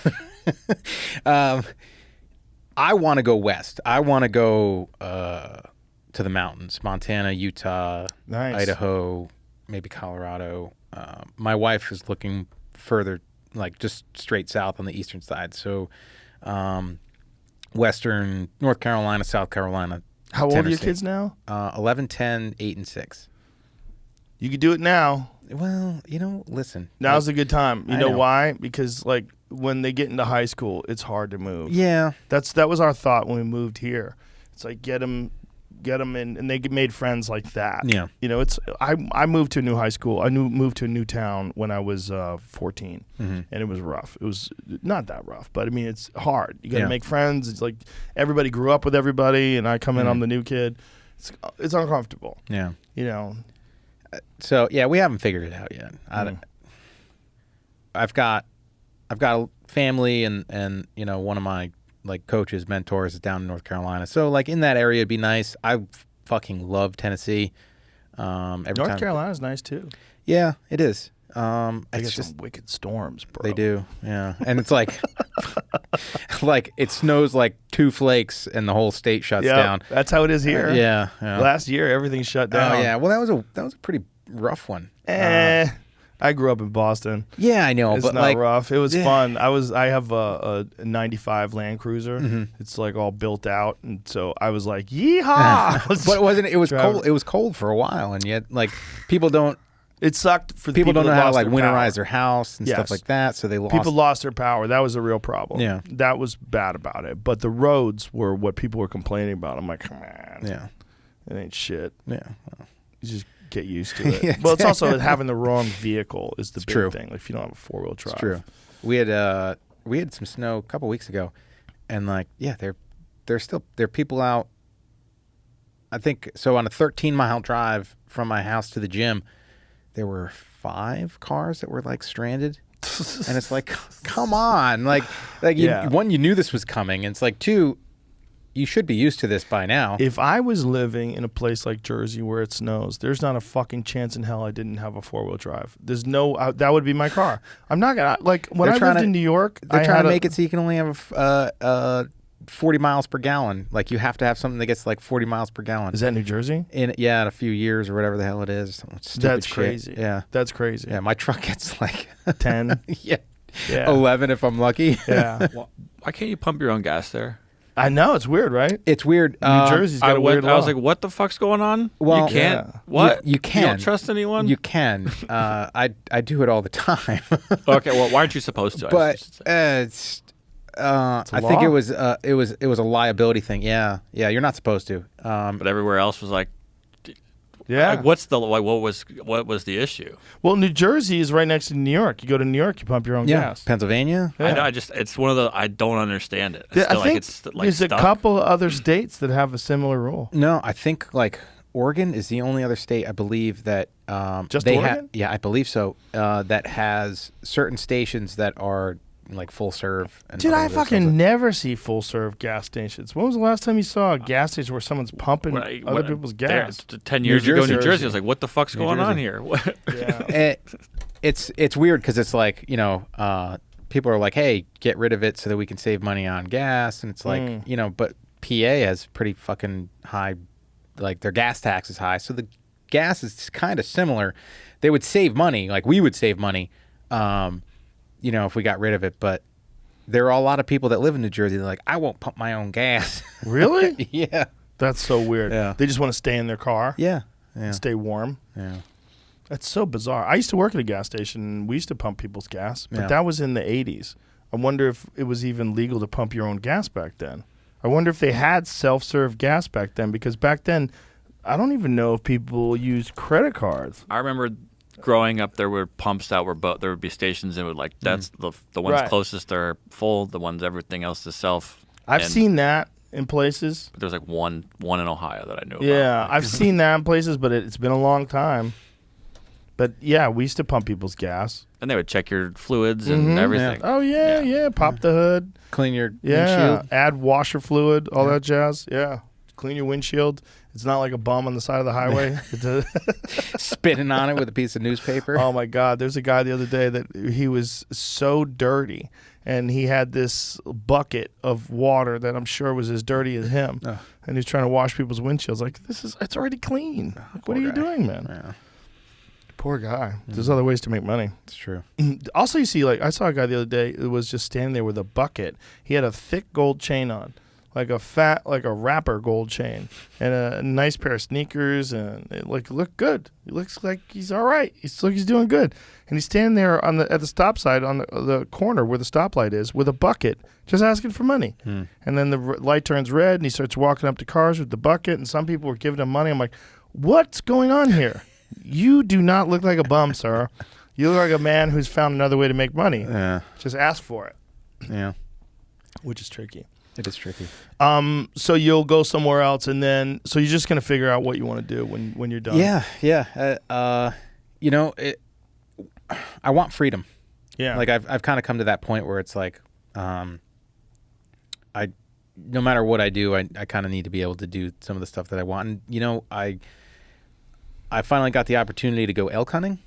I want to go west. I want to go to the mountains, Montana, Utah, Idaho, maybe Colorado. My wife is looking further, like just straight south on the eastern side. So western North Carolina, South Carolina. How old are your Tennessee. kids now? 11, 10, 8, and 6. You could do it now. Well, listen. Now's a good time. You I know know. why? Because like when they get into high school, it's hard to move. Yeah. That was our thought when we moved here. It's like get them in, and they made friends like that. Yeah. You know, I moved to a new high school. I moved to a new town when I was 14, and it was rough. It was not that rough, but I mean it's hard. You got to make friends. It's like everybody grew up with everybody, and I come in, I'm the new kid. It's uncomfortable. Yeah. You know. So yeah, we haven't figured it out yet. I've got a family, and one of my like coaches, mentors is down in North Carolina. So like in that area, it'd be nice. I fucking love Tennessee. North Carolina's nice too. Yeah, it is. They It's get just some wicked storms, bro. they do. Yeah, and it's like like it snows like 2 flakes and the whole state shuts down. That's how it is here. Yeah. Last year, everything shut down. Oh yeah. Well, that was a pretty rough one. I grew up in Boston. Yeah, I know, It's but not like rough. It was fun. I have a 95 Land Cruiser. It's like all built out, and so I was like, yeehaw! But it was driving. cold. It was cold for a while, and yet like people don't It sucked for the people don't know that how to lost like their winterize power. their house and stuff like that. So they lost. People lost their power. That was a real problem. Yeah. That was bad about it. But the roads were what people were complaining about. I'm like, come on. Yeah. It ain't shit. Yeah. You just get used to it. Yeah, Well, it's also having the wrong vehicle is the big true. thing. Like if you don't have a 4-wheel drive. It's true. We had some snow a couple weeks ago, and like there are people out. I think so on a 13-mile drive from my house to the gym, there were 5 cars that were like stranded, and it's like, come on, like one, you knew this was coming, and it's like 2, you should be used to this by now. If I was living in a place like Jersey where it snows, there's not a fucking chance in hell I didn't have a 4-wheel drive. There's no that would be my car. I'm not gonna like when I lived in New York. They're trying to make it so you can only have 40 miles per gallon. Like you have to have something that gets like 40 miles per gallon. Is that New Jersey? In a few years or whatever the hell it is. Stupid That's shit. crazy. Yeah, that's crazy. yeah. My truck gets like 10. yeah, Yeah. 11 if I'm lucky. Yeah. Why can't you pump your own gas there? I know it's weird, right? It's weird. New Jersey's got a weird law. I was like, what the fuck's going on? Well, you can't. yeah. What? You can. You don't trust anyone? You can. I do it all the time. Okay, well, why aren't you supposed to? I should say. But it's. I a think law. it was a liability thing. Yeah, you're not supposed to. But everywhere else was like, Yeah. like, what was the issue? Well, New Jersey is right next to New York. You go to New York, you pump your own gas. Pennsylvania. Yeah. I know. It's one of the. I don't understand it. Yeah, I Still, think it's like there's stuck. a couple of other states that have a similar rule. No, I think like Oregon is the only other state I believe that Just they Oregon? Yeah, I believe so. That has certain stations that are like full serve. And Dude, other I those fucking things. never see full serve gas stations. When was the last time you saw a gas station where someone's pumping other people's gas? 10 years ago, Jersey. New Jersey. I was like, what the fuck's going on Jersey. here? What? Yeah. It's weird because it's like people are like, hey, get rid of it so that we can save money on gas, and it's like but PA has pretty fucking high, like their gas tax is high, so the gas is kind of similar. They would save money, like we would save money, if we got rid of it, but there are a lot of people that live in New Jersey. They're like, I won't pump my own gas. Really? Yeah. That's so weird. Yeah. They just want to stay in their car Yeah. and stay warm. Yeah. That's so bizarre. I used to work at a gas station, and we used to pump people's gas, but Yeah. that was in the 80s. I wonder if it was even legal to pump your own gas back then. I wonder if they had self-serve gas back then, because back then I don't even know if people use credit cards. I remember growing up, there were pumps that were there would be stations that would like that's the ones Right. closest are full, the ones everything else is self. I've And seen that in places. there's like one in Ohio that I knew Yeah, about. I've seen that in places, but it's been a long time. But yeah, we used to pump people's gas. And they would check your fluids and everything. Oh yeah. Pop the hood. Clean your Yeah, windshield. add washer fluid, all that jazz. Yeah, clean your windshield. It's not like a bum on the side of the highway. Spitting on it with a piece of newspaper. Oh my God, there's a guy the other day that he was so dirty, and he had this bucket of water that I'm sure was as dirty as him, and he's trying to wash people's windshields. Like, it's already clean. Like, what are you doing, man? Yeah, Poor guy. There's other ways to make money. it's true. Also, you see, like, I saw a guy the other day that was just standing there with a bucket. He had a thick gold chain on, like a rapper gold chain, and a nice pair of sneakers, and it looked good. He looks like he's all right. He's doing good, and he's standing there at the stop sign on the corner where the stoplight is with a bucket, just asking for money. And then the light turns red, and he starts walking up to cars with the bucket, and some people were giving him money. I'm like, what's going on here? You do not look like a bum, sir. You look like a man who's found another way to make money. Yeah, Just ask for it, yeah, which is tricky. it is tricky. So you'll go somewhere else, and then so you're just gonna figure out what you want to do when you're done. Yeah. You know, I want freedom. Yeah. Like I've kind of come to that point where it's like, no matter what I do, I kind of need to be able to do some of the stuff that I want. And you know, I finally got the opportunity to go elk hunting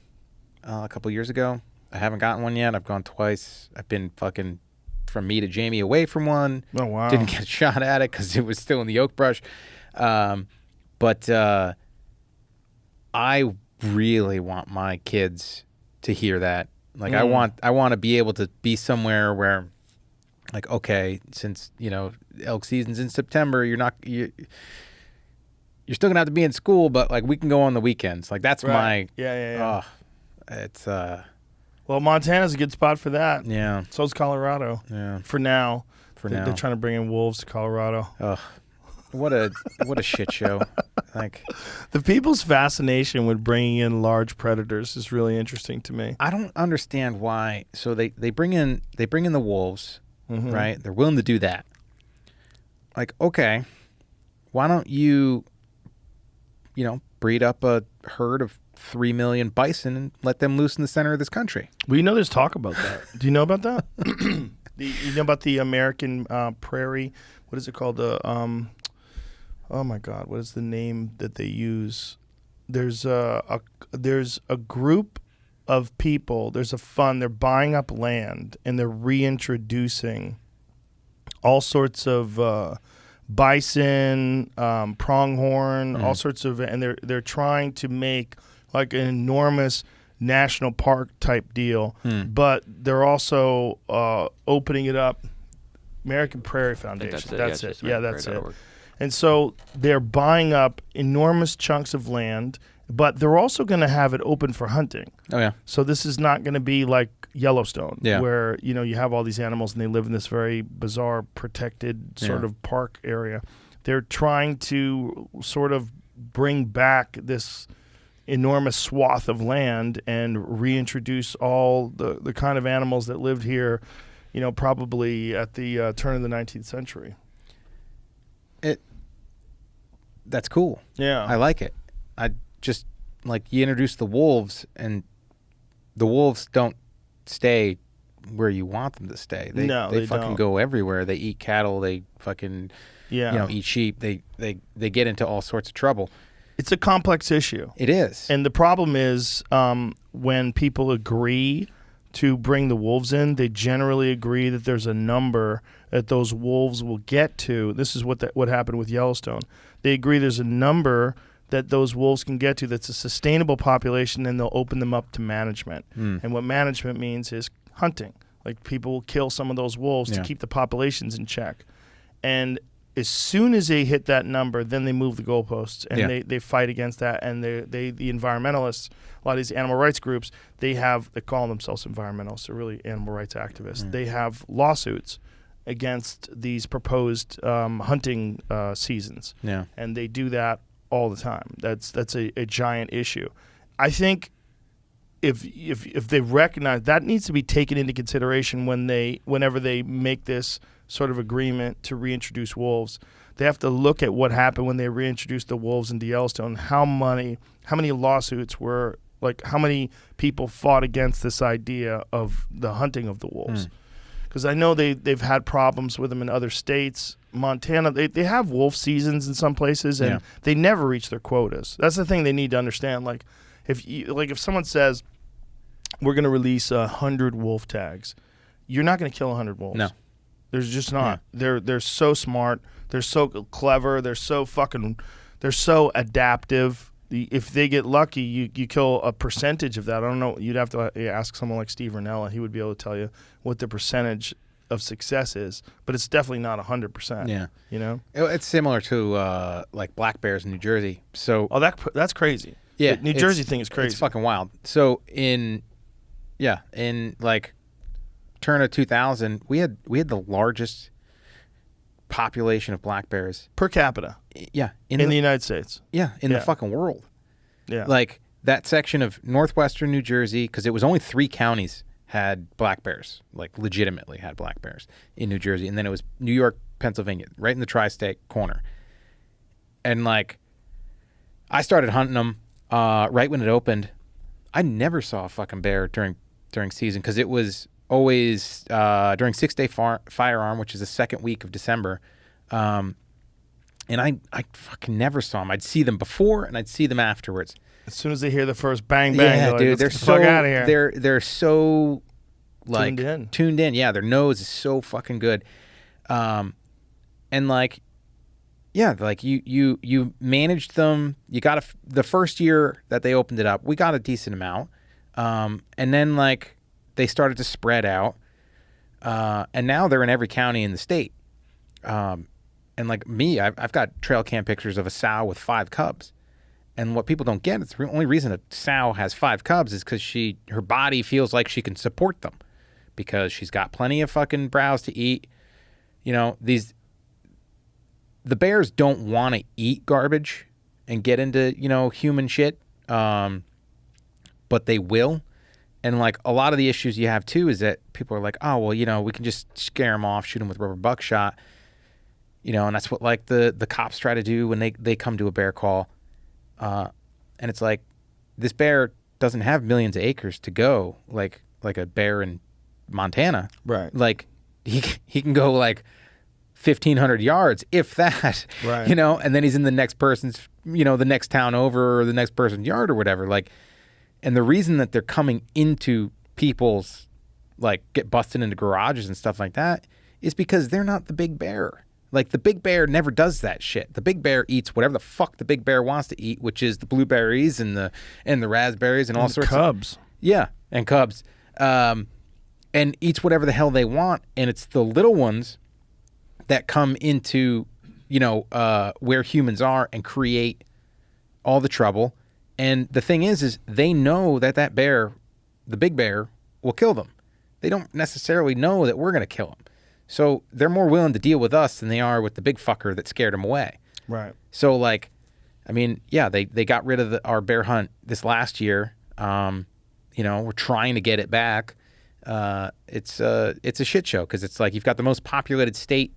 a couple years ago. I haven't gotten one yet. I've gone twice. I've been fucking from me to Jamie away from one. Oh wow. Didn't get a shot at it because it was still in the oak brush. But I really want my kids to hear that. Like I want to be able to be somewhere where, like, okay, since you know elk season's in September, you're still gonna have to be in school, but like we can go on the weekends. Like that's Right. my Yeah. it's Well, Montana's a good spot for that. yeah. So's Colorado. Yeah. For now. Now. They're trying to bring in wolves to Colorado. Ugh. What a shit show. Like The people's fascination with bringing in large predators is really interesting to me. I don't understand why. So they bring in the wolves, right? They're willing to do that. Like, okay, why don't you breed up a herd of 3 million bison and let them loose in the center of this country? Well, you know there's talk about that. Do you know about that? You know about the American prairie? What is it called? Oh my God, what is the name that they use? There's a group of people. There's a fund. They're buying up land and they're reintroducing all sorts of bison, pronghorn, all sorts of, and they're trying to make like an enormous national park type deal, but they're also opening it up. American Prairie Foundation. That's it. Yeah, that's it. And so they're buying up enormous chunks of land, but they're also going to have it open for hunting. Oh yeah. So this is not going to be like Yellowstone, Yeah. where you have all these animals and they live in this very bizarre protected sort of park area. They're trying to sort of bring back this enormous swath of land and reintroduce all the kind of animals that lived here, probably at the turn of the 19th century. That's cool. Yeah. I like it. I just like you introduce the wolves, and the wolves don't stay where you want them to stay. They fucking don't. go everywhere. They eat cattle. They fucking eat sheep. They get into all sorts of trouble. It's a complex issue. It is. And the problem is when people agree to bring the wolves in, they generally agree that there's a number that those wolves will get to. This is what happened with Yellowstone. They agree there's a number that those wolves can get to that's a sustainable population, and they'll open them up to management. And what management means is hunting. Like people will kill some of those wolves to keep the populations in check. And as soon as they hit that number, then they move the goalposts and they fight against that. And the environmentalists, a lot of these animal rights groups, they call themselves environmentalists. They're really animal rights activists. They have lawsuits against these proposed hunting seasons. Yeah. And they do that all the time. That's a giant issue. I think if they recognize that needs to be taken into consideration whenever they make this sort of agreement to reintroduce wolves. They have to look at what happened when they reintroduced the wolves into Yellowstone. How many lawsuits were, like, how many people fought against this idea of the hunting of the wolves? Because I know they've had problems with them in other states. Montana, they have wolf seasons in some places, and they never reach their quotas. That's the thing they need to understand. Like, if someone says we're going to release 100 wolf tags, you're not going to kill 100 wolves. No, there's just not. They're so smart. They're so clever. They're so adaptive. If they get lucky, you kill a percentage of that. I don't know. You'd have to ask someone like Steve Rinella. He would be able to tell you what the percentage of success is, but it's definitely not 100%. Yeah, you know, it's similar to like black bears in New Jersey. So that's crazy. Yeah, the New Jersey thing is crazy. It's fucking wild. So in like turn of 2000, we had the largest population of black bears per capita. Yeah, in the United States. Yeah, in the fucking world. Yeah, like that section of northwestern New Jersey, because it was only 3 counties had black bears, like legitimately had black bears in New Jersey, and then it was New York, Pennsylvania, right in the tri-state corner. And like, I started hunting them right when it opened. I never saw a fucking bear during season because it was always during 6-day firearm, which is the second week of December. And I fucking never saw them. I'd see them before and I'd see them afterwards. As soon as they hear the first bang bang, yeah, dude, they're so out of here. They're so like tuned in. Yeah, their nose is so fucking good. And like, yeah, like you managed them. You got the first year that they opened it up, we got a decent amount. And then like they started to spread out. And now they're in every county in the state. And like me, I've got trail cam pictures of a sow with 5 cubs. And what people don't get is the only reason a sow has 5 cubs is because her body feels like she can support them because she's got plenty of fucking browse to eat. You know, the bears don't want to eat garbage and get into, human shit. But they will. And like a lot of the issues you have too is that people are like, oh, well, we can just scare them off, shoot them with rubber buckshot. And that's what like the cops try to do when they come to a bear call. And it's like, this bear doesn't have millions of acres to go like a bear in Montana. Right. Like he can go like 1,500 yards, if that, right. And then he's in the next person's, the next town over or the next person's yard or whatever. Like, and the reason that they're coming into people's, like, get busted into garages and stuff like that is because they're not the big bear. Like, the big bear never does that shit. The big bear eats whatever the fuck the big bear wants to eat, which is the blueberries and the raspberries and all sorts of cubs. Yeah, and cubs. And eats whatever the hell they want. And it's the little ones that come into, where humans are and create all the trouble. And the thing is they know that bear, the big bear, will kill them. They don't necessarily know that we're going to kill them. So they're more willing to deal with us than they are with the big fucker that scared them away. Right. So, like, I mean, yeah, they got rid of our bear hunt this last year. We're trying to get it back. It's a shit show because it's like you've got the most populated state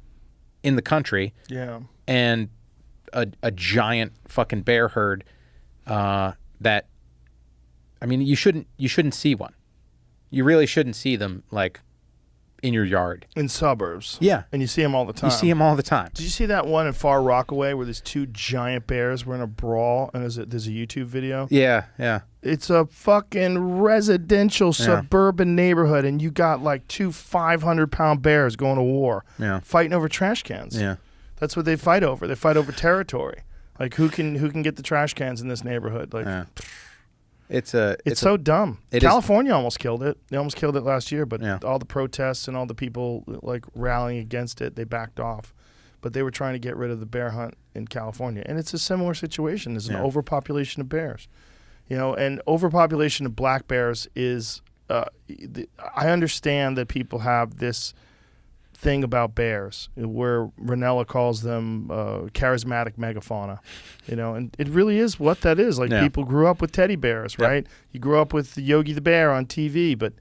in the country. Yeah. And a giant fucking bear herd that, I mean, you shouldn't see one. You really shouldn't see them, like, in your yard. In suburbs. Yeah. And you see them all the time. You see them all the time. Did you see that one in Far Rockaway where there's 2 giant bears were in a brawl and there's a YouTube video? Yeah, yeah. It's a fucking residential suburban neighborhood and you got like 2 500-pound bears going to war. Yeah. Fighting over trash cans. Yeah. That's what they fight over. They fight over territory. Like who can get the trash cans in this neighborhood? Like It's so dumb. California almost killed it. They almost killed it last year, but all the protests and all the people like rallying against it, they backed off. But they were trying to get rid of the bear hunt in California, and it's a similar situation. There's an overpopulation of bears, and overpopulation of black bears is. I understand that people have this thing about bears, where Ranella calls them charismatic megafauna, and it really is what that is. Like people grew up with teddy bears, right? You grew up with Yogi the Bear on TV, but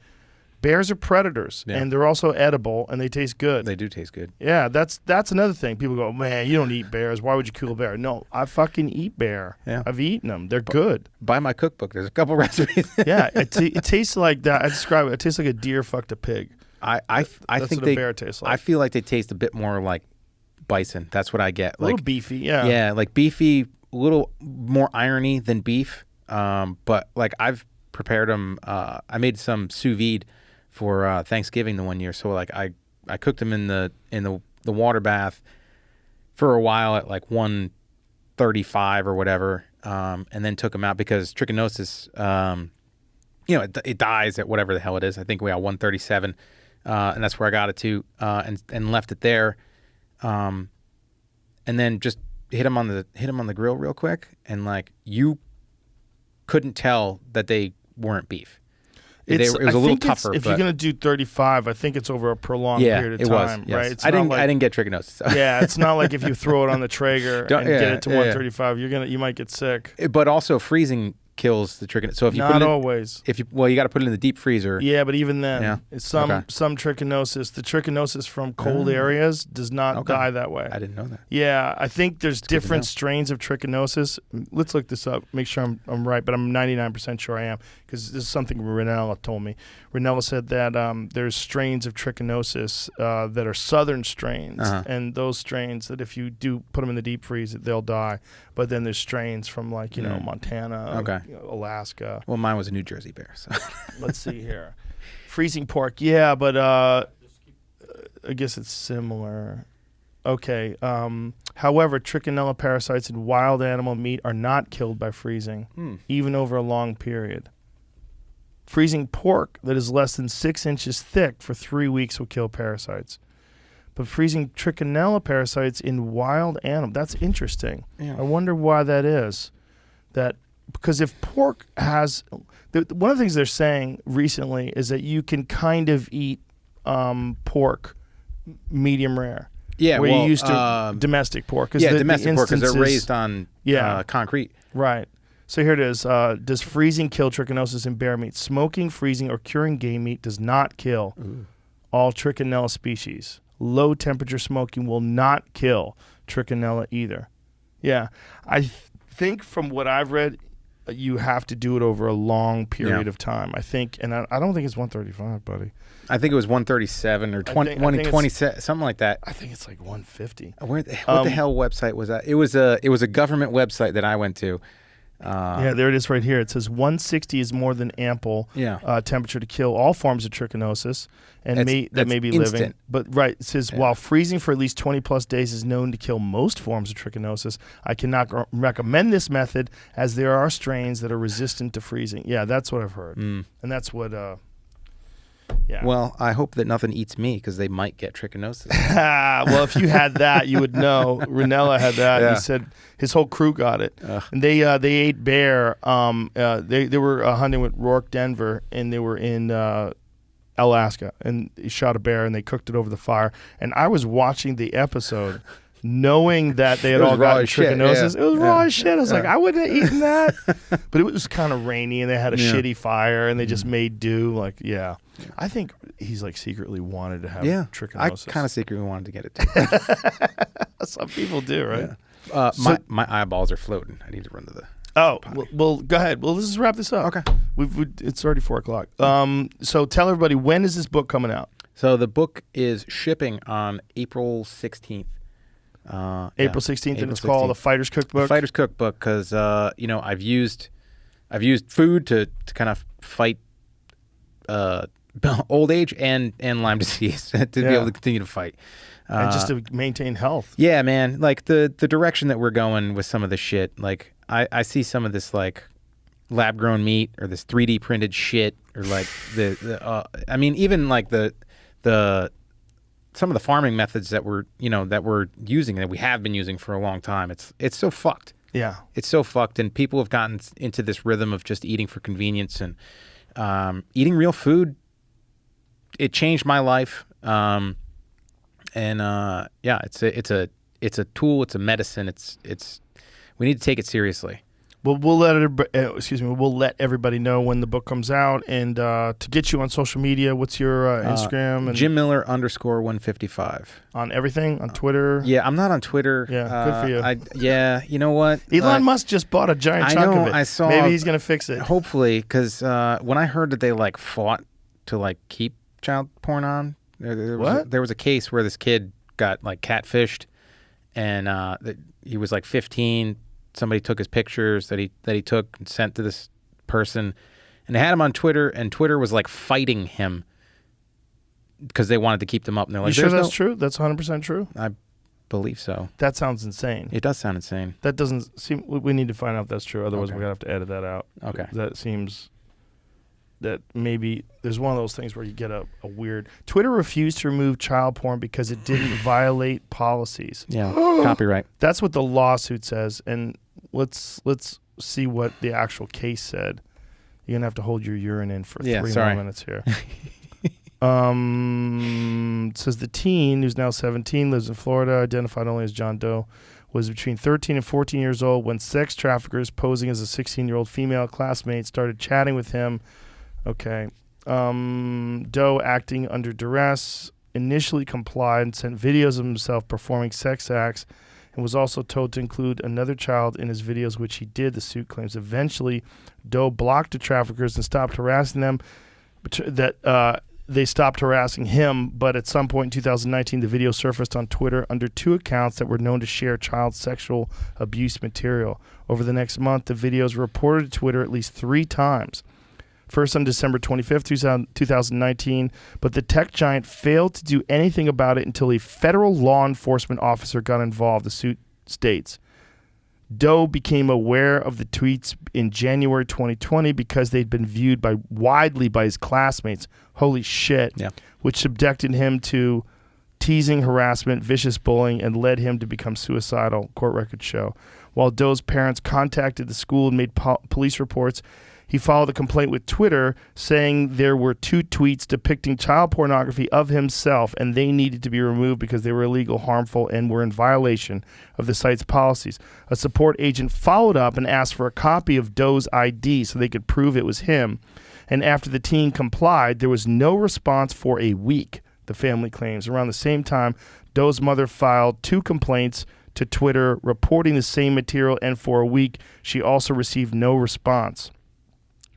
bears are predators, and they're also edible, and they taste good. They do taste good. Yeah, that's another thing. People go, man, you don't eat bears. Why would you kill a bear? No, I fucking eat bear. Yeah. I've eaten them. They're good. Buy my cookbook. There's a couple recipes. Yeah, it tastes like that. I describe it. It tastes like a deer fucked a pig. I That's think what a bear tastes like. I feel like they taste a bit more like bison. That's what I get. A little beefy, yeah. Yeah, like beefy, a little more irony than beef. But like I've prepared them. I made some sous vide for Thanksgiving the one year. So like I cooked them in the water bath for a while at like 135 or whatever, and then took them out because trichinosis, it dies at whatever the hell it is. I think we got 137, and that's where I got it to, and left it there, and then just hit them on the grill real quick, and like you couldn't tell that they weren't beef. It was a little tougher. If you're going to do 35, I think it's over a prolonged period of time, yes. right? It's I didn't get trichinosis. So. Yeah, it's not like if you throw it on the Traeger and get it to 135, you might get sick. But also freezing kills the trichinosis. So if you not always. You got to put it in the deep freezer. Yeah, but even then, some trichinosis, the trichinosis from cold areas does not die that way. I didn't know that. Yeah, I think there's different strains of trichinosis. Let's look this up, make sure I'm right, but I'm 99% sure I am, because this is something Ranella told me. Ranella said that there's strains of trichinosis that are southern strains, and those strains that if you do put them in the deep freeze, they'll die. But then there's strains from like Montana, Alaska. Well, mine was a New Jersey bear. So let's see here, freezing pork. Yeah, but I guess it's similar. Okay. However, trichinella parasites in wild animal meat are not killed by freezing, even over a long period. Freezing pork that is less than 6 inches thick for 3 weeks will kill parasites. But freezing trichinella parasites in wild animal, that's interesting. Yeah. I wonder why that is. Because if pork has, one of the things they're saying recently is that you can kind of eat pork medium rare. Yeah, where you used to domestic pork. Domestic pork because they're raised on concrete. Right. So here it is. Does freezing kill trichinosis in bear meat? Smoking, freezing, or curing game meat does not kill all trichinella species. Low temperature smoking will not kill trichinella either. Yeah. I think from what I've read, you have to do it over a long period of time. I think, and I don't think it's 135, buddy. I think it was 137 or 120, something like that. I think it's like 150. What the hell website was that? It was a government website that I went to. There it is right here. It says 160 is more than ample temperature to kill all forms of trichinosis and that may be instant. Living. But it says while freezing for at least 20 plus days is known to kill most forms of trichinosis, I cannot recommend this method as there are strains that are resistant to freezing. Yeah, that's what I've heard. And that's what Well, I hope that nothing eats me because they might get trichinosis. Well, if you had that, you would know. Ranella had that. Yeah. He said his whole crew got it. And they ate bear. They were hunting with Rourke Denver, and they were in Alaska, and he shot a bear, and they cooked it over the fire. And I was watching the episode knowing that they had all gotten trichinosis. It was raw as shit. I was like, I wouldn't have eaten that. But it was kind of rainy, and they had a shitty fire, and they just made do. Like, I think he's like secretly wanted to have trichinosis. I kind of secretly wanted to get it too. Some people do, right? Yeah. My eyeballs are floating. I need to run to the. Oh, well, go ahead. Well, let's just wrap this up. Okay. It's already 4:00. So tell everybody, when is this book coming out? So the book is shipping on April 16th. April 16th, and it's called The Fighter's Cookbook. The Fighter's Cookbook, because I've used food to kind of fight old age and Lyme disease to be able to continue to fight. And just to maintain health. Yeah, man. Like the direction that we're going with some of this shit, like I see some of this like lab grown meat or this 3D printed shit or like even like the some of the farming methods that we're using, that we have been using for a long time. It's so fucked. Yeah. It's so fucked, and people have gotten into this rhythm of just eating for convenience, and eating real food. It changed my life. And yeah, it's a tool. It's a medicine. We need to take it seriously. Well, we'll let everybody know when the book comes out, and to get you on social media, what's your Instagram? And Jim Miller _155 on everything, on Twitter. Yeah, I'm not on Twitter. Yeah, good for you. You know what? Elon Musk just bought a giant chunk of it. I saw. Maybe he's gonna fix it. Hopefully, because when I heard that they fought to keep child porn on, there was a case where this kid got catfished, and he was 15. Somebody took his pictures that he took and sent to this person, and they had him on Twitter, and Twitter was fighting him because they wanted to keep them up. And they're like, "You sure that's true? That's 100% true." I believe so. That sounds insane. It does sound insane. That doesn't seem. We need to find out if that's true. Otherwise, Okay. we're gonna have to edit that out. Okay. That seems. That maybe there's one of those things where you get a weird. Twitter refused to remove child porn because it didn't violate policies. Yeah, copyright. That's what the lawsuit says, and let's see what the actual case said. You're gonna have to hold your urine in for 3 more minutes here. It says the teen, who's now 17, lives in Florida, identified only as John Doe, was between 13 and 14 years old when sex traffickers posing as a 16-year-old female classmate started chatting with him. Okay. Doe, acting under duress, initially complied and sent videos of himself performing sex acts, and was also told to include another child in his videos, which he did, the suit claims. Eventually, Doe blocked the traffickers and stopped harassing them. They stopped harassing him, but at some point in 2019, the video surfaced on Twitter under 2 accounts that were known to share child sexual abuse material. Over the next month, the videos were reported to Twitter at least 3 times. First on December 25th, 2019, but the tech giant failed to do anything about it until a federal law enforcement officer got involved, the suit states. Doe became aware of the tweets in January 2020 because they'd been viewed widely by his classmates. Holy shit. Yeah. Which subjected him to teasing, harassment, vicious bullying, and led him to become suicidal, court records show. While Doe's parents contacted the school and made police reports, he filed a complaint with Twitter saying there were 2 tweets depicting child pornography of himself, and they needed to be removed because they were illegal, harmful, and were in violation of the site's policies. A support agent followed up and asked for a copy of Doe's ID so they could prove it was him. And after the teen complied, there was no response for a week, the family claims. Around the same time, Doe's mother filed 2 complaints to Twitter reporting the same material, and for a week, she also received no response.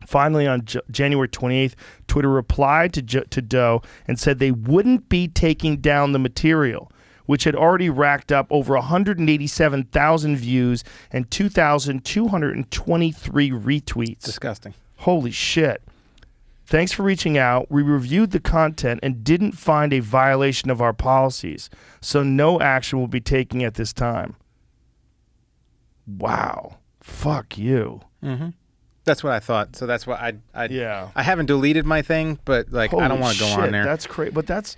Finally, on January 28th, Twitter replied to Doe and said they wouldn't be taking down the material, which had already racked up over 187,000 views and 2,223 retweets. Disgusting. Holy shit. Thanks for reaching out. We reviewed the content and didn't find a violation of our policies, so no action will be taken at this time. Wow. Fuck you. Mm-hmm. That's what I thought. So that's what Yeah. I haven't deleted my thing, but I don't want to go on there. That's crazy. But that's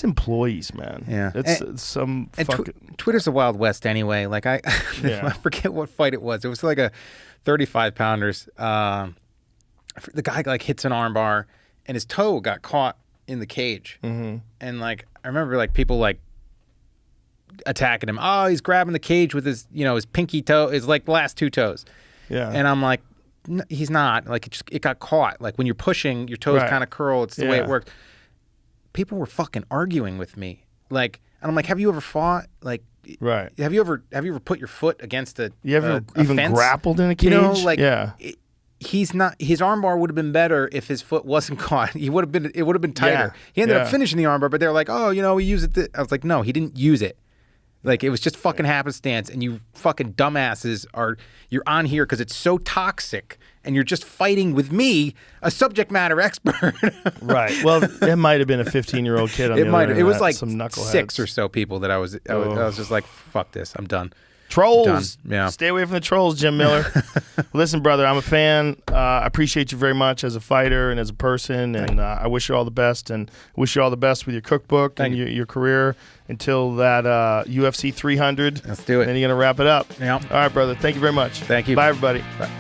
employees, man. Yeah. It's some fucking... Twitter's the Wild West anyway. I forget what fight it was. It was a 35-pounders. The guy hits an arm bar and his toe got caught in the cage. Mm-hmm. And I remember people attacking him. Oh, he's grabbing the cage with his his pinky toe, his last 2 toes. Yeah. And I'm like, no, he's not. It got caught. When you're pushing, your toes kind of curl. It's the way it works. People were fucking arguing with me. And I'm like, have you ever fought? Right. Have you ever put your foot against a You ever a even fence? grappled in a cage? Yeah. He's not. His armbar would have been better if his foot wasn't caught. It would have been tighter. Yeah. He ended up finishing the armbar, but they're like, oh, we use it. I was like, no, he didn't use it. It was just fucking happenstance, and you fucking dumbasses you're on here because it's so toxic, and you're just fighting with me, a subject matter expert. Right. Well, it might have been a 15-year-old kid on the other end. It was some knuckleheads. 6 or so people that I was just like, fuck this, I'm done. Trolls. Done. Yeah. Stay away from the trolls, Jim Miller. Listen, brother, I'm a fan. I appreciate you very much as a fighter and as a person, and I wish you all the best, and wish you all the best with your cookbook and your career until that UFC 300. Let's do it. And you're going to wrap it up. Yeah. All right, brother. Thank you very much. Thank you. Bye, everybody. Bye.